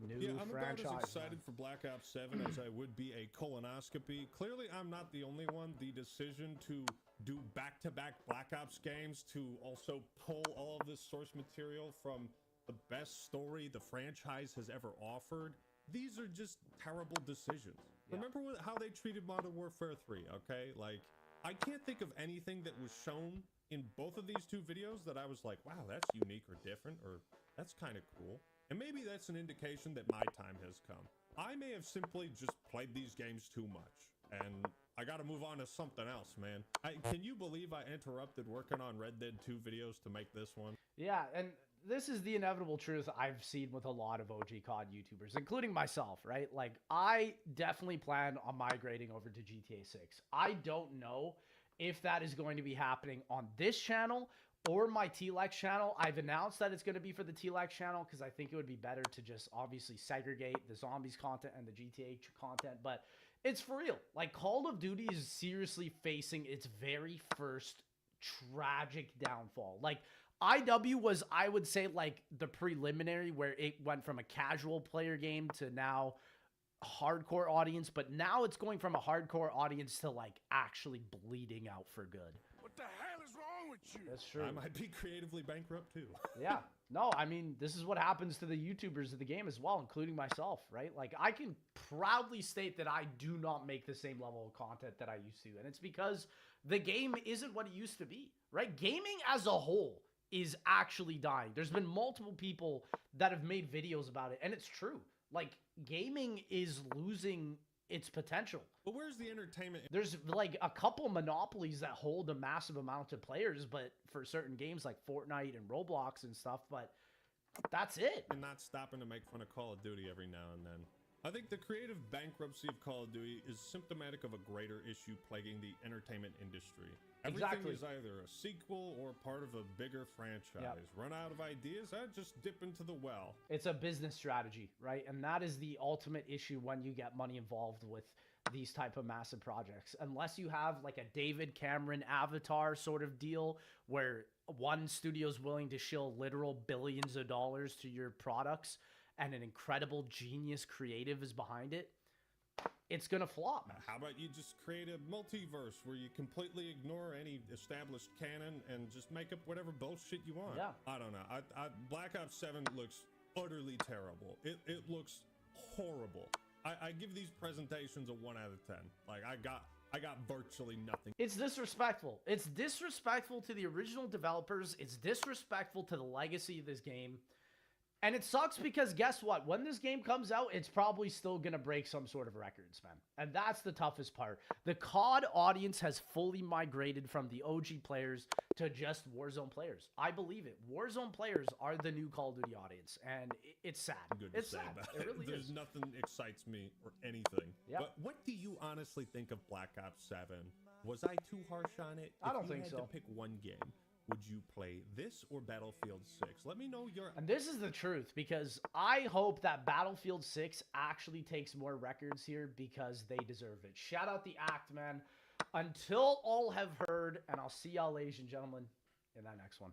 I'm about as excited for Black Ops 7 as I would be a colonoscopy. Clearly, I'm not the only one. The decision to do back-to-back Black Ops games, to also pull all of this source material from the best story the franchise has ever offered, these are just terrible decisions. Remember how they treated Modern Warfare 3, okay? Like, I can't think of anything that was shown in both of these 2 videos that I was like, wow, that's unique or different, or that's kind of cool. And maybe that's an indication that my time has come. I may have simply just played these games too much, and I gotta move on to something else, man. Can you believe I interrupted working on Red Dead 2 videos to make this one? Yeah, and this is the inevitable truth I've seen with a lot of OG COD YouTubers, including myself, right? Like, I definitely plan on migrating over to GTA 6. I don't know if that is going to be happening on this channel or my TLEX channel. I've announced that it's going to be for the TLEX channel because I think it would be better to just obviously segregate the zombies content and the GTA content, but it's for real. Like, Call of Duty is seriously facing its very first tragic downfall. Like, IW was, I would say, like the preliminary where it went from a casual player game to now hardcore audience, but now it's going from a hardcore audience to, like, actually bleeding out for good. What the hell is wrong with you? That's true. I might be creatively bankrupt too. Yeah. No, I mean, this is what happens to the YouTubers of the game as well, including myself, right? Like, I can proudly state that I do not make the same level of content that I used to, and it's because the game isn't what it used to be, right? Gaming as a whole is actually dying. There's been multiple people that have made videos about it, and it's true. Like, gaming is losing its potential. But where's the entertainment? There's, like, a couple monopolies that hold a massive amount of players, but for certain games like Fortnite and Roblox and stuff, but that's it. And not stopping to make fun of Call of Duty every now and then. I think the creative bankruptcy of Call of Duty is symptomatic of a greater issue plaguing the entertainment industry. Everything is either a sequel or part of a bigger franchise. Run out of ideas, I just dip into the well. It's a business strategy, right? And that is the ultimate issue when you get money involved with these type of massive projects. Unless you have, like, a David Cameron Avatar sort of deal where one studio's willing to shill literal billions of dollars to your products and an incredible genius creative is behind it, it's gonna flop, man. How about you just create a multiverse where you completely ignore any established canon and just make up whatever bullshit you want? Yeah. I don't know. Black Ops 7 looks utterly terrible. It looks horrible. I give these presentations a 1 out of 10. Like, I got virtually nothing. It's disrespectful. It's disrespectful to the original developers. It's disrespectful to the legacy of this game. And it sucks because guess what? When this game comes out, it's probably still going to break some sort of records, man. And that's the toughest part. The COD audience has fully migrated from the OG players to just Warzone players. I believe it. Warzone players are the new Call of Duty audience, and it's sad. Good It's to say sad. about It really There's is. nothing excites me or anything. Yeah. But what do you honestly think of Black Ops 7? Was I too harsh on it? I don't If you think had so. to pick one game, would you play this or Battlefield 6? Let me know your... And this is the truth, because I hope that Battlefield 6 actually takes more records here because they deserve it. Shout out the act, man. Until all have heard, and I'll see y'all, ladies and gentlemen, in that next one.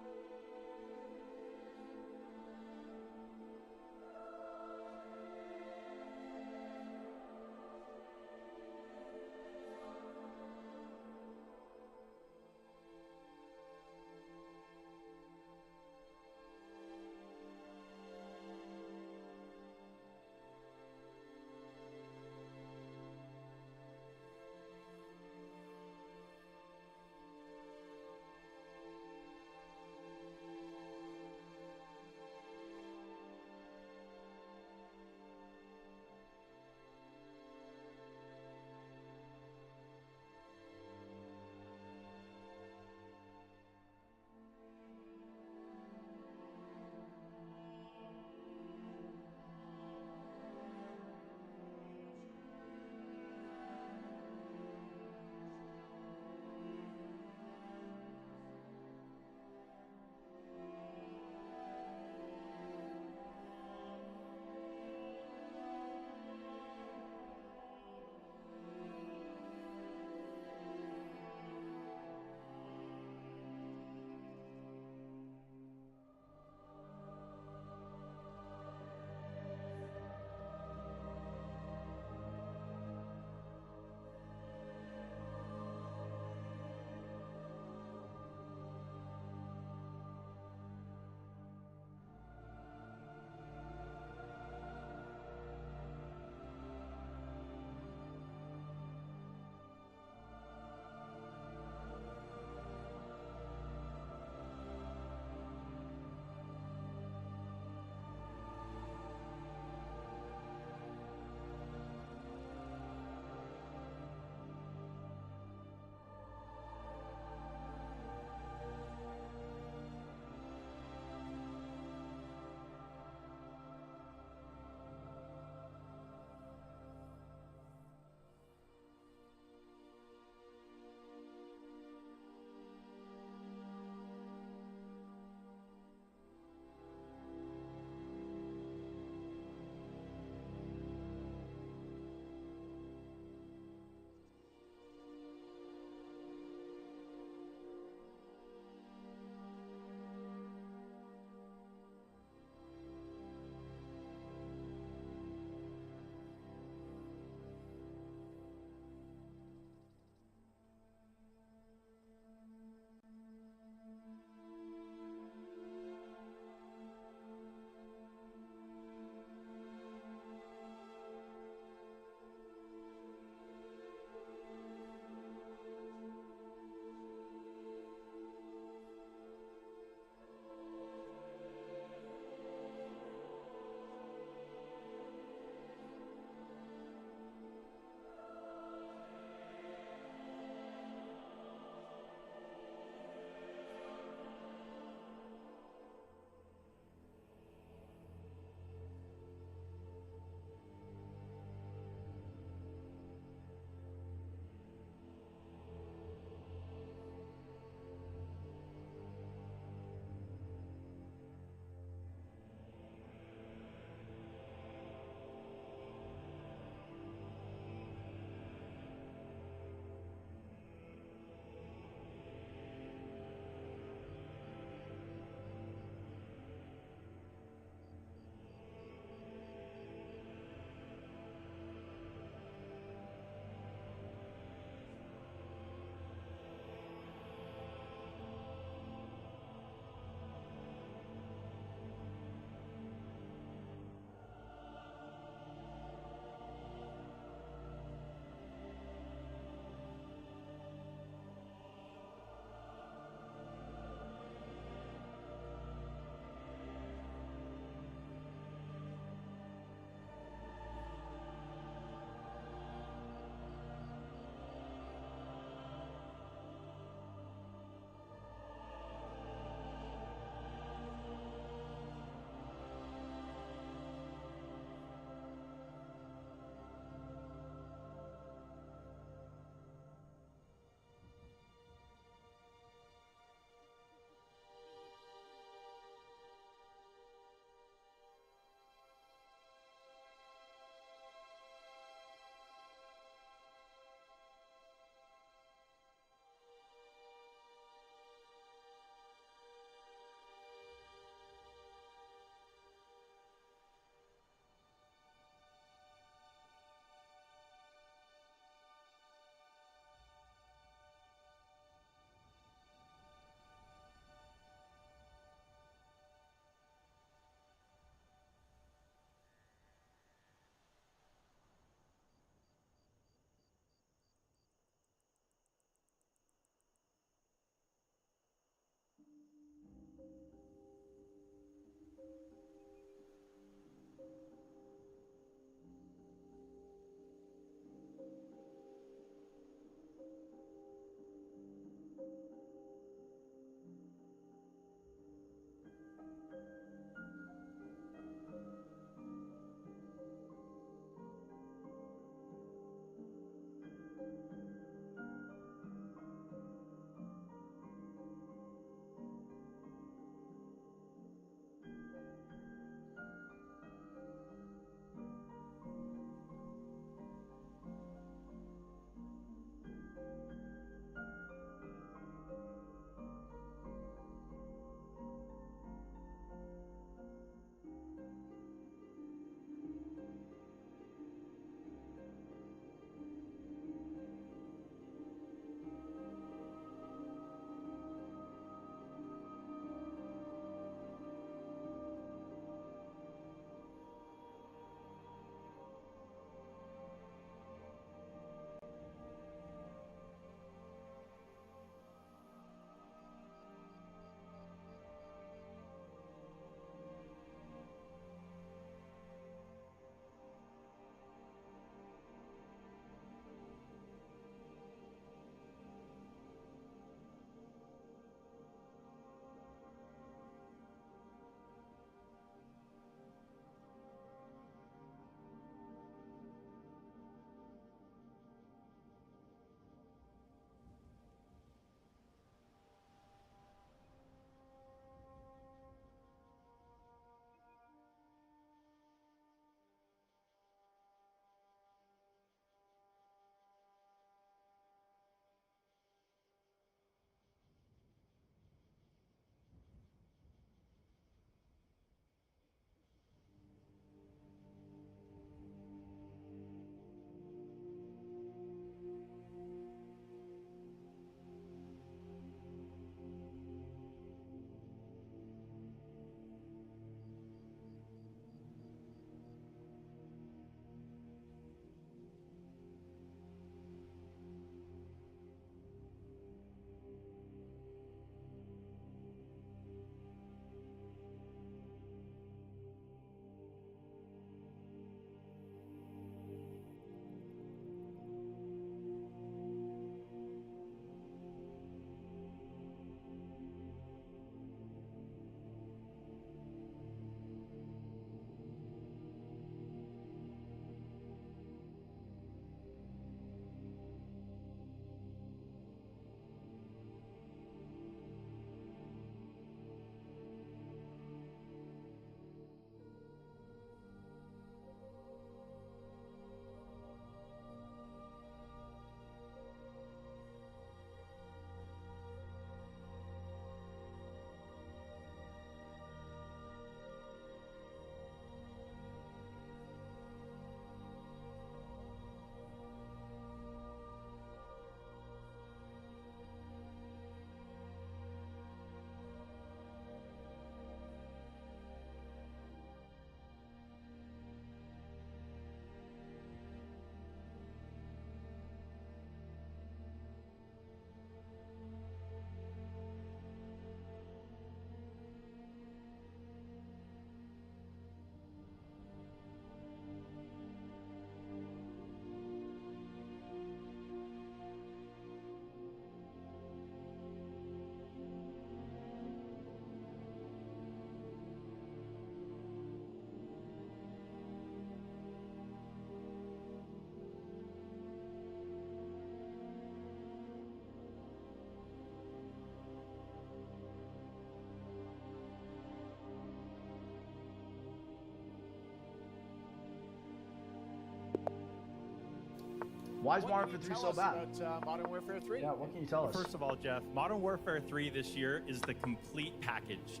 Why is What Modern can you Warfare 3 tell so us bad? about Modern Warfare 3? Yeah, what can you tell us? First of all, Jeff, Modern Warfare 3 this year is the complete package.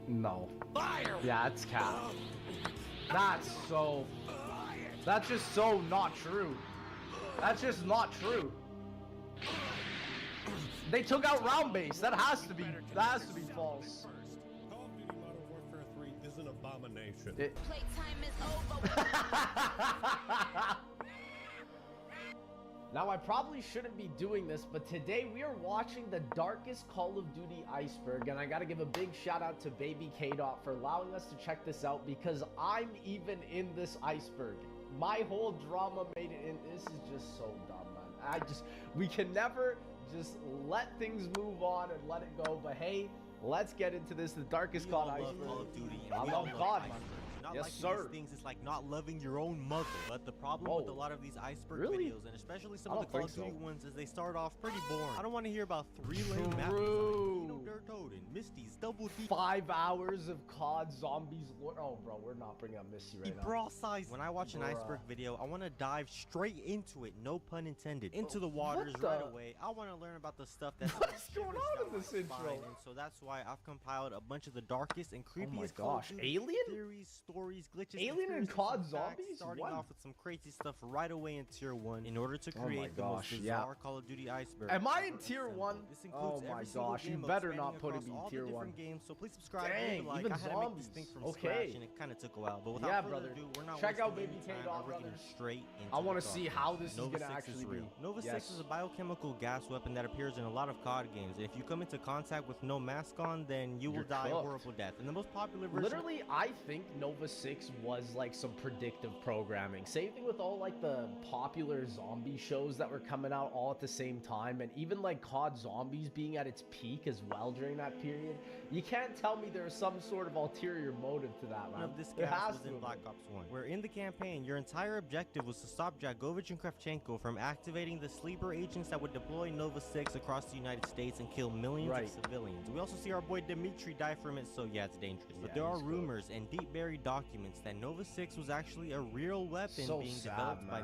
No. Yeah, it's cap. That's just so not true. That's just not true. They took out round base. That has to be false. Call of Duty Modern Warfare 3 is an abomination. Playtime is over. Now, I probably shouldn't be doing this, but today we are watching the darkest Call of Duty iceberg, and I gotta give a big shout out to Baby K-Dot for allowing us to check this out, because I'm even in this iceberg. My whole drama made it in. This is just so dumb, man. We can never just let things move on and let it go, but hey, let's get into this, the darkest COD iceberg. Call of Duty. I love COD, man. Not Yes, liking sir. these things is like not loving your own mother. But the problem with a lot of these iceberg videos, and especially some of the Call of Duty ones, is they start off pretty boring. I don't want to hear about 3-lane map design, Dirt Toad, and Misty's double D. 5 hours of COD zombies lore. Oh, bro, we're not bringing up Misty right now. Brawl size. When I watch an iceberg video, I want to dive straight into it, no pun intended, into the waters right away. I want to learn about the stuff that's what's going on in this intro. And so that's why I've compiled a bunch of the darkest and creepiest Call of Duty theories, stories, glitches, Alien and COD zombies? starting off with some crazy stuff right away in tier 1 in order to create the most bizarre Call of Duty iceberg. Am I in tier 1? This includes every single game you better not spanning put across him all in tier the 1. different games, so please subscribe. Dang, like. even I had to make this thing zombies. from scratch, and it kind of took a while. But without further ado, we're not check out wasting Baby any time, K-Dot, we're getting brother. straight into I want to the see COD. how this Nova is gonna 6 actually is real. be. Nova 6 is a biochemical gas weapon that appears in a lot of COD games, and if you come into contact with no mask on, then you will die a horrible death. And the most popular version, literally, I think Nova 6 was like some predictive programming. Same thing with all like the popular zombie shows that were coming out all at the same time, and even like COD Zombies being at its peak as well during that period. You can't tell me there was some sort of ulterior motive to that, man. This There gas has was to in have Black been. Ops 1, where in the campaign, your entire objective was to stop Dragovich and Kravchenko from activating the sleeper agents that would deploy Nova 6 across the United States and kill millions of civilians. We also see our boy Dimitri die from it, so yeah, it's dangerous. But there are rumors and deep buried documents that Nova 6 was actually a real weapon being developed by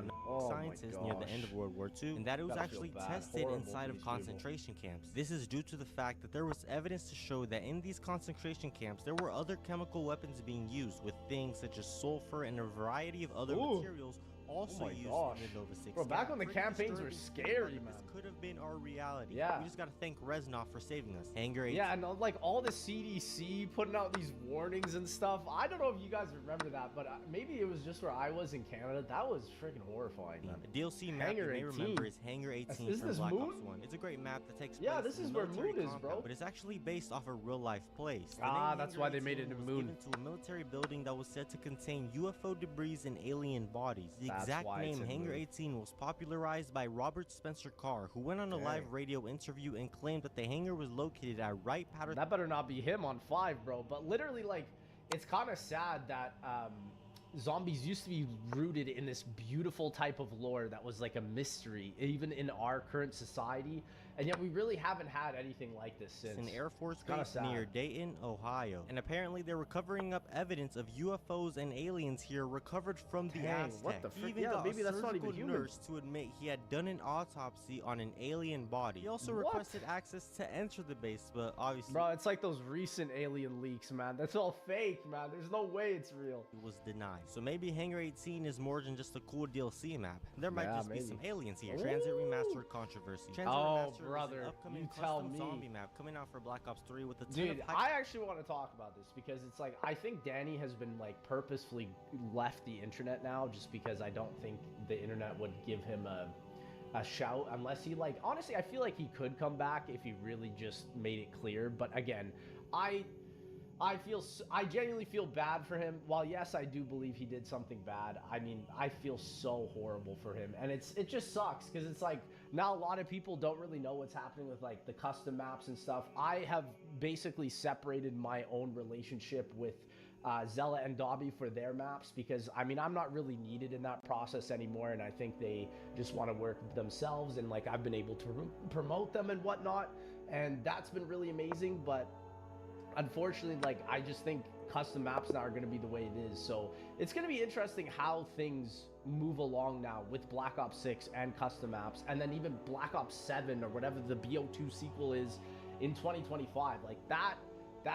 scientists near the end of World War II, and that it was actually tested inside of concentration camps. This is due to the fact that there was evidence to show that in these concentration camps, there were other chemical weapons being used, with things such as sulfur and a variety of other materials also used in the Nova 6. Bro, back when the Pretty campaigns were disturbing, scary, but man. This could have been our reality. Yeah. We just gotta thank Reznov for saving us. Hangar 8. Yeah, and like all the CDC putting out these warnings and stuff. I don't know if you guys remember that, but maybe it was just where I was in Canada. That was freaking horrifying, man. The DLC map you may remember is Hangar 18 Is from this Black Moon? Ops 1. It's a great map that takes place this in is a where military Moon is, compound, bro. but it's actually based off a real-life place. The name That's Hangar why they 18 made it in was Moon. given to a military building that was said to contain UFO debris and alien bodies. The That's exact why it's name in Hangar Moon. 18 was popularized by Robert Spencer Carr, who went on a live radio interview and claimed that the hangar was located at Wright Patterson. That better not be him on 5, bro. But literally, like, it's kind of sad that zombies used to be rooted in this beautiful type of lore that was like a mystery, even in our current society. And yet we really haven't had anything like this since. An Air Force kinda base sad. near Dayton, Ohio. And apparently they were covering up evidence of UFOs and aliens here recovered from the Dang, Aztec. what the frick? He even Yeah, got maybe a that's not even surgical human. nurse to admit he had done an autopsy on an alien body. He also What? requested access to enter the base, but obviously Bro, it's like those recent alien leaks, man. That's all fake, man. There's no way it's real. it was denied. So maybe Hangar 18 is more than just a cool DLC map. There might Yeah, just be maybe. some aliens here. Transit Remastered controversy. Transit Oh, Remastered was an brother, upcoming you tell custom me. zombie map coming out for Black Ops 3 with a ton Dude, of hype. I actually want to talk about this because it's like, I think Danny has been like purposefully left the internet now just because I don't think the internet would give him a shout unless he like, honestly, I feel like he could come back if he really just made it clear. But again, I genuinely feel bad for him. While yes, I do believe he did something bad, I mean, I feel so horrible for him, and it just sucks because it's like now a lot of people don't really know what's happening with like the custom maps and stuff. I have basically separated my own relationship with Zella and Dobby for their maps because I mean I'm not really needed in that process anymore, and I think they just want to work themselves, and like I've been able to promote them and whatnot, and that's been really amazing. But unfortunately, like, I just think custom maps now are going to be the way it is. So it's going to be interesting how things move along now with Black Ops 6 and custom maps, and then even Black Ops 7 or whatever the BO2 sequel is in 2025. Like that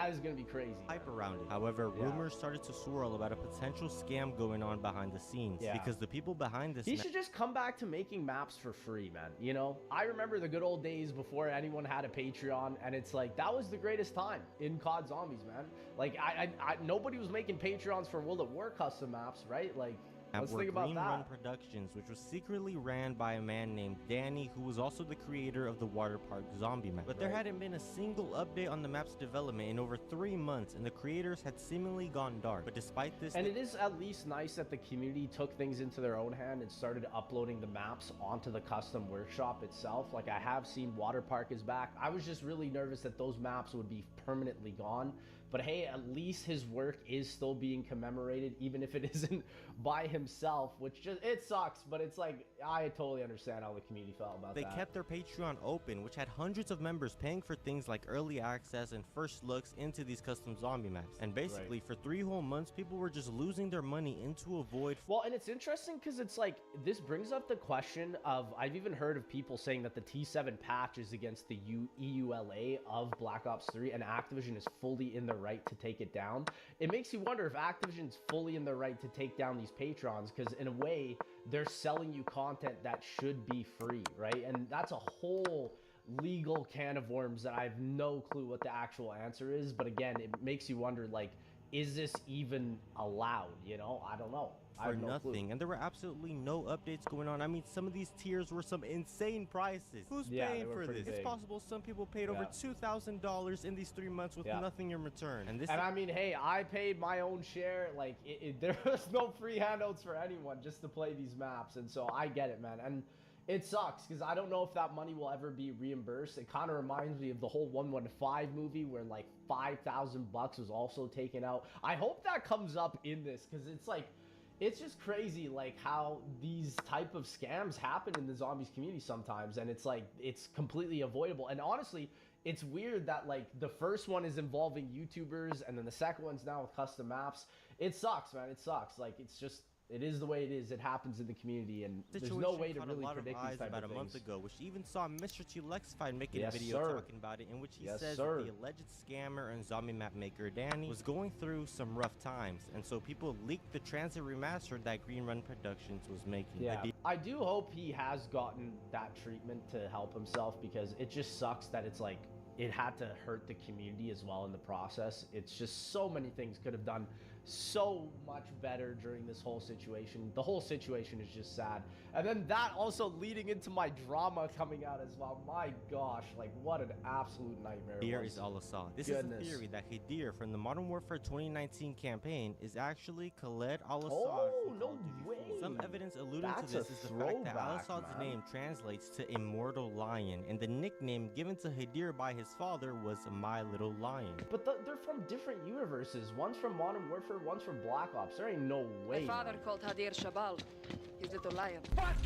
is gonna be crazy. Hype around it. However, rumors started to swirl about a potential scam going on behind the scenes. Because the people behind this He should just come back to making maps for free, man. You know, I remember the good old days before anyone had a Patreon, and it's like that was the greatest time in COD Zombies, man. Like nobody was making Patreons for World at War custom maps, right? Like let's think about Green that. Run Productions, which was secretly ran by a man named Danny, who was also the creator of the water park zombie map. But there hadn't been a single update on the map's development in over 3 months, and the creators had seemingly gone dark. But despite this, And it is at least nice that the community took things into their own hand and started uploading the maps onto the custom workshop itself. Like I have seen Water Park is back. I was just really nervous that those maps would be permanently gone. But hey, at least his work is still being commemorated, even if it isn't by himself, which just, it sucks, but it's like, I totally understand how the community felt about they that. kept their Patreon open, which had hundreds of members paying for things like early access and first looks into these custom zombie maps. And basically, for 3 whole months, people were just losing their money into a void. Well, and it's interesting because it's like, this brings up the question of, I've even heard of people saying that the T7 patch is against the EULA of Black Ops 3, and Activision is fully in the right to take it down. It makes you wonder if Activision's fully in the right to take down these patrons, because in a way they're selling you content that should be free, right? And that's a whole legal can of worms that I have no clue what the actual answer is. But again, it makes you wonder, like, is this even allowed? You know, I don't know. I For have no nothing, clue. and there were absolutely no updates going on. I mean, some of these tiers were some insane prices. Who's paying for this? It's possible some people paid over $2,000 in these 3 months with nothing in return. And I mean, hey, I paid my own share. Like, there was no free handouts for anyone just to play these maps, and so I get it, man. And it sucks because I don't know if that money will ever be reimbursed. It kind of reminds me of the whole 115 movie where like $5,000 was also taken out. I hope that comes up in this, because it's like, it's just crazy, like, how these type of scams happen in the zombies community sometimes, and it's like, it's completely avoidable. And honestly, it's weird that like the first one is involving YouTubers, and then the second one's now with custom maps. It sucks, man. It sucks. Like, it's just, it is the way it is. It happens in the community, and there's no way to really predict these type about of a month things. ago, which even saw Mr. Chilexified making Yes, a video sir. talking about it, in which he Yes, says sir. that the alleged scammer and zombie map maker Danny was going through some rough times, and so people leaked the transit remaster that Green Run Productions was making. Yeah, I do hope he has gotten that treatment to help himself, because it just sucks that it's like, it had to hurt the community as well in the process. It's just so many things could have done so much better during this whole situation. The whole situation is just sad. And then that also leading into my drama coming out as well. My gosh, like, what an absolute nightmare it Hadir was. is Al-Assad. This Goodness. is a theory that Hadir from the Modern Warfare 2019 campaign is actually Khaled Al-Assad. Oh, from no Call of Duty way. 4. Some evidence alluding That's to this a is the fact that throwback, Al-Assad's man. name translates to Immortal Lion, and the nickname given to Hadir by his father was My Little Lion. But they're from different universes. One's from Modern Warfare, one's from Black Ops. There ain't no way. My father called Hadir Shabal, his little lion. But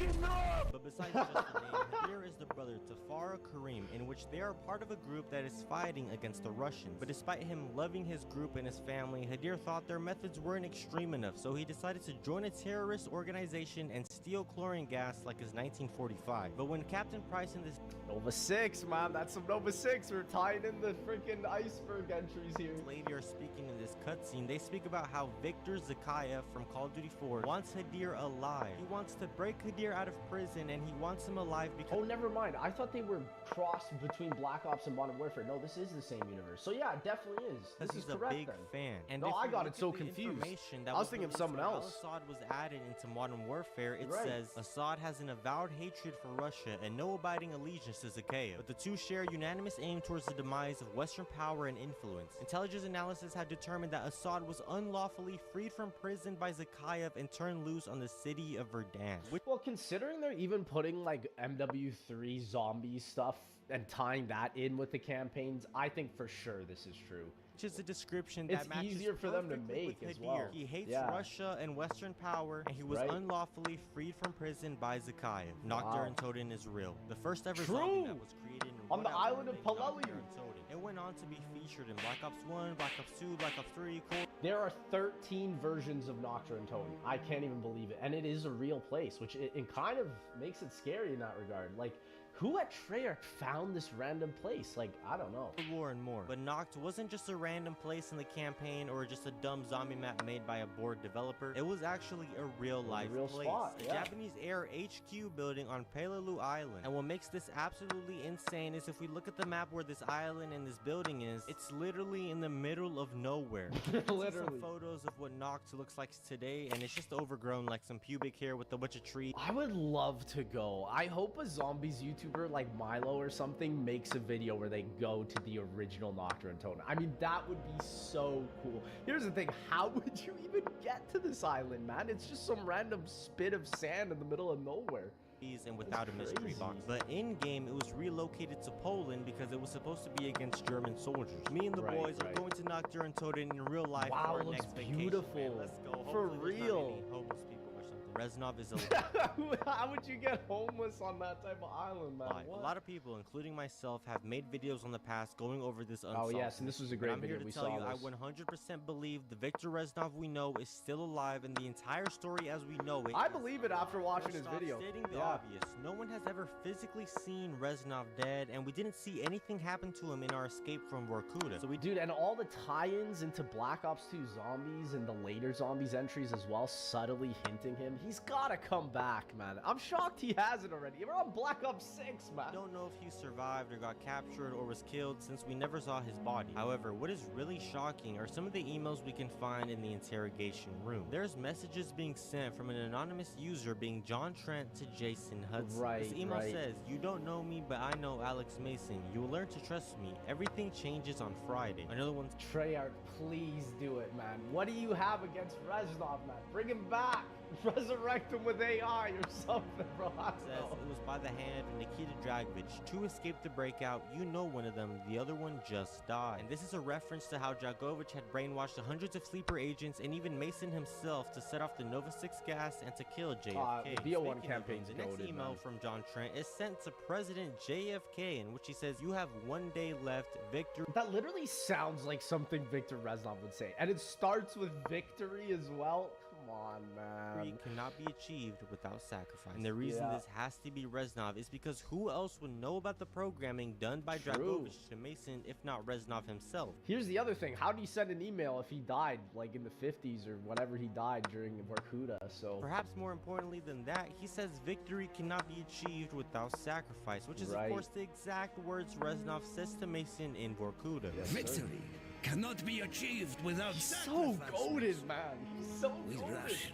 besides just the name, Hadir is the brother to Farah Kareem, in which they are part of a group that is fighting against the Russians. But despite him loving his group and his family, Hadir thought their methods weren't extreme enough, so he decided to join a terrorist organization and steal chlorine gas like his 1945. But when Captain Price and this Nova 6, man, that's some Nova 6. We're tying in the freaking iceberg entries here. lady are speaking in this cutscene, they speak about how Victor Zakhaev from Call of Duty 4 wants Hadir alive. He wants to break Hadir out of prison, and he wants him alive because... Oh, never mind. I thought they were crossed between Black Ops and Modern Warfare. No, this is the same universe. So yeah, it definitely is. This is he's a correct big then. fan. And no, if I you got look it so at the confused. information that I was thinking of released someone when else. Al-Assad was added into Modern Warfare. It Right. says Assad has an avowed hatred for Russia and no abiding allegiance to Zakhaev. But the two share unanimous aim towards the demise of Western power and influence. Intelligence analysis had determined that Assad was unlawfully freed from prison by Zakhaev and turned loose on the city of Verdansk. Well, considering they're even putting like MW3 zombie stuff and tying that in with the campaigns, I think for sure this is true. which is a description It's that matches easier for them to perfectly make with as Hadir. well. He hates Yeah. Russia and Western power, and he was Right. unlawfully freed from prison by Zakayev. Nocturne Totem is real. The first ever True. zombie that was created in On the World island of War named Palelu. Nocturne Totem. It went on to be featured in Black Ops 1, Black Ops 2, Black Ops 3, Cold. There are 13 versions of Nocturne Totem. I can't even believe it. And it is a real place, which it kind of makes it scary in that regard. Like, who at Treyarch found this random place? Like, I don't know. War and more. But Noct wasn't just a random place in the campaign or just a dumb zombie map made by a bored developer. It was actually a real life real place. spot, A yeah. Japanese Air HQ building on Peleliu Island. And what makes this absolutely insane is if we look at the map where this island and this building is, it's literally in the middle of nowhere. Literally. Some photos of what Noct looks like today, and it's just overgrown like some pubic hair with a bunch of trees. I would love to go. I hope a zombies YouTuber like Milo or something makes a video where they go to the original Nocturne Totem. I mean, that would be so cool. Here's the thing, how would you even get to this island, man? It's just some random spit of sand in the middle of nowhere. And without a mystery box. But in-game, it was relocated to Poland because it was supposed to be against German soldiers. Me and the boys are going to Nocturne Totem in real life Wow, for it our looks next vacation. beautiful. Man, let's go. For Hopefully there's not real. any homeless people or something. Reznov is a How would you get homeless on that type of island, man? A lot of people, including myself, have made videos on the past going over this unsolved. Oh yes, and this was a But great I'm video. here to We tell saw you, this. I 100% believe the Victor Reznov we know is still alive, and the entire story as we know it. I believe it after watching his First off, video. Stating the Yeah. obvious, no one has ever physically seen Reznov dead, and we didn't see anything happen to him in our escape from Vorkuta. So Dude, and all the tie-ins into Black Ops 2 Zombies and the later Zombies entries as well, subtly hinting him, he's gotta come back, man. I'm shocked he hasn't already. We're on Black Ops 6, man. I don't know if he survived or got captured or was killed since we never saw his body. However, what is really shocking are some of the emails we can find in the interrogation room. There's messages being sent from an anonymous user being John Trent to Jason Hudson. Right, This email right. says, "You don't know me, but I know Alex Mason. You will learn to trust me. Everything changes on Friday." Another one's Treyarch, please do it, man. What do you have against Reznov, man? Bring him back. Resurrect him with AI or something, bro. I don't says know. it was by the hand of Nikita Dragovich. Two escaped the breakout. You know one of them. The other one just died. And this is a reference to how Dragovich had brainwashed hundreds of sleeper agents and even Mason himself to set off the Nova 6 gas and to kill JFK. The BO1 Speaking of campaign's the next goated, email man. from John Trent is sent to President JFK, in which he says, "You have 1 day left. Victor." That literally sounds like something Victor Reznov would say. And it starts with victory as well. Come on, man. Cannot be achieved without sacrifice. And the reason Yeah. this has to be Reznov is because who else would know about the programming done by True. Dragovich to Mason if not Reznov himself? Here's the other thing. How do you send an email if he died, like in the 50s or whatever he died during Vorkuta? So Perhaps more importantly than that, he says victory cannot be achieved without sacrifice, which is Right. of course the exact words Reznov says to Mason in Vorkuta. Victory cannot be achieved without so sacrifice. goated, man. He's so We goated. Russians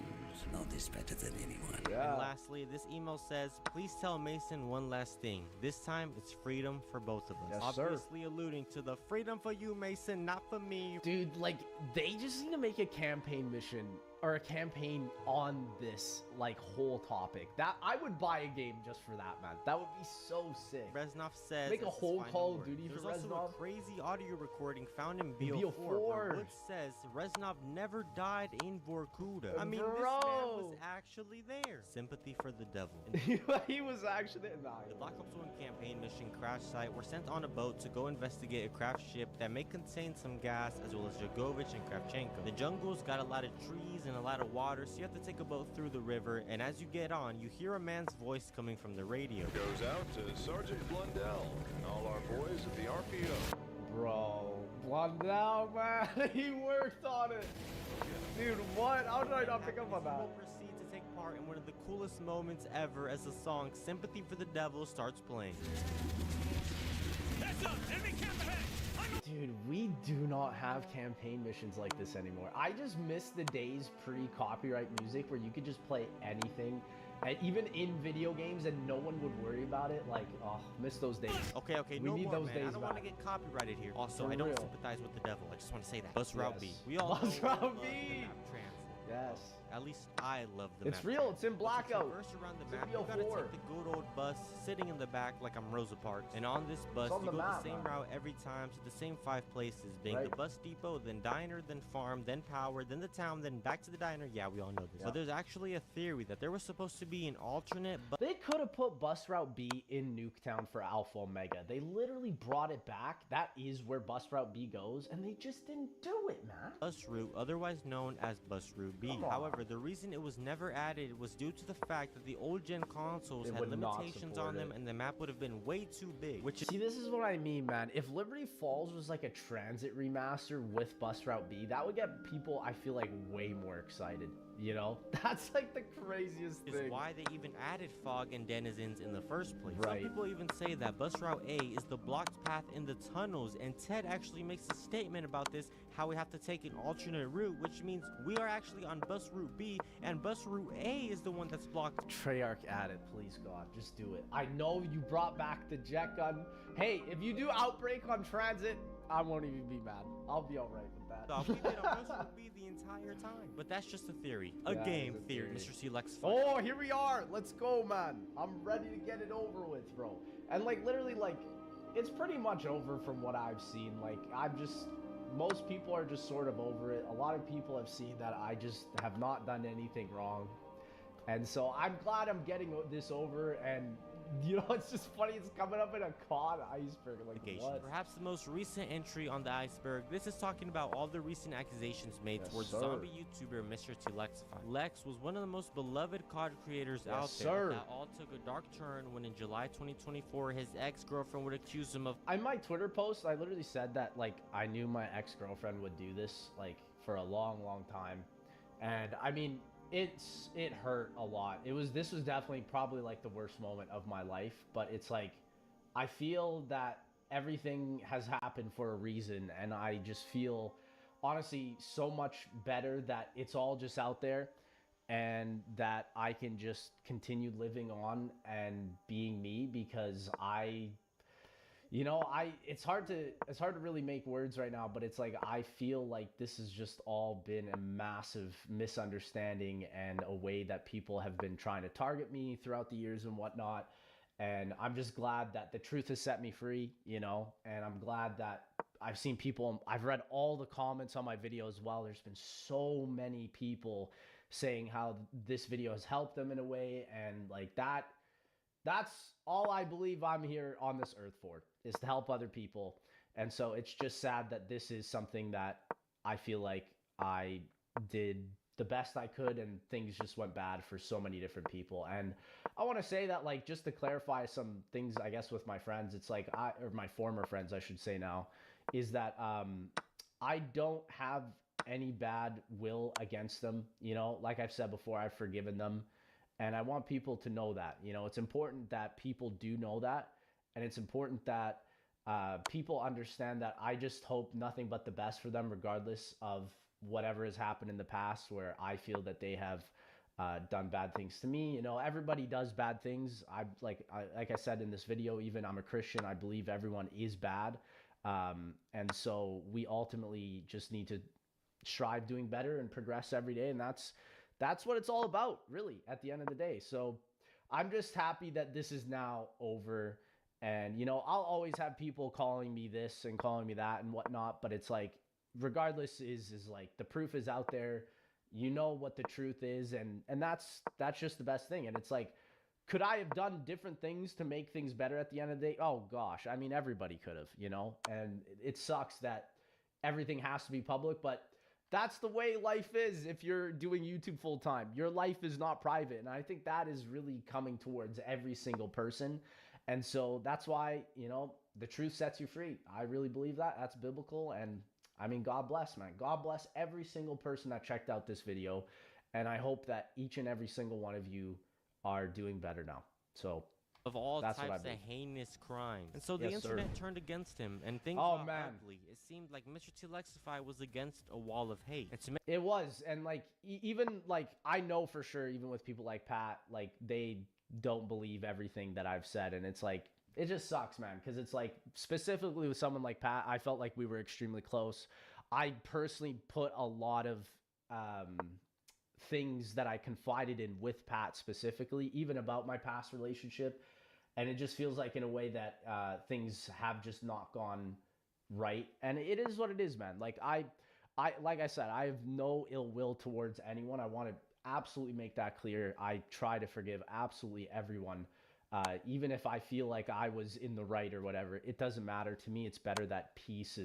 know this better than anyone. And lastly, this email says, "Please tell Mason one last thing. This time, it's freedom for both of us." Yes, sir. Obviously alluding to the freedom for you, Mason, not for me. Dude, like, they just need to make a campaign mission or a campaign on this, like, whole topic. That I would buy a game just for that, man. That would be so sick. Reznov says, Make a as his whole final Call of word. Duty There's for also Reznov. a crazy audio recording found in BO4, BO4. where Wood says Reznov never died in Vorkuta. I mean, this man Bro. was actually there. Sympathy for the devil. He was actually there. Nah, The Black Ops 1 campaign mission crash site were sent on a boat to go investigate a craft ship that may contain some gas, as well as Dragovich and Kravchenko. The jungle's got a lot of trees and a lot of water, so you have to take a boat through the river, and as you get on, you hear a man's voice coming from the radio. Goes out to Sergeant Blundell and all our boys at the RPO. Bro, Blundell, man, he worked on it. Dude, what? How did I not pick up on that? Will proceed to take part in one of the coolest moments ever as the song "Sympathy for the Devil" starts playing. Dude, we do not have campaign missions like this anymore. I just miss the days pre-copyright music where you could just play anything, and even in video games, and no one would worry about it. Like, oh, miss those days. Okay, We no need more, those man. days I don't want to back. get copyrighted here. Also, For I don't real. sympathize with the devil. I just want to say that. Bus Route B. Yes. We all Bus know we Route love B. the map transit. Yes. At least I love the It's map. real. It's in But to Blackout. traverse around the It's in map, you BO4. gotta take the good old bus sitting in the back like I'm Rosa Parks. And on this bus, on you the go map, the same man. route every time to the same 5 places, being Right. the bus depot, then diner, then farm, then power, then the town, then back to the diner. Yeah, we all know this. Yeah. But there's actually a theory that there was supposed to be an alternate bus. They could have put Bus Route B in Nuketown for Alpha Omega. They literally brought it back. That is where Bus Route B goes, and they just didn't do it, man. Bus route, otherwise known as Bus Route B. Come on. However, the reason it was never added was due to the fact that the old gen consoles They had would not limitations support on them it. and the map would have been way too big. Which is See, this is what I mean, man. If Liberty Falls was like a transit remaster with Bus Route B, that would get people, I feel like, way more excited. You know? That's like the craziest thing. why they even added fog and denizens in the first place. Some Right. people even say that Bus Route A is the blocked path in the tunnels, and Ted actually makes a statement about this, how we have to take an alternate route, which means we are actually on Bus Route B, and Bus Route A is the one that's blocked. Treyarch add it, please God, just do it. I know you brought back the jet gun. Hey, if you do Outbreak on transit, I won't even be mad. I'll be alright with that. We've been on Bus Route B the entire time. But that's just a theory. A Yeah, game it's a theory, theory. Mr. C. Lex. Oh, here we are. Let's go, man. I'm ready to get it over with, bro. And like literally like it's pretty much over from what I've seen. Like most people are just sort of over it. A lot of people have seen that I just have not done anything wrong. And so I'm glad I'm getting this over, and you know, it's just funny, it's coming up in a COD iceberg, like what? Perhaps the most recent entry on the iceberg. This is talking about all the recent accusations made Yes, towards sir. zombie YouTuber Mr. Telexify. Lex was one of the most beloved COD creators Yes, out there. sir. That all took a dark turn when in July 2024, his ex-girlfriend would accuse him of On my Twitter post, I literally said that like I knew my ex-girlfriend would do this like for a long time, and I mean it hurt a lot. This was definitely probably like the worst moment of my life, but it's like I feel that everything has happened for a reason, and I just feel honestly so much better that it's all just out there and that I can just continue living on and being me, because it's hard to really make words right now, but it's like I feel like this has just all been a massive misunderstanding and a way that people have been trying to target me throughout the years and whatnot. And I'm just glad that the truth has set me free, you know, and I'm glad that I've seen people, I've read all the comments on my video as well. There's been so many people saying how this video has helped them in a way, and like that's all I believe I'm here on this earth for, is to help other people. And so it's just sad that this is something that I feel like I did the best I could and things just went bad for so many different people. And I want to say that, like, just to clarify some things, I guess, with my friends, it's like or my former friends, I should say now, is that I don't have any bad will against them. You know, like I've said before, I've forgiven them. And I want people to know that, you know, it's important that people do know that. And it's important that people understand that I just hope nothing but the best for them, regardless of whatever has happened in the past where I feel that they have done bad things to me. You know, everybody does bad things. Like I said in this video, even I'm a Christian, I believe everyone is bad. And so we ultimately just need to strive doing better and progress every day. And that's what it's all about, really, at the end of the day. So I'm just happy that this is now over. And, you know, I'll always have people calling me this and calling me that and whatnot. But it's like, regardless, is like the proof is out there. You know what the truth is. And that's just the best thing. And it's like, could I have done different things to make things better at the end of the day? Oh, gosh. I mean, everybody could have, you know, and it sucks that everything has to be public. But that's the way life is if you're doing YouTube full time. Your life is not private. And I think that is really coming towards every single person. And so that's why, you know, the truth sets you free. I really believe that. That's biblical. And I mean, God bless, man. God bless every single person that checked out this video. And I hope that each and every single one of you are doing better now. So of all that's types what I of believe. heinous crimes. And so the Yes, sir. internet turned against him, and things Oh, got man. ugly. It seemed like Mr. Telexify was against a wall of hate. And to It was. And like, even like, I know for sure, even with people like Pat, like they don't believe everything that I've said. And it's like, it just sucks, man. Cause it's like, specifically with someone like Pat, I felt like we were extremely close. I personally put a lot of things that I confided in with Pat specifically, even about my past relationship. And it just feels like in a way that things have just not gone right. And it is what it is, man. Like like I said, I have no ill will towards anyone. I want to absolutely make that clear. I try to forgive absolutely everyone. Even if I feel like I was in the right or whatever, it doesn't matter. To me, it's better that peace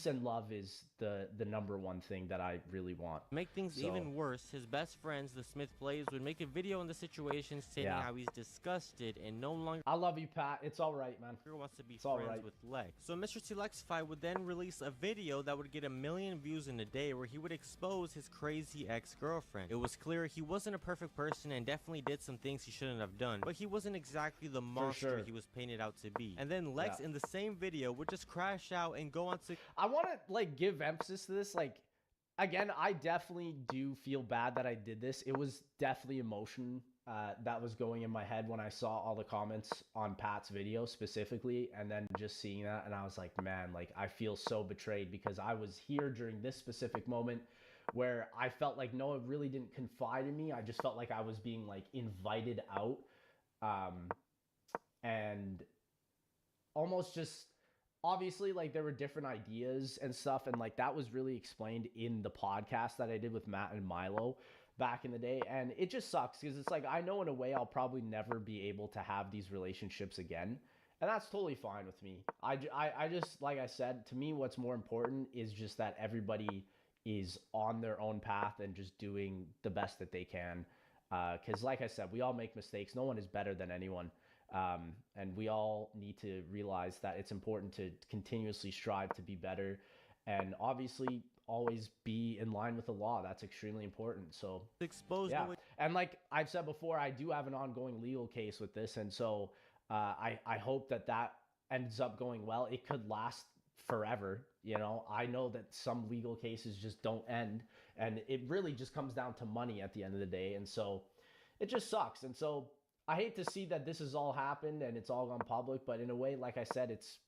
and love is the number one thing that I really want. Make things even worse, his best friends, the Smith Plays, would make a video on the situation stating how he's disgusted and no longer... I love you, Pat. It's all right, man. ...wants to be friends with Lex. So Mr. Telexify would then release a video that would get 1 million views in a day where he would expose his crazy ex-girlfriend. It was clear he wasn't a perfect person and definitely did some things he shouldn't have done, but he wasn't exactly the monster he was painted out to be. And then Lex in the same video would just crash out and go on to... I want to like give emphasis to this. Like, again, I definitely do feel bad that I did this. It was definitely emotion that was going in my head when I saw all the comments on Pat's video specifically, and then just seeing that, and I was like, man, like I feel so betrayed because I was here during this specific moment where I felt like Noah really didn't confide in me. I just felt like I was being like invited out, and almost just... Obviously, like there were different ideas and stuff, and like that was really explained in the podcast that I did with Matt and Milo back in the day. And it just sucks because it's like I know in a way I'll probably never be able to have these relationships again, and that's totally fine with me. I just, like I said, to me what's more important is just that everybody is on their own path and just doing the best that they can, because like I said, we all make mistakes. No one is better than anyone. And we all need to realize that it's important to continuously strive to be better and obviously always be in line with the law. That's extremely important. So yeah. And like I've said before, I do have an ongoing legal case with this. And so I hope that ends up going well. It could last forever. You know, I know that some legal cases just don't end, and it really just comes down to money at the end of the day. And so it just sucks. And so I hate to see that this has all happened and it's all gone public, but in a way, like I said, it's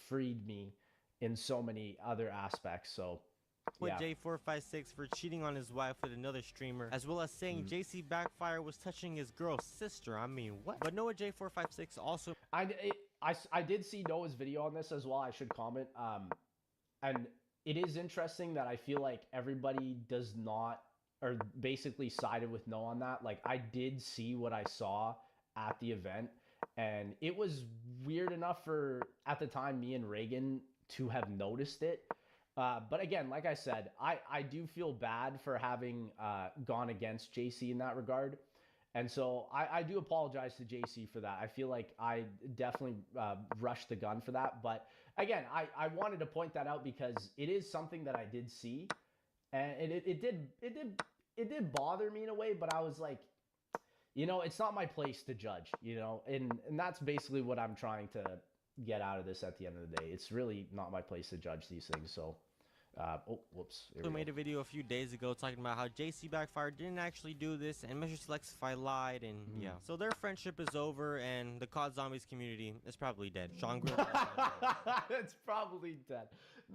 freed me in so many other aspects. So with J456 for cheating on his wife with another streamer, as well as saying JC Backfire was touching his girl's sister. I mean, what? But Noah J456 also... I did see Noah's video on this as well. I should comment. And it is interesting that I feel like everybody does not, or basically sided with Noah on that. Like I did see what I saw at the event, and it was weird enough for, at the time, me and Reagan to have noticed it. But again, like I said, I do feel bad for having gone against JC in that regard. And so I do apologize to JC for that. I feel like I definitely rushed the gun for that. But again, I wanted to point that out because it is something that I did see. And it did bother me in a way, but I was like, you know, it's not my place to judge, you know, and that's basically what I'm trying to get out of this at the end of the day. It's really not my place to judge these things. So, oh, whoops. We made a video a few days ago talking about how JC Backfire didn't actually do this, and Mr. Selexify lied, and yeah. So their friendship is over, and the COD Zombies community is probably dead. Sean Grill. It's probably dead.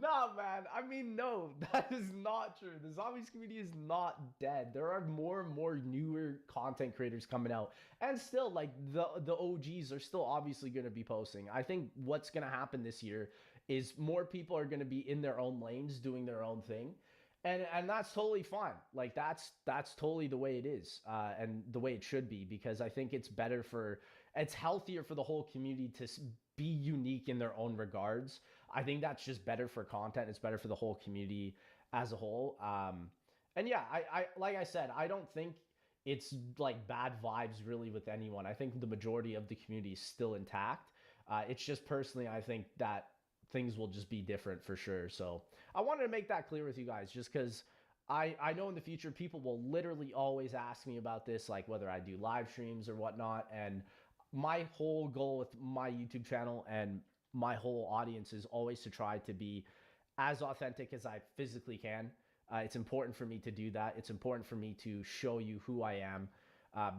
No, man. I mean, no, that is not true. The Zombies community is not dead. There are more and more newer content creators coming out. And still, like, the OGs are still obviously going to be posting. I think what's going to happen this year is more people are going to be in their own lanes doing their own thing. And that's totally fine. Like, that's totally the way it is, and the way it should be, because I think it's healthier for the whole community to be unique in their own regards. I think that's just better for content. It's better for the whole community as a whole. And yeah, I like I said, I don't think it's like bad vibes really with anyone. I think the majority of the community is still intact. It's just personally, I think that things will just be different for sure. So I wanted to make that clear with you guys, just because I know in the future people will literally always ask me about this, like whether I do live streams or whatnot. And my whole goal with my YouTube channel and my whole audience is always to try to be as authentic as I physically can. It's important for me to do that. It's important for me to show you who I am,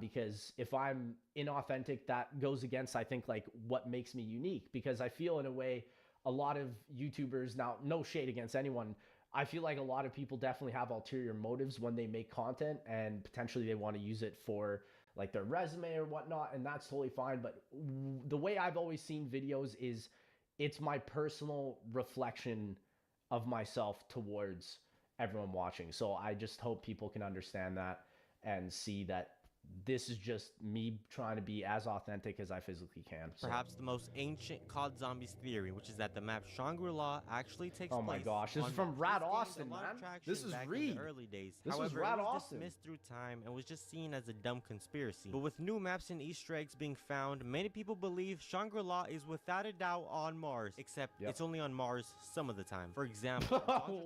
because if I'm inauthentic, that goes against, I think, like what makes me unique. Because I feel in a way, a lot of YouTubers, now no shade against anyone, I feel like a lot of people definitely have ulterior motives when they make content, and potentially they want to use it for like their resume or whatnot, and that's totally fine. But the way I've always seen videos is it's my personal reflection of myself towards everyone watching. So I just hope people can understand that and see that this is just me trying to be as authentic as I physically can. So. Perhaps the most ancient COD Zombies theory, which is that the map Shangri-La actually takes place. Oh my gosh, this is from Rad Austin, man. This is Reed. Early days. This However, was Rad it was Austin. dismissed through time and was just seen as a dumb conspiracy. But with new maps and Easter eggs being found, many people believe Shangri-La is without a doubt on Mars. Except it's only on Mars some of the time. For example,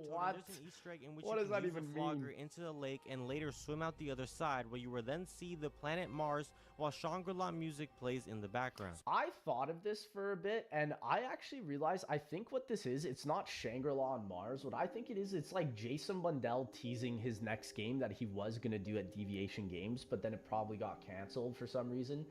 what? There's an Easter egg in which What you does can that use even a flogger mean? into the lake and later swim out the other side, where you will then see the planet Mars while Shangri-La music plays in the background. I thought of this for a bit, and I actually realized I think what this is, it's not Shangri-La on Mars. What I think it is, it's like Jason Blundell teasing his next game that he was going to do at Deviation Games, but then it probably got canceled for some reason.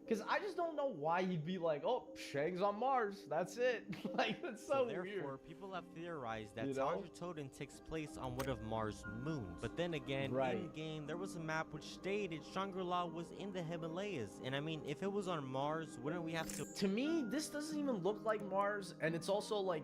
Because I just don't know why he'd be like, oh, Shang's on Mars, that's it. Like, that's so therefore, weird. people have theorized that You know? Taj Totem takes place on one of Mars' moons. But then again, in-game, there was a map which stated Shangri-La was in the Himalayas. And I mean, if it was on Mars, wouldn't we have to... To me, this doesn't even look like Mars, and it's also like,